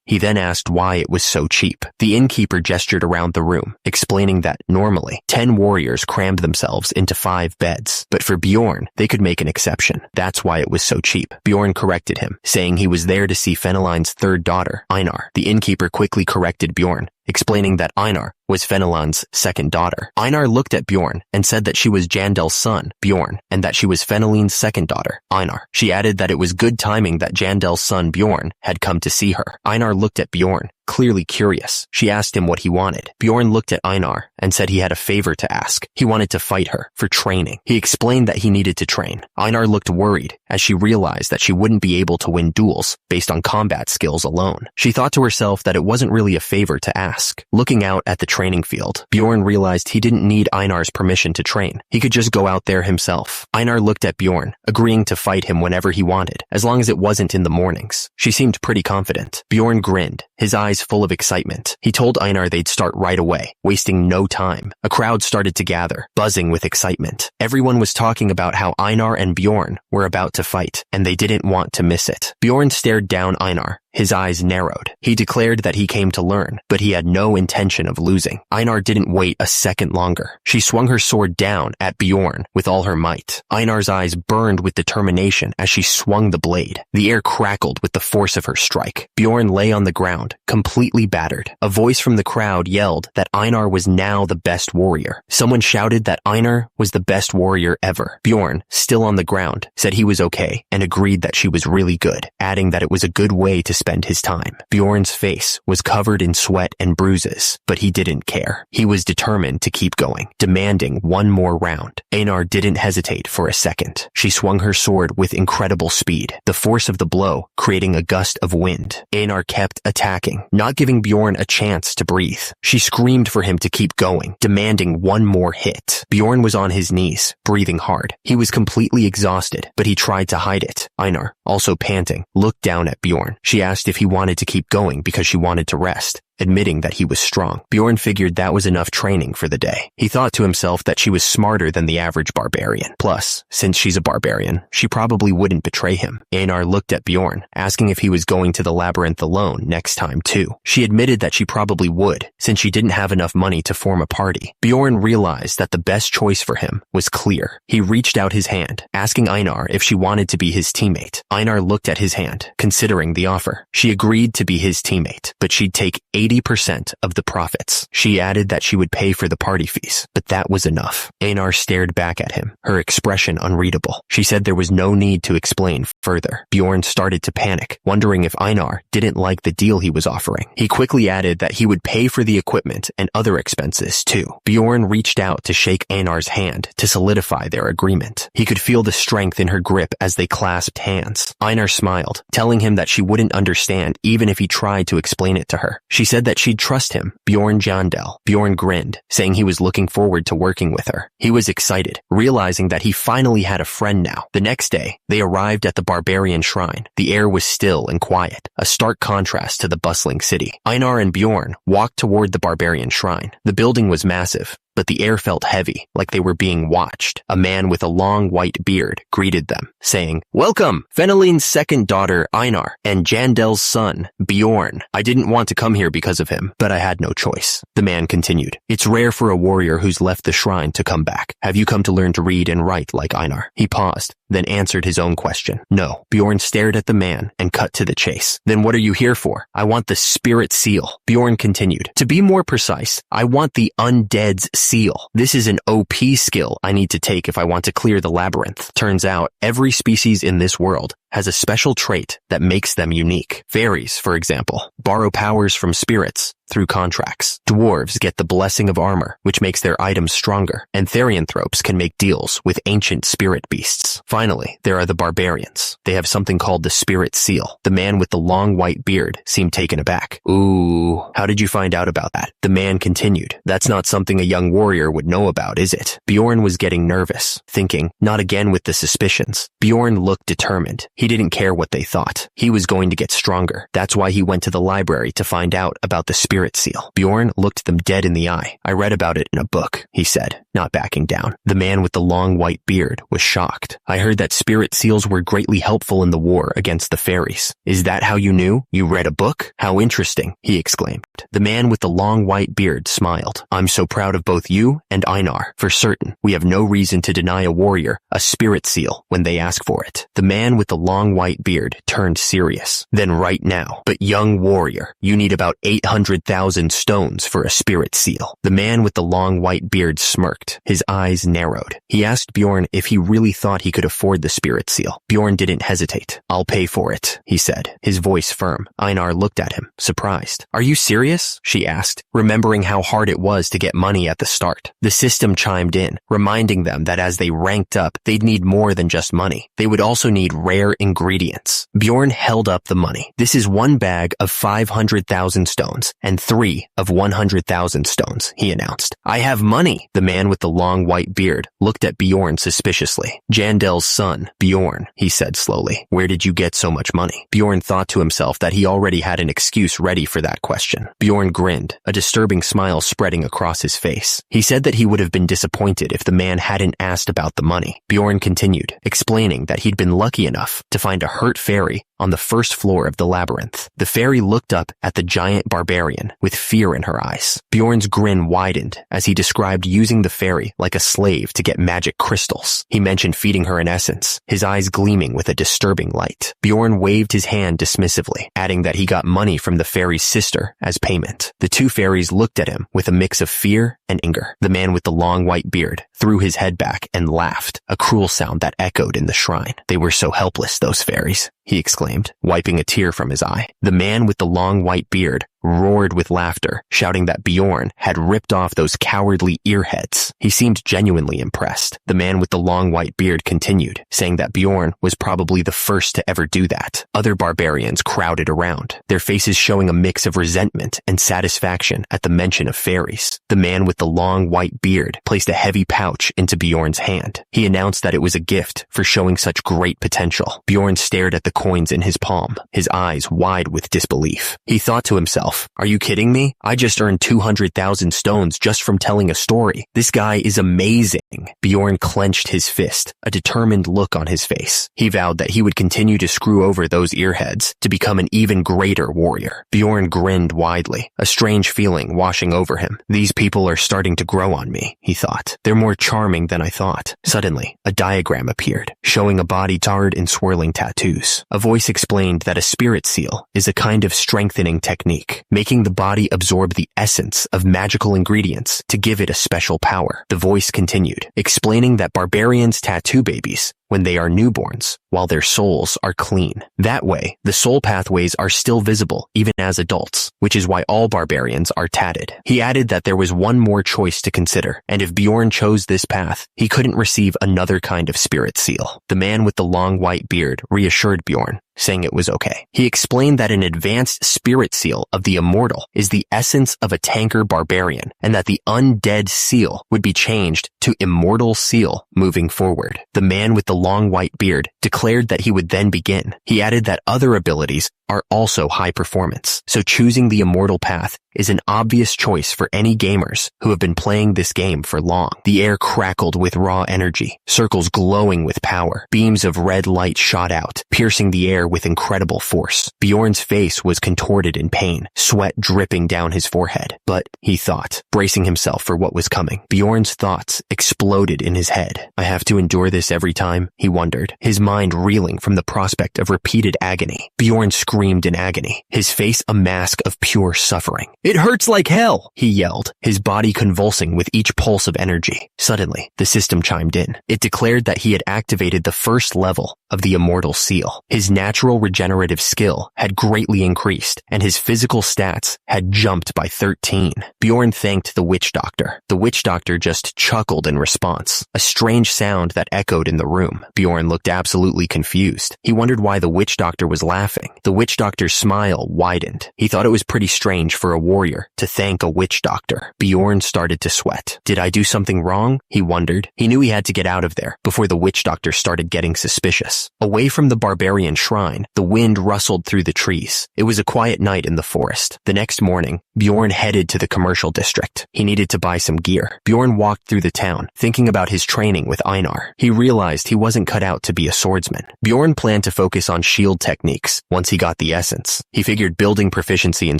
He then asked why it was so cheap. The innkeeper gestured around the room, explaining that normally 10 warriors crammed themselves into 5 beds, but for Bjorn, they could make an exception. That's why it was so cheap. Bjorn corrected him, saying he was there to see Fenelon's third daughter, Einar. The innkeeper quickly corrected Bjorn, explaining that Einar was Fenelon's second daughter. Einar looked at Bjorn and said that she was Jandel's son, Bjorn, and that she was Fenelon's second daughter, Einar. She added that it was good timing that Jandel's son, Bjorn, had come to see her. Einar looked at Bjorn, clearly curious. She asked him what he wanted. Bjorn looked at Einar and said he had a favor to ask. He wanted to fight her for training. He explained that he needed to train. Einar looked worried as she realized that she wouldn't be able to win duels based on combat skills alone. She thought to herself that it wasn't really a favor to ask. Looking out at the training field, Bjorn realized he didn't need Einar's permission to train. He could just go out there himself. Einar looked at Bjorn, agreeing to fight him whenever he wanted, as long as it wasn't in the mornings. She seemed pretty confident. Bjorn grinned, his eyes full of excitement. He told Einar they'd start right away, wasting no time. A crowd started to gather, buzzing with excitement. Everyone was talking about how Einar and Bjorn were about to fight, and they didn't want to miss it. Bjorn stared down Einar, His eyes narrowed. He declared that he came to learn, but he had no intention of losing. Einar didn't wait a second longer. She swung her sword down at Bjorn with all her might. Einar's eyes burned with determination as she swung the blade. The air crackled with the force of her strike. Bjorn lay on the ground, completely battered. A voice from the crowd yelled that Einar was now the best warrior. Someone shouted that Einar was the best warrior ever. Bjorn, still on the ground, said he was okay and agreed that she was really good, adding that it was a good way to spend his time. Bjorn's face was covered in sweat and bruises, but he didn't care. He was determined to keep going, demanding one more round. Einar didn't hesitate for a second. She swung her sword with incredible speed, the force of the blow creating a gust of wind. Einar kept attacking, not giving Bjorn a chance to breathe. She screamed for him to keep going, demanding one more hit. Bjorn was on his knees, breathing hard. He was completely exhausted, but he tried to hide it. Einar, also panting, looked down at Bjorn. She asked if he wanted to keep going because she wanted to rest, admitting that he was strong. Bjorn figured that was enough training for the day. He thought to himself that she was smarter than the average barbarian. Plus, since she's a barbarian, she probably wouldn't betray him. Einar looked at Bjorn, asking if he was going to the labyrinth alone next time too. She admitted that she probably would, since she didn't have enough money to form a party. Bjorn realized that the best choice for him was clear. He reached out his hand, asking Einar if she wanted to be his teammate. Einar looked at his hand, considering the offer. She agreed to be his teammate, but she'd take 80% of the profits. She added that she would pay for the party fees, but that was enough. Einar stared back at him, her expression unreadable. She said there was no need to explain further. Bjorn started to panic, wondering if Einar didn't like the deal he was offering. He quickly added that he would pay for the equipment and other expenses too. Bjorn reached out to shake Einar's hand to solidify their agreement. He could feel the strength in her grip as they clasped hands. Einar smiled, telling him that she wouldn't understand even if he tried to explain it to her. She said that she'd trust him, Bjorn Jandel. Bjorn grinned, saying he was looking forward to working with her. He was excited, realizing that he finally had a friend now. The next day, they arrived at the Barbarian shrine. The air was still and quiet, a stark contrast to the bustling city. Einar and Bjorn walked toward the Barbarian shrine. The building was massive, but the air felt heavy, like they were being watched. A man with a long white beard greeted them, saying, "Welcome, Feneline's second daughter, Einar, and Jandel's son, Bjorn. I didn't want to come here because of him, but I had no choice." The man continued, "It's rare for a warrior who's left the shrine to come back. Have you come to learn to read and write like Einar?" He paused, then answered his own question. "No." Bjorn stared at the man and cut to the chase. "Then what are you here for?" "I want the spirit seal." Bjorn continued, "To be more precise, I want the undead's seal. This is an OP skill I need to take if I want to clear the labyrinth. Turns out, every species in this world has a special trait that makes them unique. Fairies, for example, borrow powers from spirits through contracts. Dwarves get the blessing of armor, which makes their items stronger, and therianthropes can make deals with ancient spirit beasts. Finally, there are the barbarians. They have something called the spirit seal. The man with the long white beard seemed taken aback. "Ooh, how did you find out about that?" The man continued, "That's not something a young warrior would know about, is it?" Bjorn was getting nervous, thinking, not again with the suspicions. Bjorn looked determined. He didn't care what they thought. He was going to get stronger. That's why he went to the library to find out about the spirit seal. Bjorn looked them dead in the eye. "I read about it in a book," he said, not backing down. The man with the long white beard was shocked. "I heard that spirit seals were greatly helpful in the war against the fairies. Is that how you knew? You read a book? How interesting," he exclaimed. The man with the long white beard smiled. "I'm so proud of both you and Einar. For certain, we have no reason to deny a warrior a spirit seal when they ask for it." The man with the long white beard turned serious. "Then right now, but young warrior, you need about 800,000 stones for a spirit seal." The man with the long white beard smirked. His eyes narrowed. He asked Bjorn if he really thought he could afford the spirit seal. Bjorn didn't hesitate. "I'll pay for it," he said, his voice firm. Einar looked at him, surprised. "Are you serious?" she asked, remembering how hard it was to get money at the start. The system chimed in, reminding them that as they ranked up, they'd need more than just money. They would also need rare ingredients. Bjorn held up the money. "This is one bag of 500,000 stones and 3 of 100,000 stones," he announced. "I have money." The man with the long white beard looked at Bjorn suspiciously. "Jandel's son, Bjorn," he said slowly. "Where did you get so much money?" Bjorn thought to himself that he already had an excuse ready for that question. Bjorn grinned, a disturbing smile spreading across his face. He said that he would have been disappointed if the man hadn't asked about the money. Bjorn continued, explaining that he'd been lucky enough to find a hurt fairy on the first floor of the labyrinth. The fairy looked up at the giant barbarian with fear in her eyes. Bjorn's grin widened as he described using the fairy like a slave to get magic crystals. He mentioned feeding her an essence, his eyes gleaming with a disturbing light. Bjorn waved his hand dismissively, adding that he got money from the fairy's sister as payment. The two fairies looked at him with a mix of fear and anger. The man with the long white beard threw his head back and laughed, a cruel sound that echoed in the shrine. They were so helpless, those fairies, he exclaimed, wiping a tear from his eye. The man with the long white beard roared with laughter, shouting that Bjorn had ripped off those cowardly earheads. He seemed genuinely impressed. The man with the long white beard continued, saying that Bjorn was probably the first to ever do that. Other barbarians crowded around, their faces showing a mix of resentment and satisfaction at the mention of fairies. The man with the long white beard placed a heavy pouch into Bjorn's hand. He announced that it was a gift for showing such great potential. Bjorn stared at the coins in his palm, his eyes wide with disbelief. He thought to himself, "Are you kidding me? I just earned 200,000 stones just from telling a story. This guy is amazing." Bjorn clenched his fist, a determined look on his face. He vowed that he would continue to screw over those earheads to become an even greater warrior. Bjorn grinned widely, a strange feeling washing over him. These people are starting to grow on me, he thought. They're more charming than I thought. Suddenly, a diagram appeared, showing a body tarred in swirling tattoos. A voice explained that a spirit seal is a kind of strengthening technique, making the body absorb the essence of magical ingredients to give it a special power. The voice continued, explaining that barbarians tattoo babies when they are newborns, while their souls are clean. That way, the soul pathways are still visible even as adults, which is why all barbarians are tatted. He added that there was one more choice to consider, and if Bjorn chose this path, he couldn't receive another kind of spirit seal. The man with the long white beard reassured Bjorn, saying it was okay. He explained that an advanced spirit seal of the immortal is the essence of a tanker barbarian, and that the undead seal would be changed to immortal seal moving forward. The man with the long white beard declared that he would then begin. He added that other abilities are also high performance, so choosing the immortal path is an obvious choice for any gamers who have been playing this game for long. The air crackled with raw energy, circles glowing with power. Beams of red light shot out, piercing the air with incredible force. Bjorn's face was contorted in pain, sweat dripping down his forehead. But, he thought, bracing himself for what was coming. Bjorn's thoughts exploded in his head. I have to endure this every time, he wondered, his mind reeling from the prospect of repeated agony. Bjorn screamed in agony, his face a mask of pure suffering. "It hurts like hell!" he yelled, his body convulsing with each pulse of energy. Suddenly, the system chimed in. It declared that he had activated the first level of the immortal seal. His natural regenerative skill had greatly increased, and his physical stats had jumped by 13. Bjorn thanked the witch doctor. The witch doctor just chuckled in response, a strange sound that echoed in the room. Bjorn looked absolutely confused. He wondered why the witch doctor was laughing. The witch doctor's smile widened. He thought it was pretty strange for a warrior to thank a witch doctor. Bjorn started to sweat. Did I do something wrong? He wondered. He knew he had to get out of there before the witch doctor started getting suspicious. Away from the barbarian shrine, the wind rustled through the trees. It was a quiet night in the forest. The next morning, Bjorn headed to the commercial district. He needed to buy some gear. Bjorn walked through the town, thinking about his training with Einar. He realized he wasn't cut out to be a swordsman. Bjorn planned to focus on shield techniques once he got the essence. He figured building proficiency in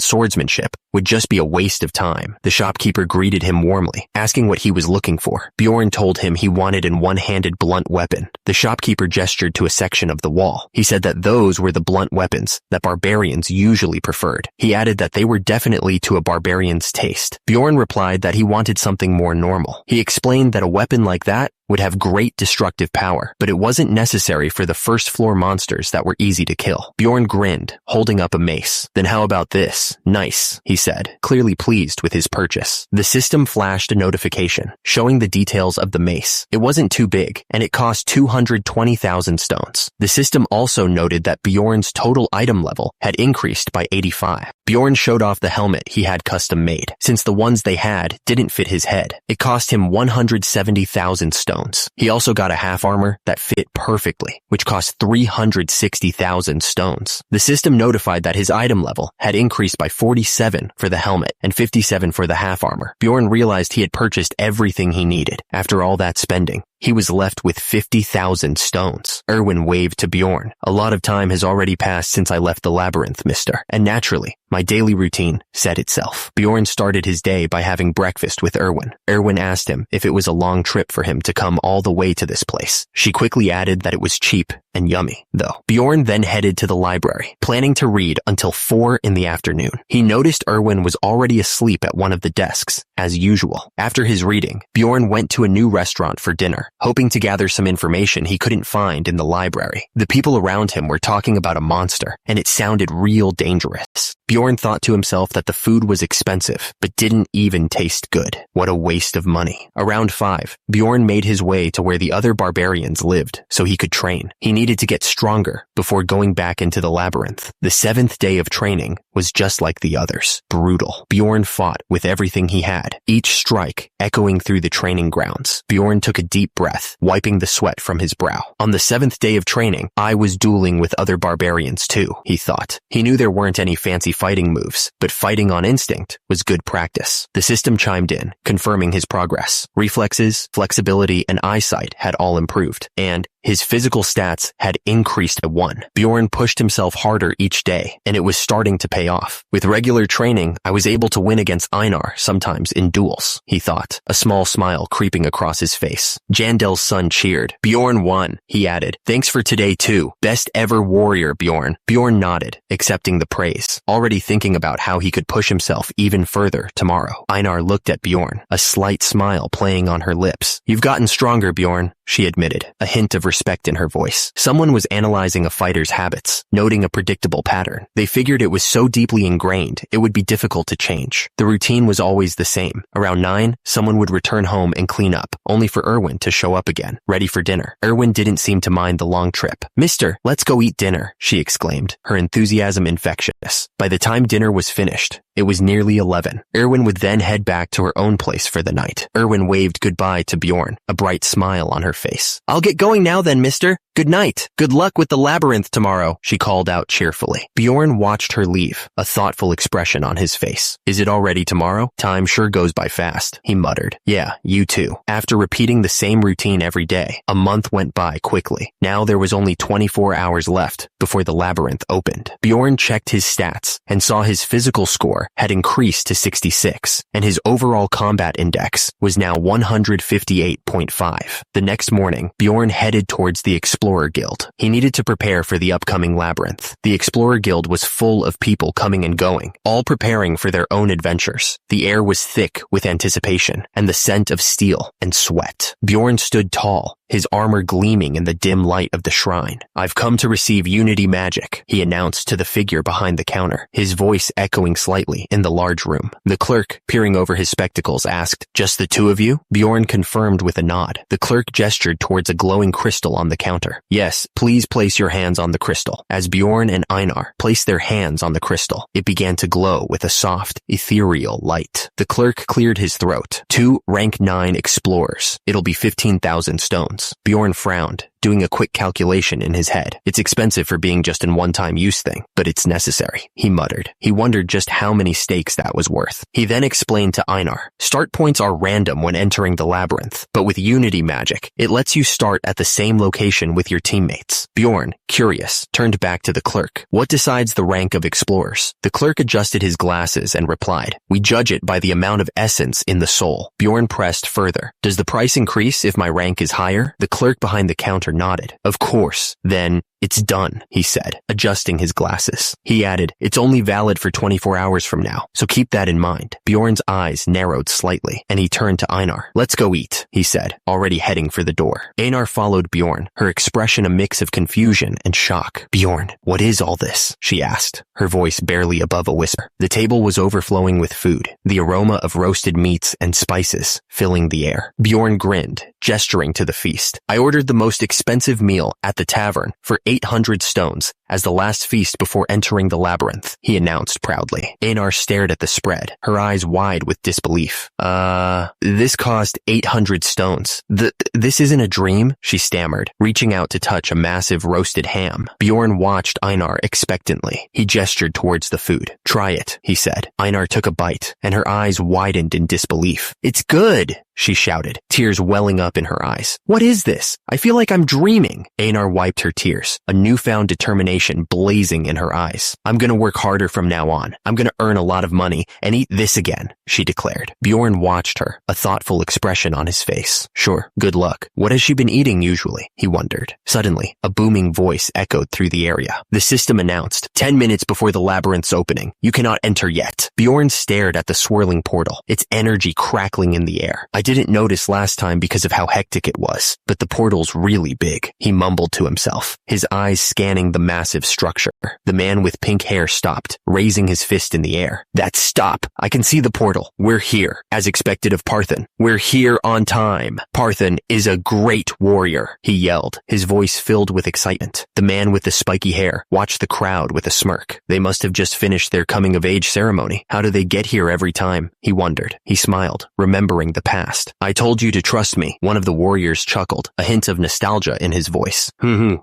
swordsmanship would just be a waste of time. The shopkeeper greeted him warmly, asking what he was looking for. Bjorn told him he wanted an one-handed blunt weapon. The shopkeeper gestured to a section of the wall. He said that those were the blunt weapons that barbarians usually preferred. He added that they were definitely to a barbarian's taste. Bjorn replied that he wanted something more normal. He explained that a weapon like that would have great destructive power, but it wasn't necessary for the first floor monsters that were easy to kill. Bjorn grinned, holding up a mace. Then how about this? Nice, he said, clearly pleased with his purchase. The system flashed a notification, showing the details of the mace. It wasn't too big, and it cost 220,000 stones. The system also noted that Bjorn's total item level had increased by 85. Bjorn showed off the helmet he had custom made, since the ones they had didn't fit his head. It cost him 170,000 stones. He also got a half armor that fit perfectly, which cost 360,000 stones. The system notified that his item level had increased by 47 for the helmet and 57 for the half armor. Bjorn realized he had purchased everything he needed. After all that spending, he was left with 50,000 stones. Erwin waved to Bjorn. A lot of time has already passed since I left the labyrinth, mister. And naturally, my daily routine set itself. Bjorn started his day by having breakfast with Erwin. Erwin asked him if it was a long trip for him to come all the way to this place. She quickly added that it was cheap and yummy, though. Bjorn then headed to the library, planning to read until 4 in the afternoon. He noticed Erwin was already asleep at one of the desks, as usual. After his reading, Bjorn went to a new restaurant for dinner, hoping to gather some information he couldn't find in the library. The people around him were talking about a monster, and it sounded real dangerous. Bjorn thought to himself that the food was expensive, but didn't even taste good. What a waste of money. Around 5, Bjorn made his way to where the other barbarians lived, so he could train. He needed to get stronger before going back into the labyrinth. The 7th day of training was just like the others. Brutal. Bjorn fought with everything he had, each strike echoing through the training grounds. Bjorn took a deep breath, wiping the sweat from his brow. On the 7th day of training, I was dueling with other barbarians too, he thought. He knew there weren't any fancy fighting moves, but fighting on instinct was good practice. The system chimed in, confirming his progress. Reflexes, flexibility, and eyesight had all improved, and his physical stats had increased by 1. Bjorn pushed himself harder each day, and it was starting to pay off. With regular training, I was able to win against Einar, sometimes in duels, he thought, a small smile creeping across his face. Jandel's son cheered. Bjorn won, he added. Thanks for today too. Best ever warrior, Bjorn. Bjorn nodded, accepting the praise, already thinking about how he could push himself even further tomorrow. Einar looked at Bjorn, a slight smile playing on her lips. You've gotten stronger, Bjorn, she admitted, a hint of respect in her voice. Someone was analyzing a fighter's habits, noting a predictable pattern. They figured it was so deeply ingrained, it would be difficult to change. The routine was always the same. Around 9, someone would return home and clean up, only for Erwin to show up again, ready for dinner. Erwin didn't seem to mind the long trip. Mister, let's go eat dinner, she exclaimed, her enthusiasm infectious. By the time dinner was finished, it was nearly 11. Erwin would then head back to her own place for the night. Erwin waved goodbye to Bjorn, a bright smile on her face. I'll get going now then, mister. Good night. Good luck with the labyrinth tomorrow, she called out cheerfully. Bjorn watched her leave, a thoughtful expression on his face. Is it already tomorrow? Time sure goes by fast, he muttered. Yeah, you too. After repeating the same routine every day, a month went by quickly. Now there was only 24 hours left before the labyrinth opened. Bjorn checked his stats and saw his physical score had increased to 66, and his overall combat index was now 158.5. The next morning, Bjorn headed towards the Explorer Guild. He needed to prepare for the upcoming labyrinth. The Explorer Guild was full of people coming and going, all preparing for their own adventures. The air was thick with anticipation and the scent of steel and sweat. Bjorn stood tall, his armor gleaming in the dim light of the shrine. I've come to receive Unity magic, he announced to the figure behind the counter, his voice echoing slightly in the large room. The clerk, peering over his spectacles, asked, just the two of you? Bjorn confirmed with a nod. The clerk gestured towards a glowing crystal on the counter. Yes, please place your hands on the crystal. As Bjorn and Einar placed their hands on the crystal, it began to glow with a soft, ethereal light. The clerk cleared his throat. 2 rank 9 explorers. It'll be 15,000 stones. Bjorn frowned, doing a quick calculation in his head. It's expensive for being just an one-time use thing, but it's necessary, he muttered. He wondered just how many stakes that was worth. He then explained to Einar, start points are random when entering the labyrinth, but with Unity magic, it lets you start at the same location with your teammates. Bjorn, curious, turned back to the clerk. What decides the rank of explorers? The clerk adjusted his glasses and replied, we judge it by the amount of essence in the soul. Bjorn pressed further. Does the price increase if my rank is higher? The clerk behind the counter nodded. Of course. Then, it's done, he said, adjusting his glasses. He added, it's only valid for 24 hours from now, so keep that in mind. Bjorn's eyes narrowed slightly, and he turned to Einar. Let's go eat, he said, already heading for the door. Einar followed Bjorn, her expression a mix of confusion and shock. Bjorn, what is all this? She asked, her voice barely above a whisper. The table was overflowing with food, the aroma of roasted meats and spices filling the air. Bjorn grinned, gesturing to the feast. I ordered the most expensive meal at the tavern for 800 stones as the last feast before entering the labyrinth, he announced proudly. Einar stared at the spread, her eyes wide with disbelief. This cost 800 stones. This isn't a dream, she stammered, reaching out to touch a massive roasted ham. Bjorn watched Einar expectantly. He gestured towards the food. Try it, he said. Einar took a bite, and her eyes widened in disbelief. It's good, she shouted, tears welling up in her eyes. What is this? I feel like I'm dreaming. Einar wiped her tears, a newfound determination blazing in her eyes. I'm gonna work harder from now on. I'm gonna earn a lot of money and eat this again, she declared. Bjorn watched her, a thoughtful expression on his face. Sure, good luck. What has she been eating usually? He wondered. Suddenly, a booming voice echoed through the area. The system announced, 10 minutes before the labyrinth's opening. You cannot enter yet. Bjorn stared at the swirling portal, its energy crackling in the air. I didn't notice last time because of how hectic it was, but the portal's really big, he mumbled to himself, his eyes scanning the massive structure. The man with pink hair stopped, raising his fist in the air. That's stop! I can see the portal. We're here, as expected of Parthen. We're here on time. Parthen is a great warrior, he yelled, his voice filled with excitement. The man with the spiky hair watched the crowd with a smirk. They must have just finished their coming-of-age ceremony. How do they get here every time? He wondered. He smiled, remembering the past. I told you to trust me, one of the warriors chuckled, a hint of nostalgia in his voice.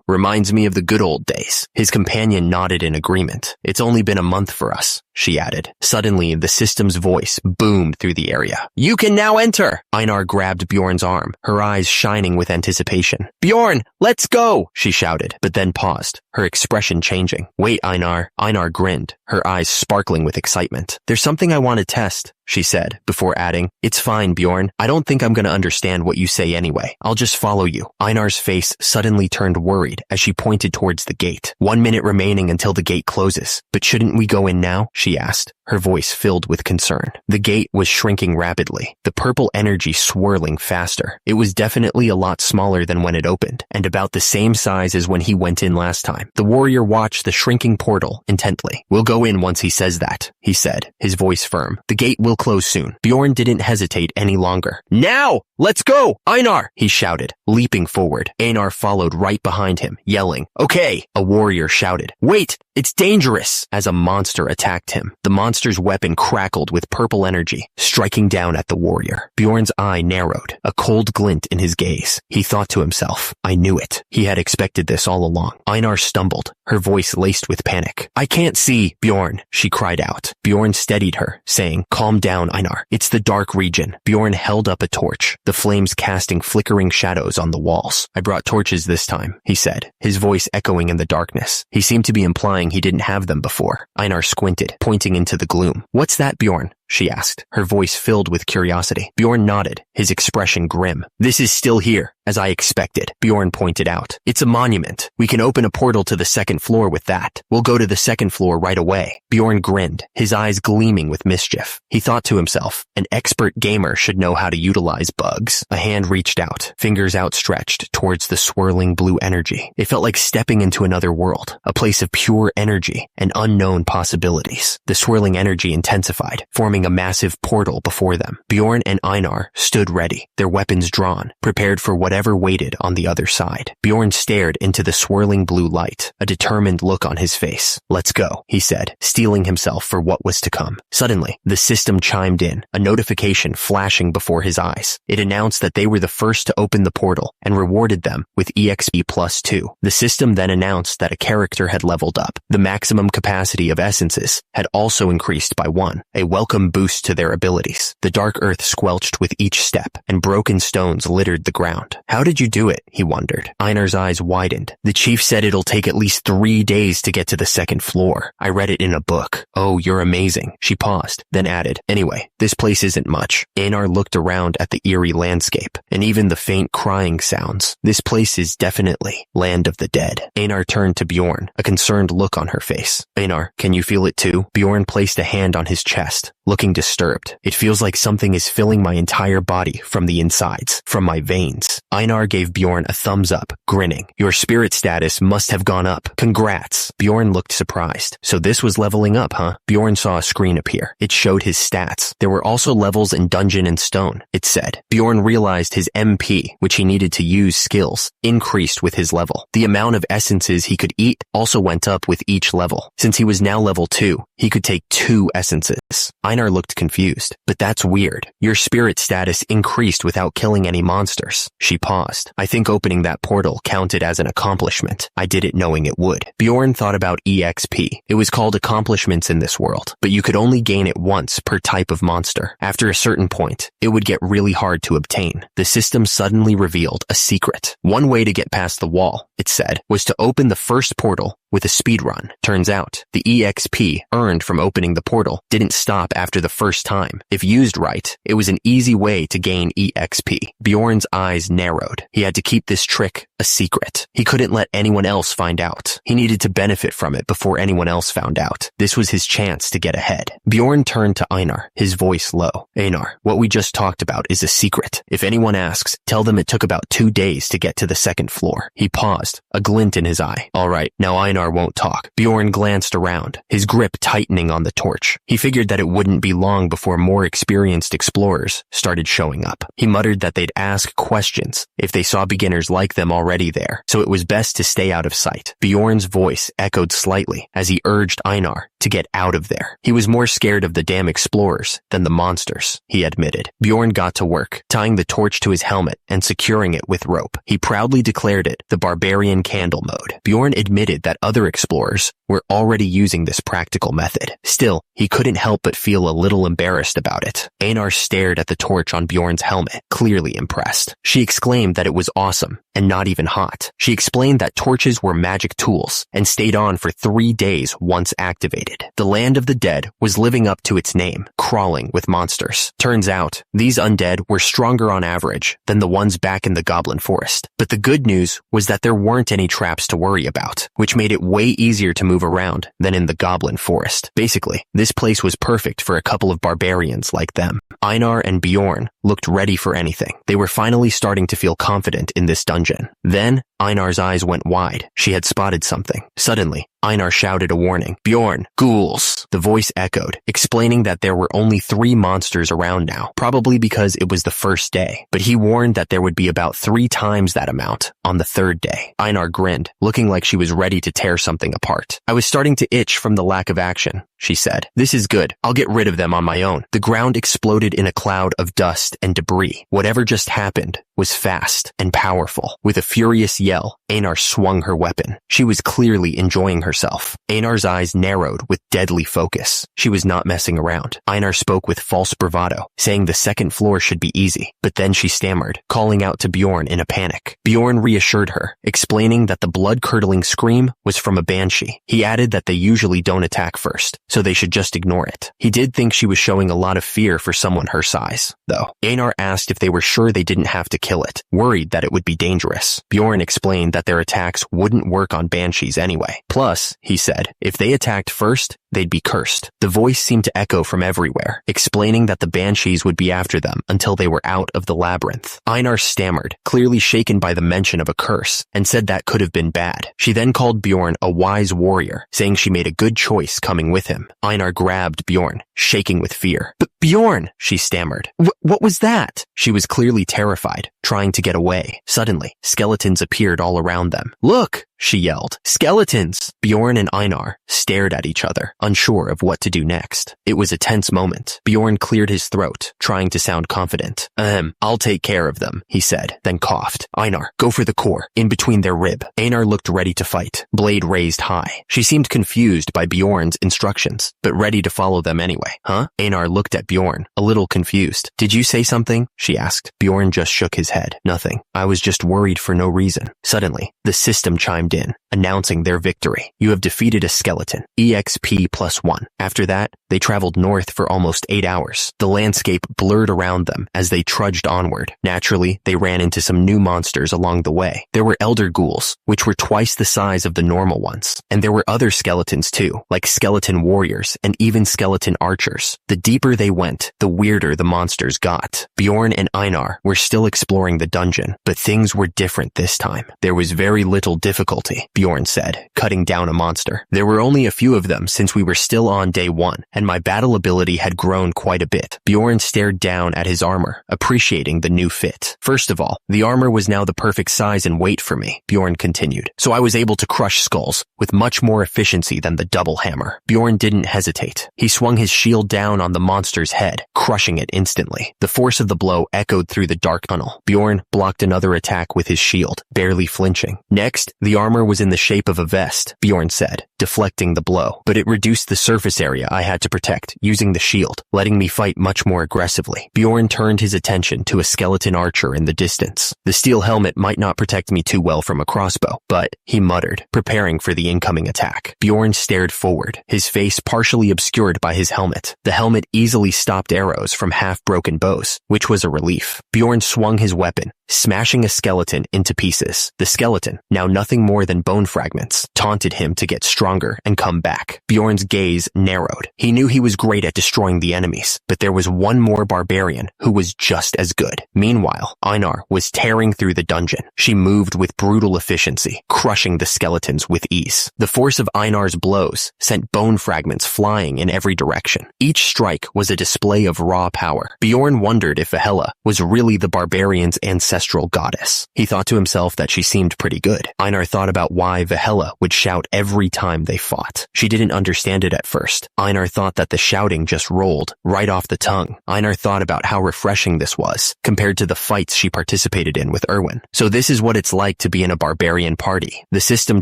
Reminds me of the good old days. His companion nodded in agreement. It's only been a month for us, she added. Suddenly, the system's voice boomed through the area. You can now enter! Einar grabbed Bjorn's arm, her eyes shining with anticipation. Bjorn, let's go! She shouted, but then paused, her expression changing. Wait, Einar. Einar grinned, her eyes sparkling with excitement. There's something I want to test, she said, before adding, It's fine, Bjorn. I don't think I'm going to understand what you say anyway. I'll just follow you. Einar's face suddenly turned worried as she pointed towards the gate. 1 minute remaining until the gate closes. But shouldn't we go in now? She asked, her voice filled with concern. The gate was shrinking rapidly, the purple energy swirling faster. It was definitely a lot smaller than when it opened, and about the same size as when he went in last time. The warrior watched the shrinking portal intently. We'll go in once he says that, he said, his voice firm. The gate will close soon. Bjorn didn't hesitate any longer. Now! Let's go! Einar! He shouted, leaping forward. Einar followed right behind him, yelling, Okay! A warrior shouted. Wait! It's dangerous! As a monster attacked him. The monster's weapon crackled with purple energy, striking down at the warrior. Bjorn's eye narrowed, a cold glint in his gaze. He thought to himself, I knew it. He had expected this all along. Einar stumbled, her voice laced with panic. I can't see, Bjorn, she cried out. Bjorn steadied her, saying, Calm down, Einar. It's the dark region. Bjorn held up a torch, the flames casting flickering shadows on the walls. I brought torches this time, he said, his voice echoing in the darkness. He seemed to be implying he didn't have them before. Einar squinted, pointing into the gloom. What's that, Bjorn? She asked, her voice filled with curiosity. Bjorn nodded, his expression grim. This is still here, as I expected, Bjorn pointed out. It's a monument. We can open a portal to the second floor with that. We'll go to the second floor right away. Bjorn grinned, his eyes gleaming with mischief. He thought to himself, an expert gamer should know how to utilize bugs. A hand reached out, fingers outstretched towards the swirling blue energy. It felt like stepping into another world, a place of pure energy and unknown possibilities. The swirling energy intensified, forming a massive portal before them. Bjorn and Einar stood ready, their weapons drawn, prepared for whatever waited on the other side. Bjorn stared into the swirling blue light, a determined look on his face. Let's go, he said, steeling himself for what was to come. Suddenly, the system chimed in, a notification flashing before his eyes. It announced that they were the first to open the portal and rewarded them with EXP +2. The system then announced that a character had leveled up. The maximum capacity of essences had also increased by 1, a welcome boost to their abilities. The dark earth squelched with each step, and broken stones littered the ground. How did you do it? He wondered. Einar's eyes widened. The chief said it'll take at least 3 days to get to the second floor. I read it in a book. Oh, you're amazing. She paused, then added, Anyway, this place isn't much. Einar looked around at the eerie landscape, and even the faint crying sounds. This place is definitely land of the dead. Einar turned to Bjorn, a concerned look on her face. Einar, can you feel it too? Bjorn placed a hand on his chest, looking disturbed. It feels like something is filling my entire body from the insides, from my veins. Einar gave Bjorn a thumbs up, grinning. Your spirit status must have gone up. Congrats. Bjorn looked surprised. So this was leveling up, huh? Bjorn saw a screen appear. It showed his stats. There were also levels in Dungeon and Stone, it said. Bjorn realized his MP, which he needed to use skills, increased with his level. The amount of essences he could eat also went up with each level. Since he was now level 2, he could take 2 essences. Einar looked confused. But that's weird. Your spirit status increased without killing any monsters. She paused. I think opening that portal counted as an accomplishment. I did it knowing it would. Bjorn thought about EXP. It was called accomplishments in this world, but you could only gain it once per type of monster. After a certain point, it would get really hard to obtain. The system suddenly revealed a secret. One way to get past the wall, it said, was to open the first portal with a speed run. Turns out, the EXP earned from opening the portal didn't stop after the first time. If used right, it was an easy way to gain EXP. Bjorn's eyes narrowed. He had to keep this trick a secret. He couldn't let anyone else find out. He needed to benefit from it before anyone else found out. This was his chance to get ahead. Bjorn turned to Einar, his voice low. Einar, what we just talked about is a secret. If anyone asks, tell them it took about 2 days to get to the second floor. He paused, a glint in his eye. All right, now Einar won't talk. Bjorn glanced around, his grip tightening on the torch. He figured that it wouldn't be long before more experienced explorers started showing up. He muttered that they'd ask questions if they saw beginners like them already there, so it was best to stay out of sight. Bjorn's voice echoed slightly as he urged Einar to get out of there. He was more scared of the damn explorers than the monsters, he admitted. Bjorn got to work, tying the torch to his helmet and securing it with rope. He proudly declared it the Barbarian candle mode. Bjorn admitted that other explorers were already using this practical method. Still, he couldn't help but feel a little embarrassed about it. Einar stared at the torch on Bjorn's helmet, clearly impressed. She exclaimed that it was awesome and not even hot. She explained that torches were magic tools and stayed on for 3 days once activated. The land of the dead was living up to its name, crawling with monsters. Turns out, these undead were stronger on average than the ones back in the Goblin Forest. But the good news was that there weren't any traps to worry about, which made it way easier to move around than in the Goblin Forest. Basically, this place was perfect for a couple of barbarians like them. Einar and Bjorn looked ready for anything. They were finally starting to feel confident in this dungeon. Then, Einar's eyes went wide. She had spotted something. Suddenly, Einar shouted a warning. Bjorn, ghouls. The voice echoed, explaining that there were only 3 monsters around now, probably because it was the first day. But he warned that there would be about 3 times that amount on the 3rd day. Einar grinned, looking like she was ready to tear something apart. I was starting to itch from the lack of action, she said. This is good. I'll get rid of them on my own. The ground exploded in a cloud of dust and debris. Whatever just happened was fast and powerful. With a furious yell, Einar swung her weapon. She was clearly enjoying herself. Einar's eyes narrowed with deadly focus. She was not messing around. Einar spoke with false bravado, saying the second floor should be easy. But then she stammered, calling out to Bjorn in a panic. Bjorn reassured her, explaining that the blood-curdling scream was from a banshee. He added that they usually don't attack first, so they should just ignore it. He did think she was showing a lot of fear for someone her size, though. Einar asked if they were sure they didn't have to kill it, worried that it would be dangerous. Bjorn explained that their attacks wouldn't work on banshees anyway. Plus, he said, if they attacked first, they'd be cursed. The voice seemed to echo from everywhere, explaining that the banshees would be after them until they were out of the labyrinth. Einar stammered, clearly shaken by the mention of a curse, and said that could have been bad. She then called Bjorn a wise warrior, saying she made a good choice coming with him. Einar grabbed Bjorn, shaking with fear. But Bjorn, she stammered. What was that? She was clearly terrified, trying to get away. Suddenly, skeletons appeared all around them. Look, she yelled. Skeletons! Bjorn and Einar stared at each other, unsure of what to do next. It was a tense moment. Bjorn cleared his throat, trying to sound confident. I'll take care of them, he said, then coughed. Einar, go for the core, in between their rib. Einar looked ready to fight, blade raised high. She seemed confused by Bjorn's instructions, but ready to follow them anyway. Huh? Einar looked at Bjorn, a little confused. Did you say something? She asked. Bjorn just shook his head. Nothing. I was just worried for no reason. Suddenly, the system chimed in, announcing their victory. You have defeated a skeleton. EXP +1. After that, they traveled north for almost 8 hours. The landscape blurred around them as they trudged onward. Naturally, they ran into some new monsters along the way. There were elder ghouls, which were twice the size of the normal ones. And there were other skeletons too, like skeleton warriors and even skeleton archers. The deeper they went, the weirder the monsters got. Bjorn and Einar were still exploring the dungeon, but things were different this time. There was very little difficulty, Bjorn said, cutting down a monster. There were only a few of them since we were still on day 1, and my battle ability had grown quite a bit. Bjorn stared down at his armor, appreciating the new fit. First of all, the armor was now the perfect size and weight for me, Bjorn continued, so I was able to crush skulls with much more efficiency than the double hammer. Bjorn didn't hesitate. He swung his shield down on the monster's head, crushing it instantly. The force of the blow echoed through the dark tunnel. Bjorn blocked another attack with his shield, barely flinching. Next, the armor was in the shape of a vest, Bjorn said, deflecting the blow, but it reduced the surface area I had to protect using the shield, letting me fight much more aggressively. Bjorn turned his attention to a skeleton archer in the distance. The steel helmet might not protect me too well from a crossbow, but, he muttered, preparing for the incoming attack. Bjorn stared forward, his face partially obscured by his helmet. The helmet easily stopped arrows from half-broken bows, which was a relief. Bjorn swung his weapon, smashing a skeleton into pieces. The skeleton, now nothing more than bone fragments, taunted him to get stronger and come back. Bjorn's gaze narrowed. He knew he was great at destroying the enemies, but there was one more barbarian who was just as good. Meanwhile, Einar was tearing through the dungeon. She moved with brutal efficiency, crushing the skeletons with ease. The force of Einar's blows sent bone fragments flying in every direction. Each strike was a display of raw power. Bjorn wondered if Yahello was really the barbarian's ancestral goddess. He thought to himself that she seemed pretty good. Einar thought about why Yahello would shout every time they fought. She didn't understand it at first. Einar thought that the shouting just rolled right off the tongue. Einar thought about how refreshing this was, compared to the fights she participated in with Erwin. So this is what it's like to be in a barbarian party. The system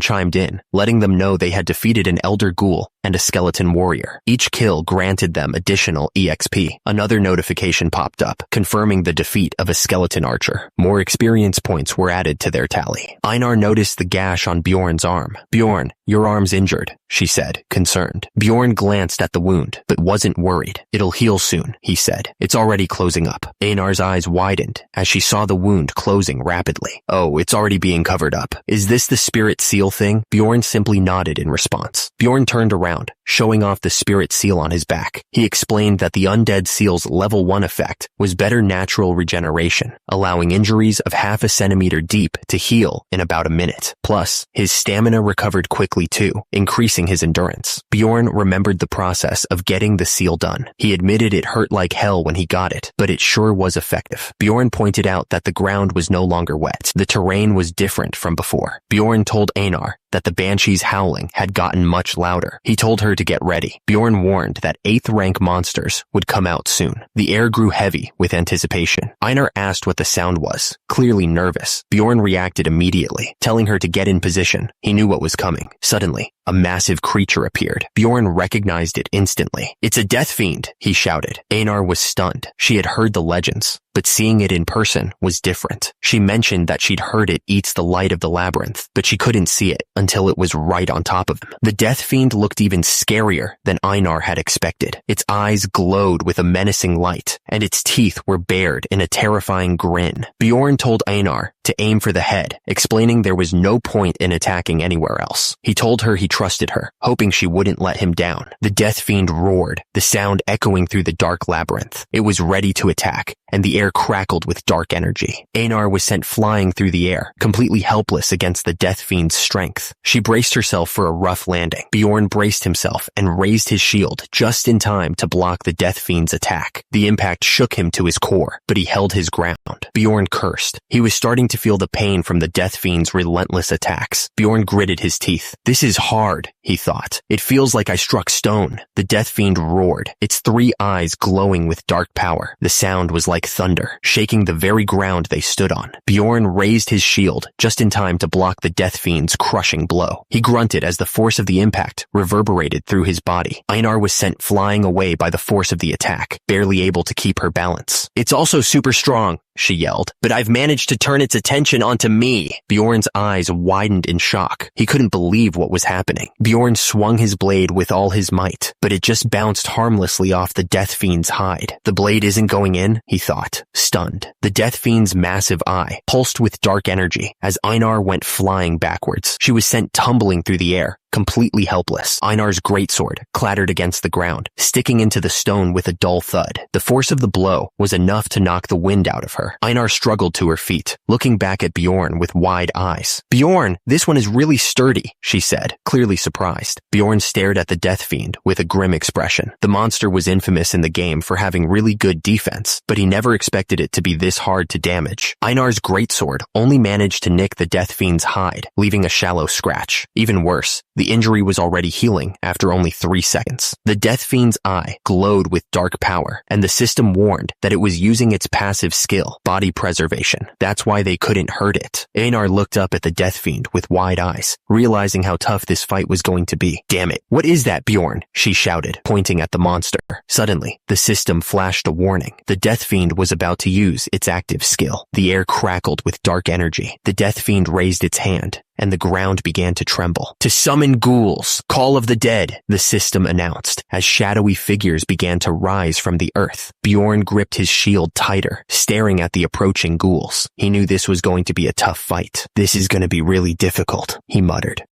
chimed in, letting them know they had defeated an elder ghoul and a skeleton warrior. Each kill granted them additional EXP. Another notification popped up, confirming the defeat of a skeleton archer. More experience points were added to their tally. Einar noticed the gash on Bjorn's arm. Bjorn, your arm's injured, she said, concerned. Bjorn glanced at the wound, but wasn't worried. It'll heal soon, he said. It's already closing up. Einar's eyes widened as she saw the wound closing rapidly. Oh, it's already being covered up. Is this the spirit seal thing? Bjorn simply nodded in response. Bjorn turned around, showing off the spirit seal on his back. He explained that the undead seal's level 1 effect was better natural regeneration, allowing injuries of half a centimeter deep to heal in about a minute. Plus, his stamina recovered quickly too, increasing his endurance. Bjorn remembered the process of getting the seal done. He admitted it hurt like hell when he got it, but it sure was effective. Bjorn pointed out that the ground was no longer wet. The terrain was different from before. Bjorn told Einar that the banshee's howling had gotten much louder. He told her to get ready. Bjorn warned that 8th rank monsters would come out soon. The air grew heavy with anticipation. Einar asked what the sound was, clearly nervous. Bjorn reacted immediately, telling her to get in position. He knew what was coming. Suddenly, a massive creature appeared. Bjorn recognized it instantly. It's a death fiend, he shouted. Einar was stunned. She had heard the legends, but seeing it in person was different. She mentioned that she'd heard it eats the light of the labyrinth, but she couldn't see it until it was right on top of him. The death fiend looked even scarier than Einar had expected. Its eyes glowed with a menacing light, and its teeth were bared in a terrifying grin. Bjorn told Einar to aim for the head, explaining there was no point in attacking anywhere else. He told her he trusted her, hoping she wouldn't let him down. The death fiend roared, the sound echoing through the dark labyrinth. It was ready to attack, and the air crackled with dark energy. Einar was sent flying through the air, completely helpless against the death fiend's strength. She braced herself for a rough landing. Bjorn braced himself and raised his shield just in time to block the death fiend's attack. The impact shook him to his core, but he held his ground. Bjorn cursed. He was starting to feel the pain from the death fiend's relentless attacks. Bjorn gritted his teeth. This is hard, he thought. It feels like I struck stone. The death fiend roared, its 3 eyes glowing with dark power. The sound was like thunder, shaking the very ground they stood on. Bjorn raised his shield just in time to block the death fiend's crushing blow. He grunted as the force of the impact reverberated through his body. Einar was sent flying away by the force of the attack, barely able to keep her balance. It's also super strong, she yelled. But I've managed to turn its attention onto me. Bjorn's eyes widened in shock. He couldn't believe what was happening. Bjorn swung his blade with all his might, but it just bounced harmlessly off the Death Fiend's hide. The blade isn't going in, he thought, stunned. The Death Fiend's massive eye pulsed with dark energy as Einar went flying backwards. She was sent tumbling through the air, completely helpless. Einar's greatsword clattered against the ground, sticking into the stone with a dull thud. The force of the blow was enough to knock the wind out of her. Einar struggled to her feet, looking back at Bjorn with wide eyes. Bjorn, this one is really sturdy, she said, clearly surprised. Bjorn stared at the Death Fiend with a grim expression. The monster was infamous in the game for having really good defense, but he never expected it to be this hard to damage. Einar's greatsword only managed to nick the Death Fiend's hide, leaving a shallow scratch. Even worse, the injury was already healing after only 3 seconds. The Death Fiend's eye glowed with dark power, and the system warned that it was using its passive skill, body preservation. That's why they couldn't hurt it. Einar looked up at the Death Fiend with wide eyes, realizing how tough this fight was going to be. Damn it. What is that, Bjorn? She shouted, pointing at the monster. Suddenly, the system flashed a warning. The Death Fiend was about to use its active skill. The air crackled with dark energy. The Death Fiend raised its hand, and the ground began to tremble. To summon ghouls, Call of the Dead, the system announced, as shadowy figures began to rise from the earth. Bjorn gripped his shield tighter, staring at the approaching ghouls. He knew this was going to be a tough fight. This is going to be really difficult, he muttered.